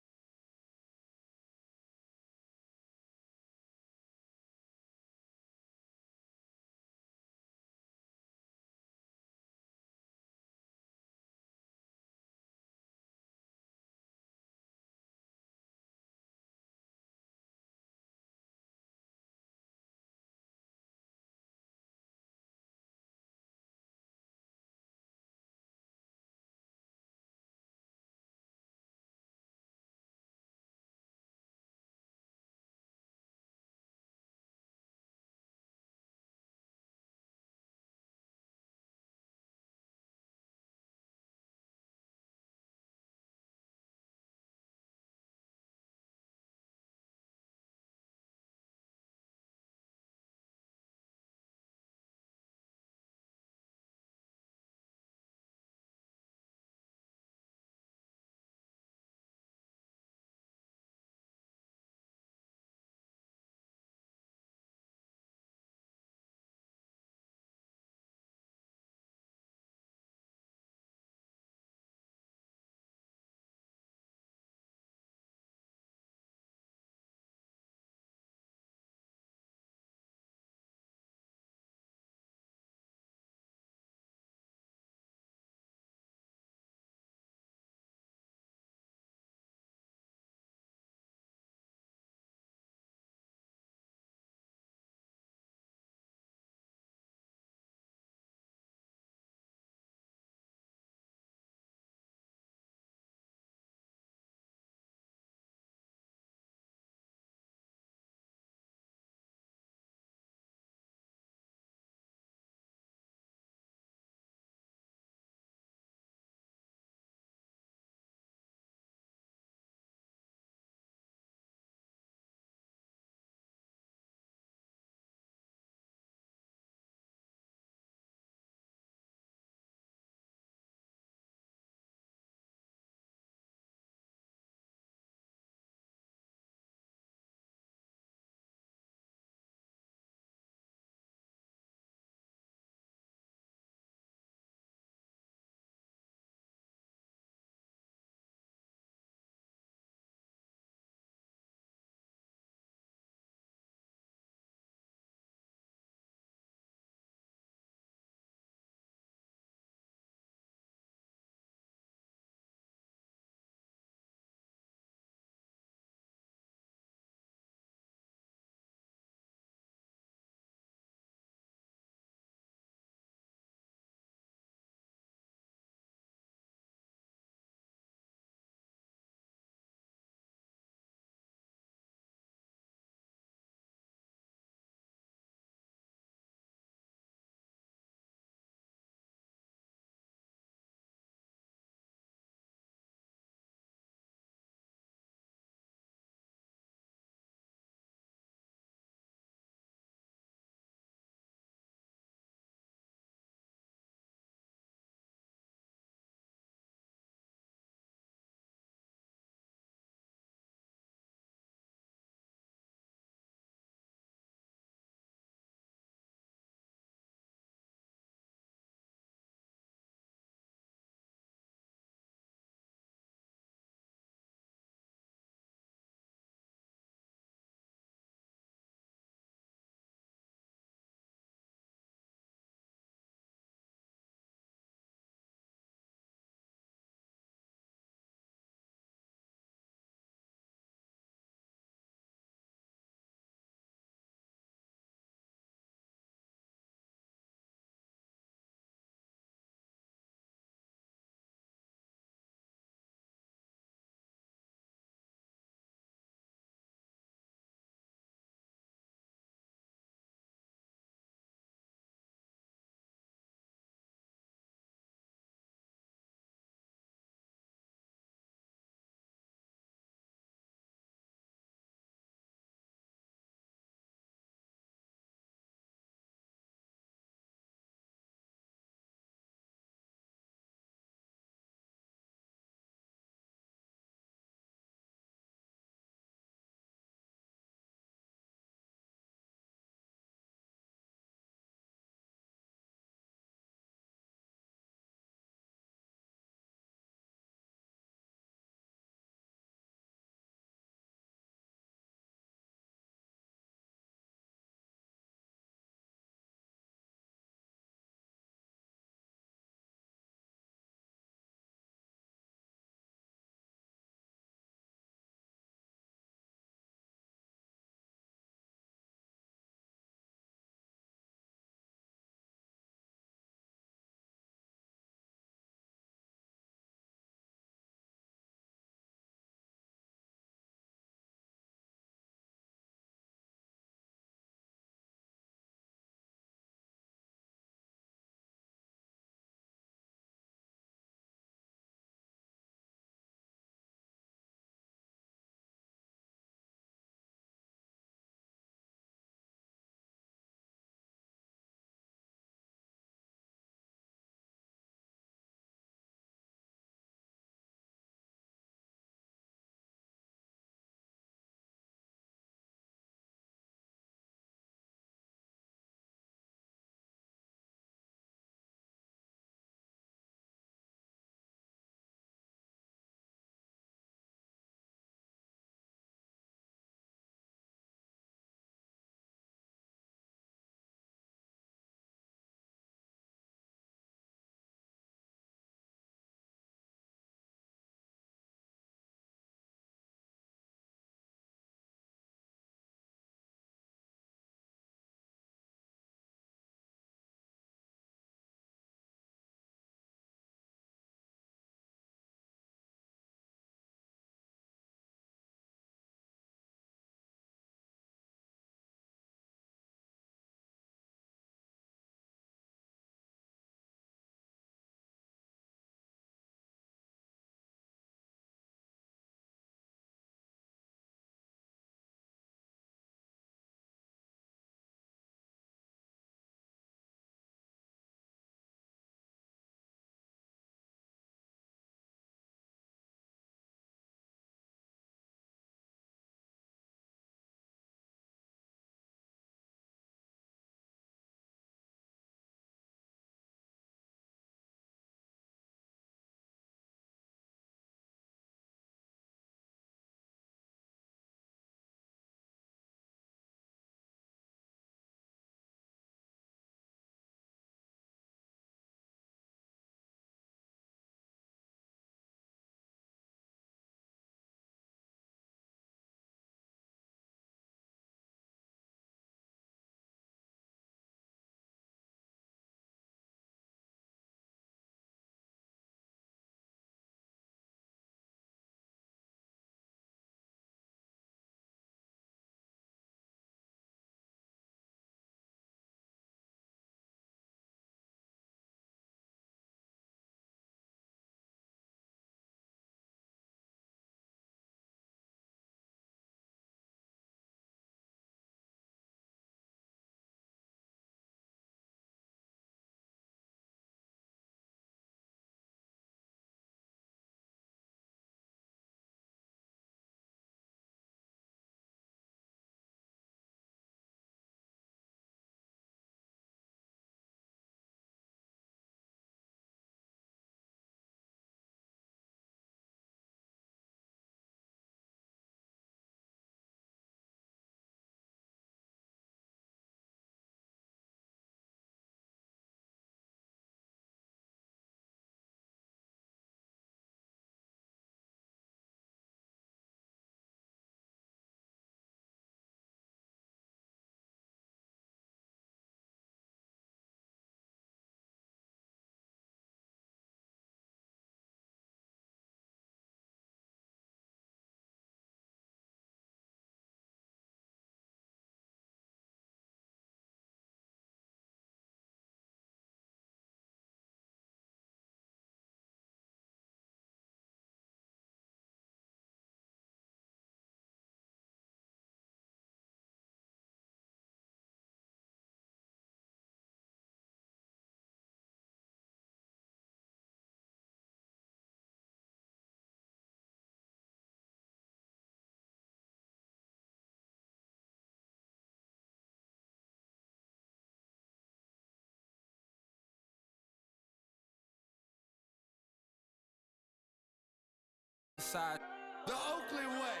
The Oakland way.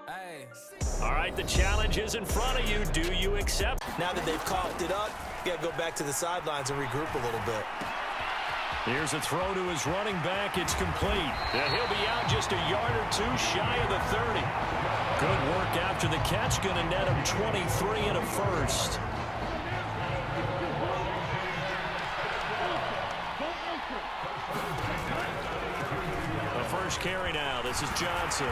Hey. All right, the challenge is in front of you. Do you accept? Now that they've coughed it up, you got to go back to the sidelines and regroup a little bit. Here's a throw to his running back. It's complete. He'll be out just a yard or two shy of the 30. Good work after the catch. Going to net him 23 and a first. The first carry now. This is Johnson.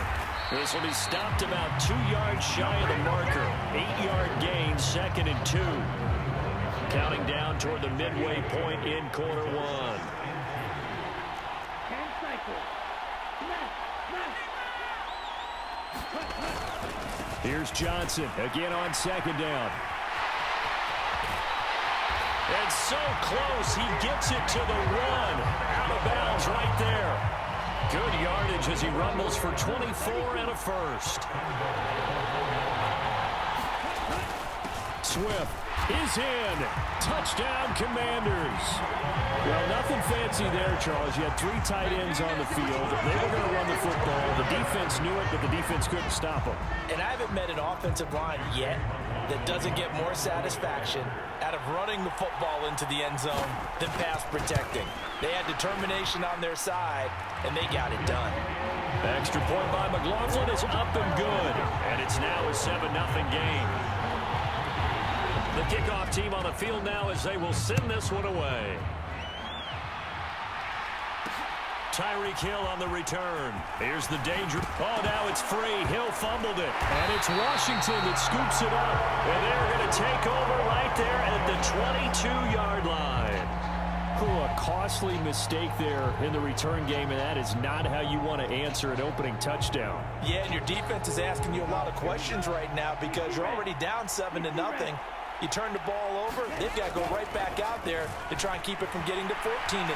This will be stopped about 2 yards shy of the marker. 8-yard gain, 2nd and 2. Counting down toward the midway point in quarter one. Here's Johnson again on 2nd down. And so close, he gets it to the 1. Out of bounds right there. Good yardage as he rumbles for 24 and a first. Swift is in. Touchdown, Commanders. Well, nothing fancy there, Charles. You had 3 tight ends on the field. They were going to run the football. The defense knew it, but the defense couldn't stop them. And I haven't met an offensive line yet that doesn't get more satisfaction out of running the football into the end zone than pass protecting. They had determination on their side, and they got it done. Extra point by McLaughlin is up and good. And it's now a 7-0 game. The kickoff team on the field now as they will send this one away. Tyreek Hill on the return. Here's the danger. Oh, now it's free. Hill fumbled it. And it's Washington that scoops it up. And they're going to take over right there at the 22-yard line. A costly mistake there in the return game, and that is not how you want to answer an opening touchdown. Yeah, and your defense is asking you a lot of questions right now because you're already down 7-0. You turn the ball over, they've got to go right back out there to try and keep it from getting to 14-0.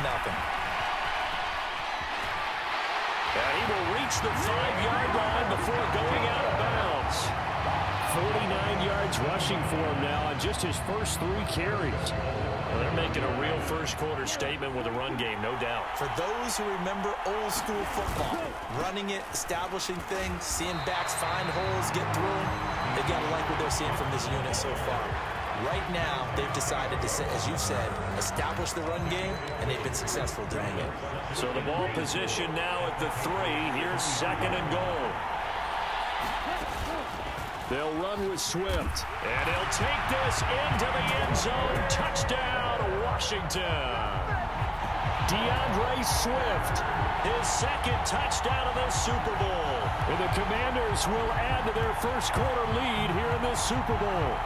And he will reach the 5-yard line before going out of bounds. 49 yards rushing for him now on just his first 3 carries. Well, they're making a real first-quarter statement with a run game, no doubt. For those who remember old-school football, running it, establishing things, seeing backs find holes, get through them, they've got to like what they're seeing from this unit so far. Right now, they've decided to, as you said, establish the run game, and they've been successful doing it. So the ball position now at the 3. Here's 2nd and goal. They'll run with Swift. And he'll take this into the end zone. Touchdown, Washington. DeAndre Swift, his 2nd touchdown of the Super Bowl. And the Commanders will add to their first-quarter lead here in this Super Bowl.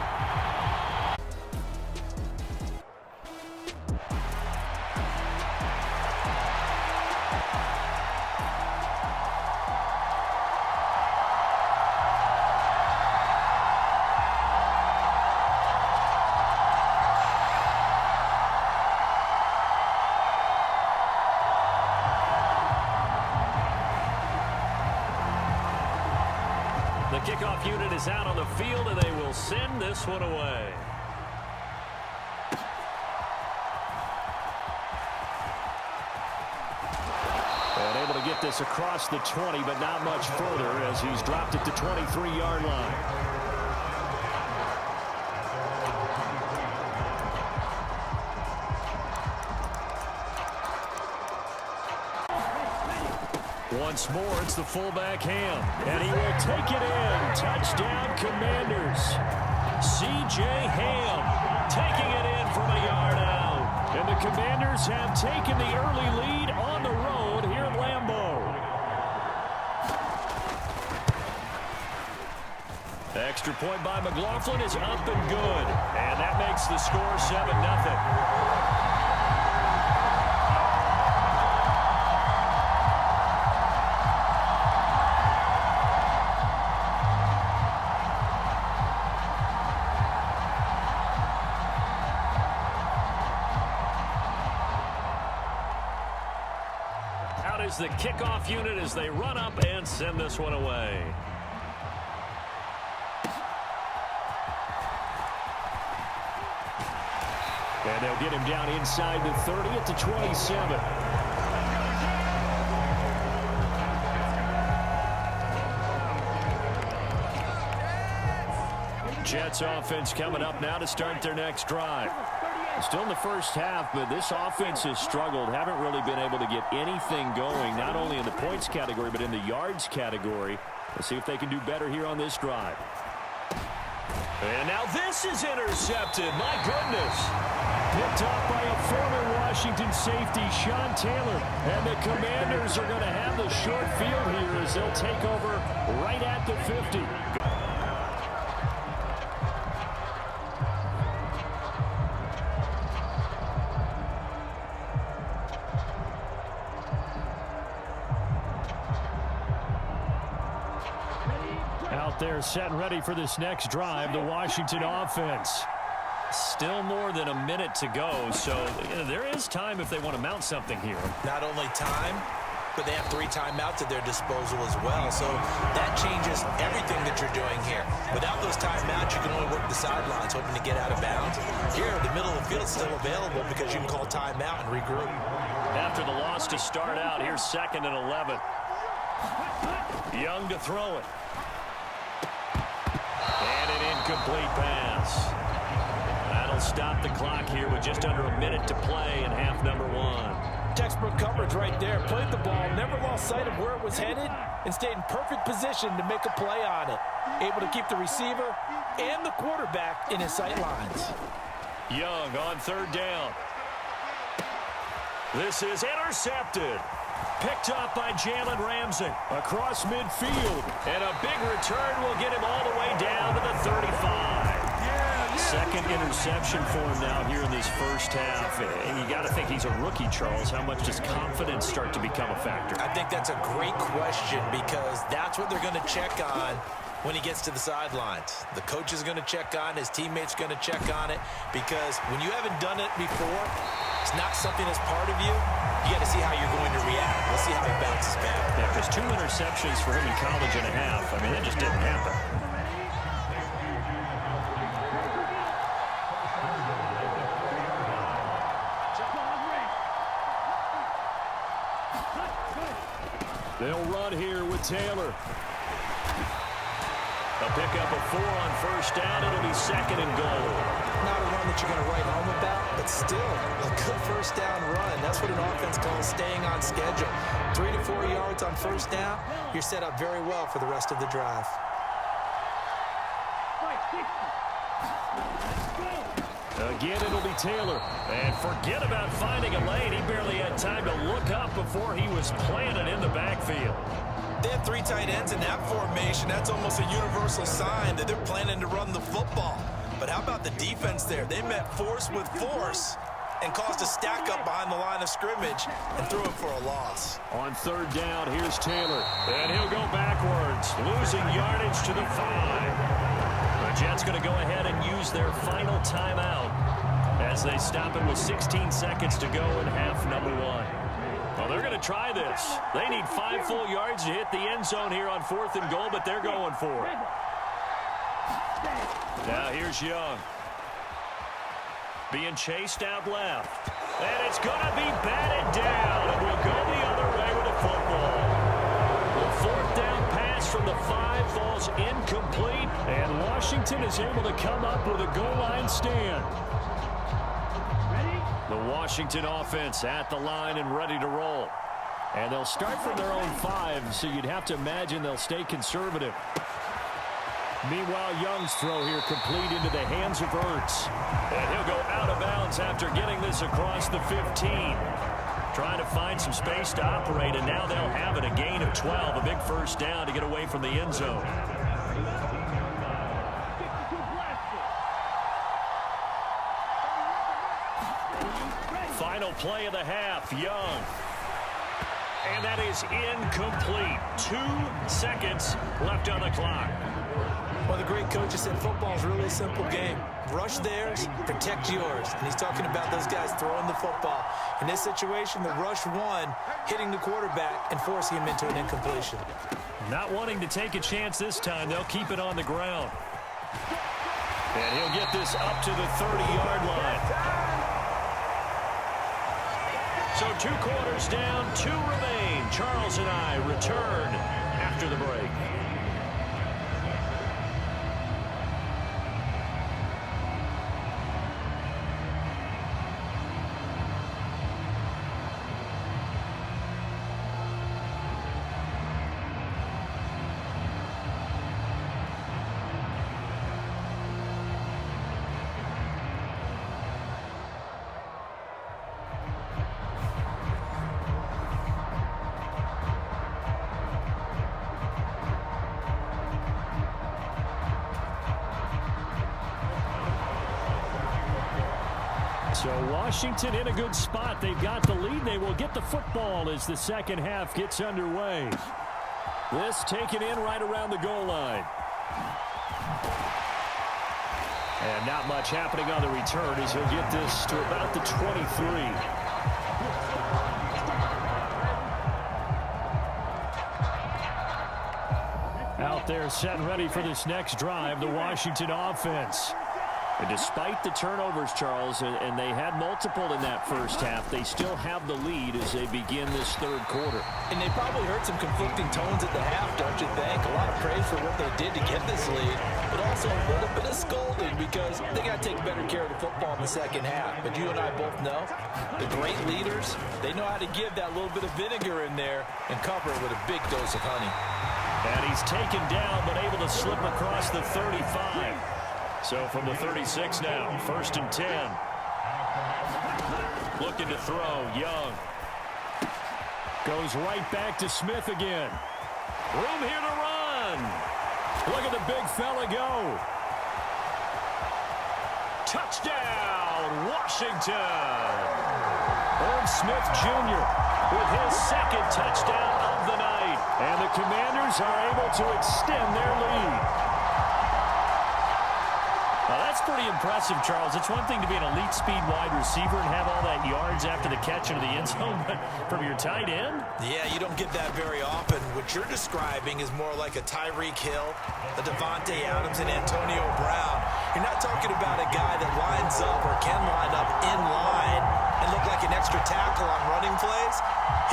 The kickoff unit is out on the field, and they will send this one away. And able to get this across the 20, but not much further as he's dropped it to 23-yard line. Once more, it's the fullback Ham, and he will take it in. Touchdown, Commanders. C.J. Ham taking it in from a yard out. And the Commanders have taken the early lead on the road here at Lambeau. Extra point by McLaughlin is up and good. And that makes the score 7-0. Is the kickoff unit as they run up and send this one away. And they'll get him down inside the 30 at the 27. Jets offense coming up now to start their next drive. Still in the first half, but this offense has struggled. Haven't really been able to get anything going, not only in the points category, but in the yards category. Let's see if they can do better here on this drive. And now this is intercepted. My goodness. Picked off by a former Washington safety, Sean Taylor. And the Commanders are going to have the short field here as they'll take over right at the 50. Out there set and ready for this next drive, the Washington offense. Still more than a minute to go, so there is time if they want to mount something here. Not only time, but they have 3 timeouts at their disposal as well. So that changes everything that you're doing here. Without those timeouts, you can only work the sidelines, hoping to get out of bounds. Here, the middle of the field is still available because you can call timeout and regroup. After the loss to start out, here's 2nd and 11. Young to throw it. And an incomplete pass. That'll stop the clock here with just under a minute to play in half number 1. Textbook coverage right there. Played the ball, never lost sight of where it was headed, and stayed in perfect position to make a play on it. Able to keep the receiver and the quarterback in his sight lines. Young on 3rd down. This is intercepted. Picked up by Jalen Ramsey across midfield. And a big return will get him all the way down to the 35. Second interception for him now here in this first half. And you got to think he's a rookie, Charles. How much does confidence start to become a factor? I think that's a great question because that's what they're going to check on when he gets to the sidelines. The coach is going to check on, his teammates going to check on it, because when you haven't done it before, it's not something that's part of you. You got to see how you're going to react. We'll see how he bounces back. Yeah, because 2 interceptions for him in college and a half. I mean, that just didn't happen. They'll run here with Taylor. A pickup of 4 on 1st down. It'll be 2nd and goal. Not a run that you're going to write home about, but still a good 1st down run. That's what an offense calls staying on schedule. 3 to 4 yards on 1st down. You're set up very well for the rest of the drive. Again, it'll be Taylor. And forget about finding a lane. He barely had time to look up before he was planted in the backfield. They have 3 tight ends in that formation. That's almost a universal sign that they're planning to run the football. But how about the defense there? They met force with force and caused a stack up behind the line of scrimmage and threw it for a loss. On 3rd down, here's Taylor. And he'll go backwards, losing yardage to the 5. The Jets going to go ahead and use their final timeout as they stop it with 16 seconds to go in half number 1. Well, they're going to try this. They need 5 full yards to hit the end zone here on 4th and goal, but they're going for it. Now here's Young. Being chased out left. And it's going to be batted down, and we'll go the other way with the football. The 4th down pass from the 5 falls incomplete, and Washington is able to come up with a goal line stand. The Washington offense at the line and ready to roll. And they'll start from their own 5, so you'd have to imagine they'll stay conservative. Meanwhile, Young's throw here complete into the hands of Ertz. And he'll go out of bounds after getting this across the 15. Trying to find some space to operate, and now they'll have it. A gain of 12, a big 1st down to get away from the end zone. Final play of the half, Young. And that is incomplete. 2 seconds left on the clock. Well, the great coach has said football is really a simple game. Rush theirs, protect yours. And he's talking about those guys throwing the football. In this situation, the rush won, hitting the quarterback and forcing him into an incompletion. Not wanting to take a chance this time, they'll keep it on the ground. And he'll get this up to the 30-yard line. So 2 quarters down, 2 remain. Charles and I return after the break. So Washington in a good spot. They've got the lead. They will get the football as the second half gets underway. This taken in right around the goal line. And not much happening on the return as he'll get this to about the 23. Out there set and ready for this next drive, the Washington offense. And despite the turnovers, Charles, and they had multiple in that first half, they still have the lead as they begin this third quarter. And they probably heard some conflicting tones at the half, don't you think? A lot of praise for what they did to get this lead, but also a little bit of scolding because they got to take better care of the football in the second half. But you and I both know the great leaders, they know how to give that little bit of vinegar in there and cover it with a big dose of honey. And he's taken down but able to slip across the 35. So from the 36 now, 1st and 10. Looking to throw, Young. Goes right back to Smith again. Room here to run. Look at the big fella go. Touchdown, Washington. Irv Smith Jr. with his second touchdown of the night. And the Commanders are able to extend their lead. Well, that's pretty impressive, Charles. It's one thing to be an elite speed wide receiver and have all that yards after the catch into the end zone, but from your tight end? Yeah, you don't get that very often. What you're describing is more like a Tyreek Hill, a Devontae Adams, and Antonio Brown. You're not talking about a guy that lines up or can line up in line and look like an extra tackle on running plays.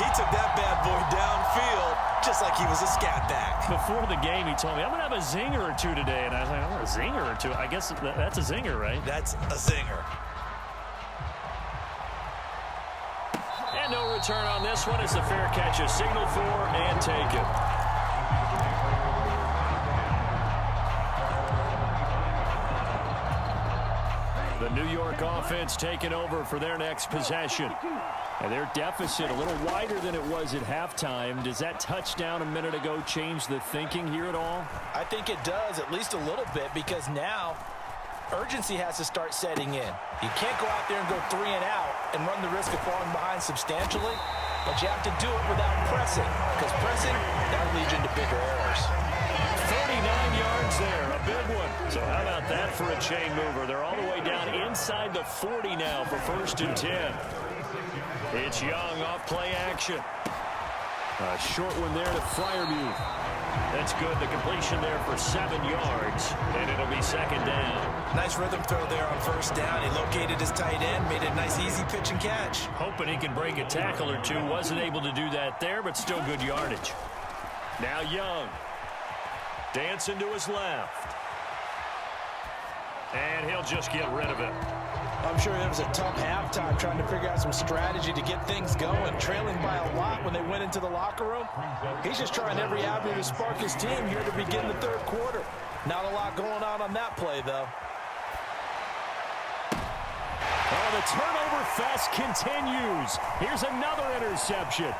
He took that bad boy downfield just like he was a scat back. Before the game, he told me, I'm going to have a zinger or two today. And I was like, oh, a zinger or two? I guess that's a zinger, right? That's a zinger. And no return on this one. It's a fair catch, a signal for, and take it. The New York offense taking over for their next possession. And their deficit a little wider than it was at halftime. Does that touchdown a minute ago change the thinking here at all? I think it does, at least a little bit, because now urgency has to start setting in. You can't go out there and go 3 and out and run the risk of falling behind substantially, but you have to do it without pressing, because pressing, that'll lead you into bigger errors. 39 yards there, a big one. So how about that for a chain mover? They're all the way down inside the 40 now for 1st and 10. It's Young off play action. A short one there to Freiermuth. That's good. The completion there for 7 yards, and it'll be 2nd down. Nice rhythm throw there on 1st down. He located his tight end, made it a nice easy pitch and catch. Hoping he can break a tackle or two. Wasn't able to do that there, but still good yardage. Now Young. Dancing to his left. And he'll just get rid of it. I'm sure it was a tough halftime trying to figure out some strategy to get things going, trailing by a lot when they went into the locker room. He's just trying every avenue to spark his team here to begin the 3rd quarter. Not a lot going on that play, though. Oh, the turnover fest continues. Here's another interception.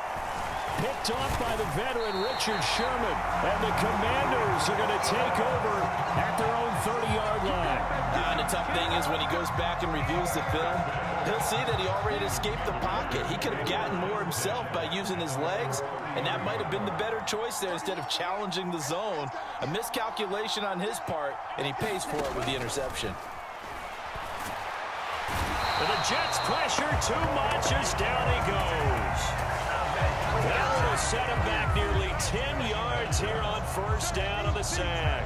Picked off by the veteran Richard Sherman. And the Commanders are going to take over at their own 30-yard line. And the tough thing is when he goes back and reviews the film, he'll see that he already escaped the pocket. He could have gotten more himself by using his legs, and that might have been the better choice there instead of challenging the zone. A miscalculation on his part, and he pays for it with the interception. The Jets pressure too much as down he goes. That will set him back nearly 10 yards here on 1st down on the sack.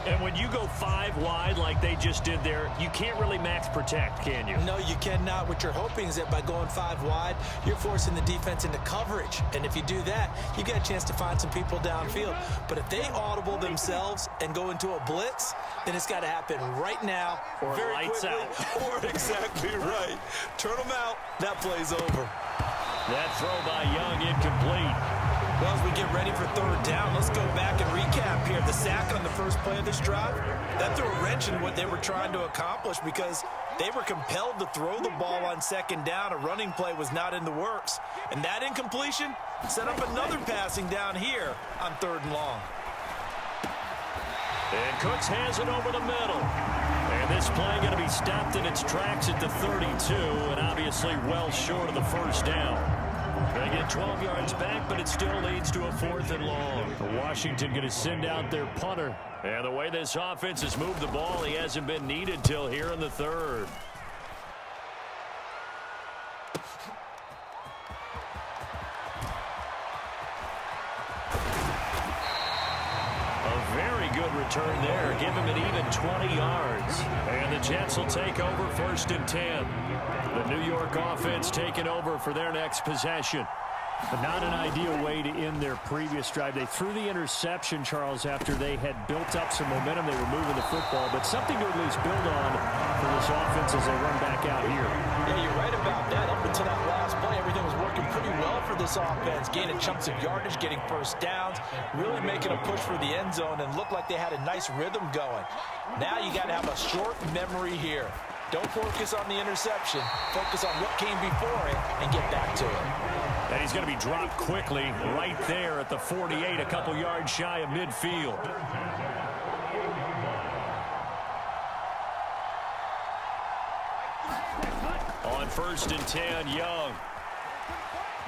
And when you go 5 wide like they just did there, you can't really max protect, can you? No, you cannot. What you're hoping is that by going 5 wide, you're forcing the defense into coverage. And if you do that, you get a chance to find some people downfield. But if they audible themselves and go into a blitz, then it's got to happen right now, or very lights quickly, out. or exactly right. Turn them out. That play's over. That throw by Young incomplete. Well, as we get ready for 3rd down, let's go back and recap here. The sack on the first play of this drive, that threw a wrench in what they were trying to accomplish because they were compelled to throw the ball on 2nd down. A running play was not in the works. And that incompletion set up another passing down here on 3rd and long. And Cooks has it over the middle. And this play going to be stopped in its tracks at the 32, and obviously well short of the first down. They get 12 yards back, but it still leads to a 4th and long. Washington going to send out their punter. And the way this offense has moved the ball, he hasn't been needed till here in the 3rd. Good return there. Give him an even 20 yards. And the Jets will take over 1st and 10. The New York offense taking over for their next possession. But not an ideal way to end their previous drive. They threw the interception, Charles, after they had built up some momentum. They were moving the football, but something to at least build on for this offense as they run back out here. Yeah, you're right about that. Up until that last play, everything was working pretty well for this offense. Gaining chunks of yardage, getting first downs, really making a push for the end zone, and looked like they had a nice rhythm going. Now you got to have a short memory here. Don't focus on the interception. Focus on what came before it and get back to it. And he's going to be dropped quickly right there at the 48, a couple yards shy of midfield. On 1st and 10, Young.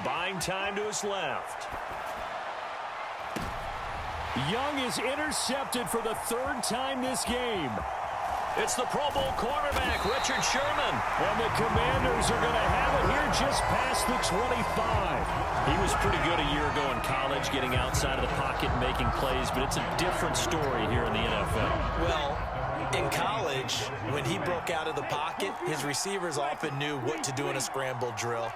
Buying time to his left. Young is intercepted for the 3rd time this game. It's the Pro Bowl quarterback, Richard Sherman. And the Commanders are going to have it here just past the 25. He was pretty good a year ago in college, getting outside of the pocket and making plays, but it's a different story here in the NFL. Well, in college, when he broke out of the pocket, his receivers often knew what to do in a scramble drill.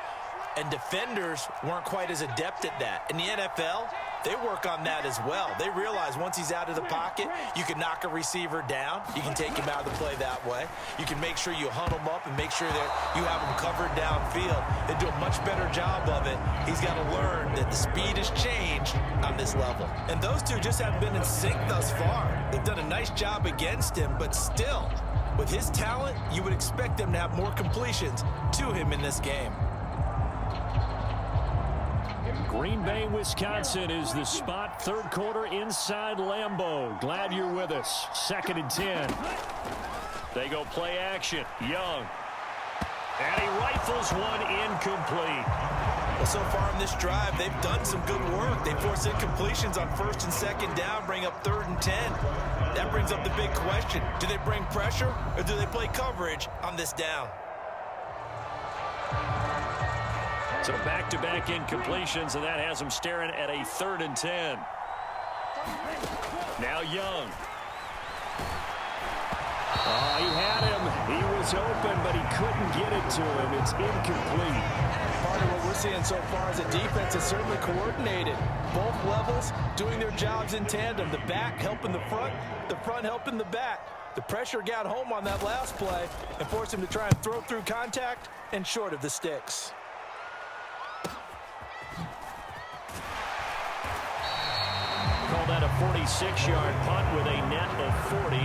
And defenders weren't quite as adept at that. In the NFL, they work on that as well. They realize once he's out of the pocket, you can knock a receiver down. You can take him out of the play that way. You can make sure you hunt him up and make sure that you have him covered downfield. They do a much better job of it. He's got to learn that the speed has changed on this level. And those two just haven't been in sync thus far. They've done a nice job against him, but still, with his talent, you would expect them to have more completions to him in this game. Green Bay, Wisconsin is the spot. 3rd quarter inside Lambeau. Glad you're with us. 2nd and 10. They go play action. Young. And he rifles one incomplete. Well, so far in this drive, they've done some good work. They force incompletions on 1st and 2nd down, bring up 3rd and 10. That brings up the big question. Do they bring pressure or do they play coverage on this down? So back-to-back incompletions, and that has them staring at a 3rd and 10. Now Young. Oh, he had him. He was open, but he couldn't get it to him. It's incomplete. Part of what we're seeing so far is the defense is certainly coordinated. Both levels doing their jobs in tandem. The back helping the front helping the back. The pressure got home on that last play and forced him to try and throw through contact and short of the sticks. Call that a 46-yard punt with a net of 40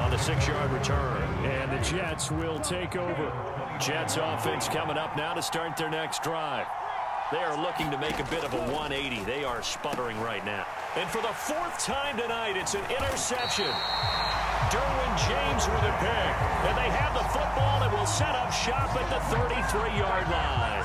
on the 6-yard return. And the Jets will take over. Jets offense coming up now to start their next drive. They are looking to make a bit of a 180. They are sputtering right now. And for the 4th time tonight, it's an interception. Derwin James with a pick. And they have the football and will set up shop at the 33-yard line.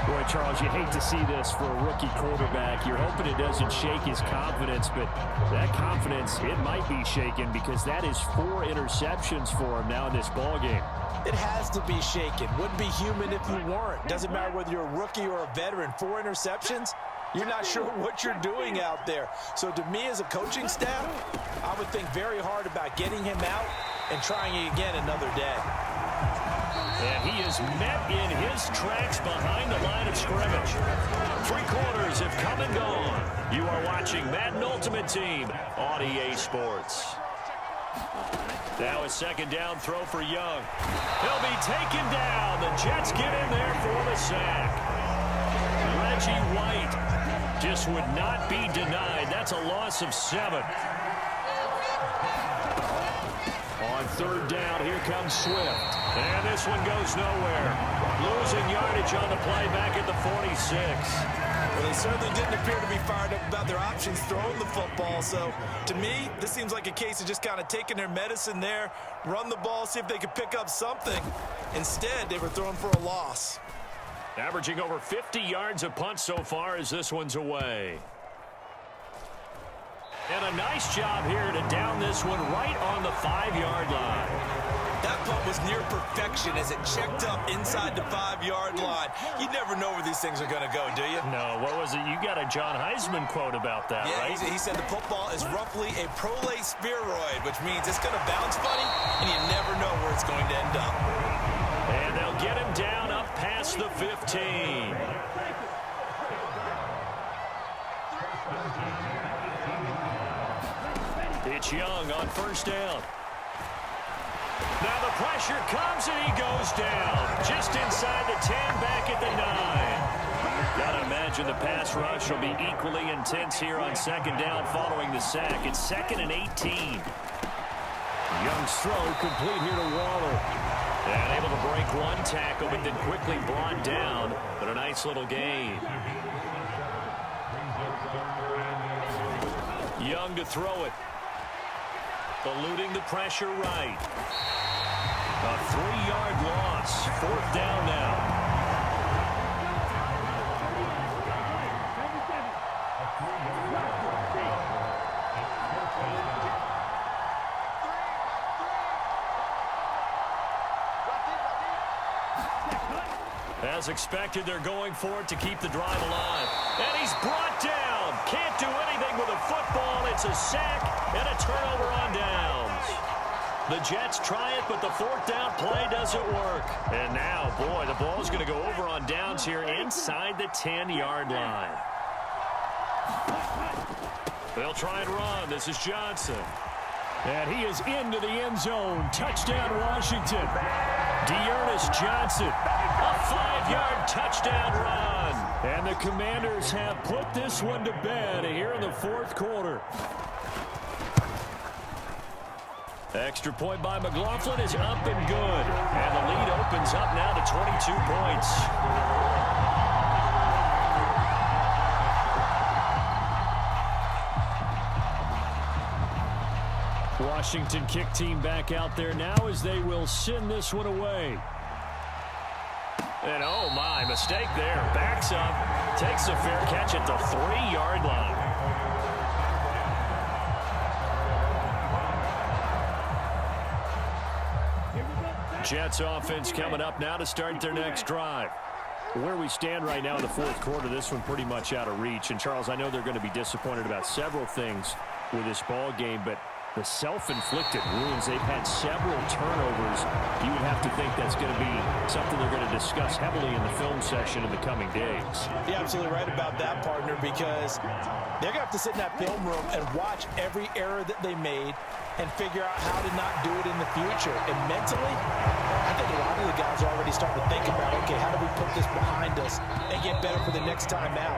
Boy, Charles, you hate to see this for a rookie quarterback. You're hoping it doesn't shake his confidence, but that confidence, it might be shaken because that is 4 interceptions for him now in this ballgame. It has to be shaken. Wouldn't be human if you weren't. Doesn't matter whether you're a rookie or a veteran. 4 interceptions, you're not sure what you're doing out there. So to me as a coaching staff, I would think very hard about getting him out and trying it again another day. And he is met in his tracks behind the line of scrimmage. 3 quarters have come and gone. You are watching Madden Ultimate Team on EA Sports. Now a 2nd down throw for Young. He'll be taken down. The Jets get in there for the sack. Reggie White just would not be denied. That's a loss of 7. On 3rd down, here comes Swift. And this one goes nowhere. Losing yardage on the play back at the 46. Well, they certainly didn't appear to be fired up about their options throwing the football. So, to me, this seems like a case of just kind of taking their medicine there, run the ball, see if they could pick up something. Instead, they were throwing for a loss. Averaging over 50 yards a punt so far as this one's away. And a nice job here to down this one right on the 5-yard line. That punt was near perfection as it checked up inside the 5-yard line. You never know where these things are going to go, do you? No, what was it? You got a John Heisman quote about that, yeah, right? He said the football is roughly a prolate spheroid, which means it's going to bounce funny, and you never know where it's going to end up. And they'll get him down up past the 15. It's Young on first down. Now the pressure comes and he goes down. Just inside the 10, back at the 9. Gotta imagine the pass rush will be equally intense here on second down following the sack. It's 2nd and 18. Young's throw complete here to Waller. And able to break one tackle, but then quickly brought down. But a nice little gain. Young to throw it. Eluding the pressure right. A 3-yard loss. 4th down now. As expected, they're going for it to keep the drive alive. And he's brought down. Can't do anything with a football. It's a sack and a turnover on downs. The Jets try it, but the 4th down play doesn't work. And now, boy, the ball's going to go over on downs here inside the 10-yard line. They'll try and run. This is Johnson. And he is into the end zone. Touchdown, Washington. Dearness Johnson. A 5-yard touchdown run. And the Commanders have put this one to bed here in the 4th quarter. Extra point by McLaughlin is up and good. And the lead opens up now to 22 points. Washington kick team back out there now as they will send this one away. And oh my, mistake there. Backs up, takes a fair catch at the 3-yard line. Jets offense coming up now to start their next drive. Where we stand right now in the 4th quarter, this one pretty much out of reach. And Charles, I know they're going to be disappointed about several things with this ball game, but the self-inflicted wounds, they've had several turnovers. You would have to think that's going to be something they're going to discuss heavily in the film session in the coming days. You're absolutely right about that, partner, because they're going to have to sit in that film room and watch every error that they made and figure out how to not do it in the future. And mentally, I think a lot of the guys are already starting to think about, okay, how do we put this behind us and get better for the next time out?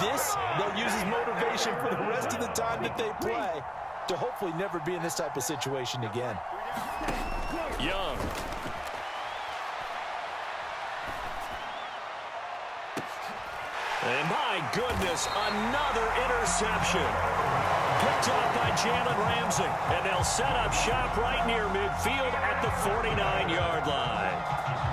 This, they'll use as motivation for the rest of the time that they play to hopefully never be in this type of situation again. Young. And my goodness, another interception. Picked off by Jalen Ramsey. And they'll set up shop right near midfield at the 49-yard line.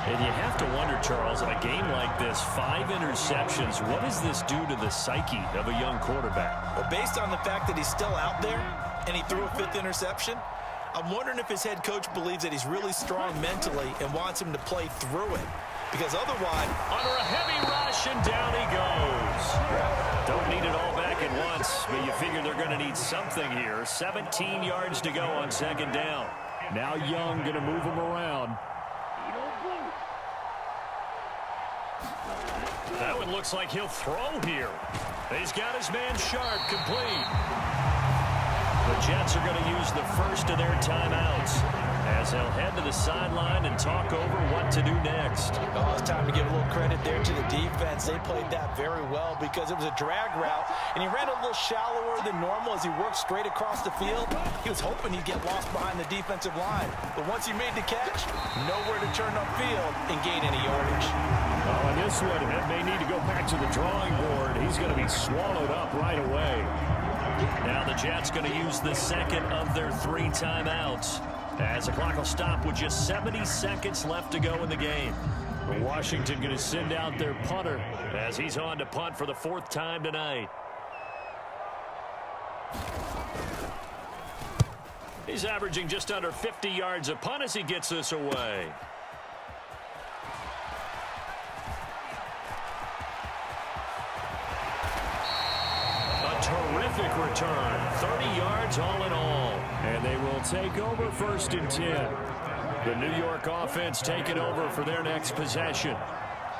And you have to wonder, Charles, in a game like this, 5 interceptions, what does this do to the psyche of a young quarterback? Well, based on the fact that he's still out there and he threw a 5th interception, I'm wondering if his head coach believes that he's really strong mentally and wants him to play through it. Because otherwise, under a heavy rush, and down he goes. Don't need it all back at once, but you figure they're going to need something here. 17 yards to go on 2nd down. Now Young going to move him around. That one looks like he'll throw here. He's got his man Sharp complete. The Jets are going to use the first of their timeouts as as they'll head to the sideline and talk over what to do next. Oh, it's time to give a little credit there to the defense. They played that very well because it was a drag route, and he ran a little shallower than normal as he worked straight across the field. He was hoping he'd get lost behind the defensive line, but once he made the catch, nowhere to turn upfield and gain any yardage. Oh, and this one may need to go back to the drawing board. He's going to be swallowed up right away. Now the Jets going to use the second of their 3 timeouts, as the clock will stop with just 70 seconds left to go in the game. Washington going to send out their punter as he's on to punt for the 4th time tonight. He's averaging just under 50 yards a punt as he gets this away. Terrific return. 30 yards all in all. And they will take over 1st and 10. The New York offense taking over for their next possession.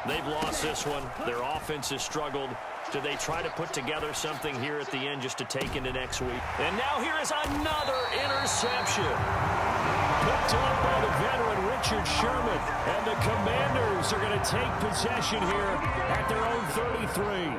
They've lost this one. Their offense has struggled. Do they try to put together something here at the end just to take into next week? And now here is another interception. Picked up by the veteran Richard Sherman. And the Commanders are going to take possession here at their own 33.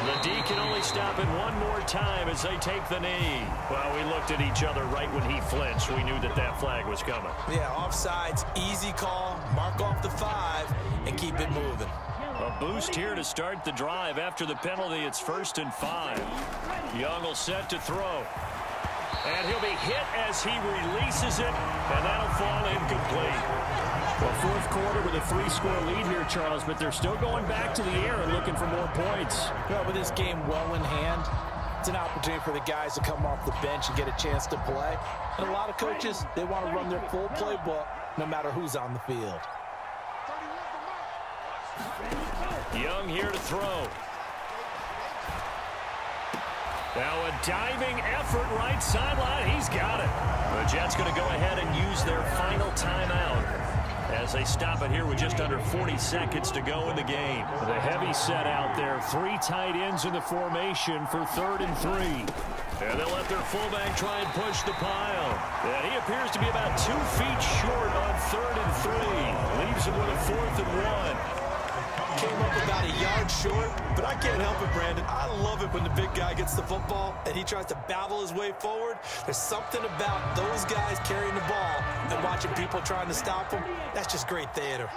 The D can only stop it one more time as they take the knee. Well, we looked at each other right when he flinched. We knew that that flag was coming. Yeah, offsides, easy call, mark off the 5, and keep it moving. A boost here to start the drive. After the penalty, it's 1st and 5. Young will set to throw. And he'll be hit as he releases it, and that'll fall incomplete. Well, 4th quarter with a 3-score lead here, Charles, but they're still going back to the air and looking for more points. Well, with this game well in hand, it's an opportunity for the guys to come off the bench and get a chance to play. And a lot of coaches, they want to run their full playbook no matter who's on the field. Young here to throw. Now a diving effort right sideline. He's got it. The Jets going to go ahead and use their final timeout as they stop it here with just under 40 seconds to go in the game. The heavy set out there. 3 tight ends in the formation for 3rd and 3. And they'll let their fullback try and push the pile. And he appears to be about 2 feet short on 3rd and 3. Leaves him with a 4th and 1. Came up about a yard short, but I can't help it, Brandon. I love it when the big guy gets the football and he tries to babble his way forward. There's something about those guys carrying the ball and watching people trying to stop them. That's just great theater.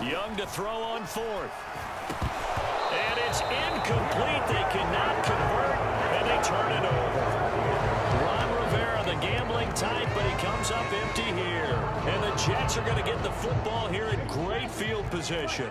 Young to throw on 4th. And it's incomplete. They cannot convert, and they turn it over. Ron Rivera, the gambling type, but he comes up empty here. And the Jets are going to get the football here in great field position.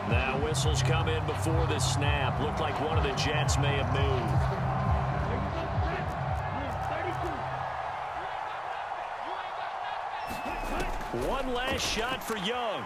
Now whistles come in before the snap. Looked like one of the Jets may have moved. One last shot for Young.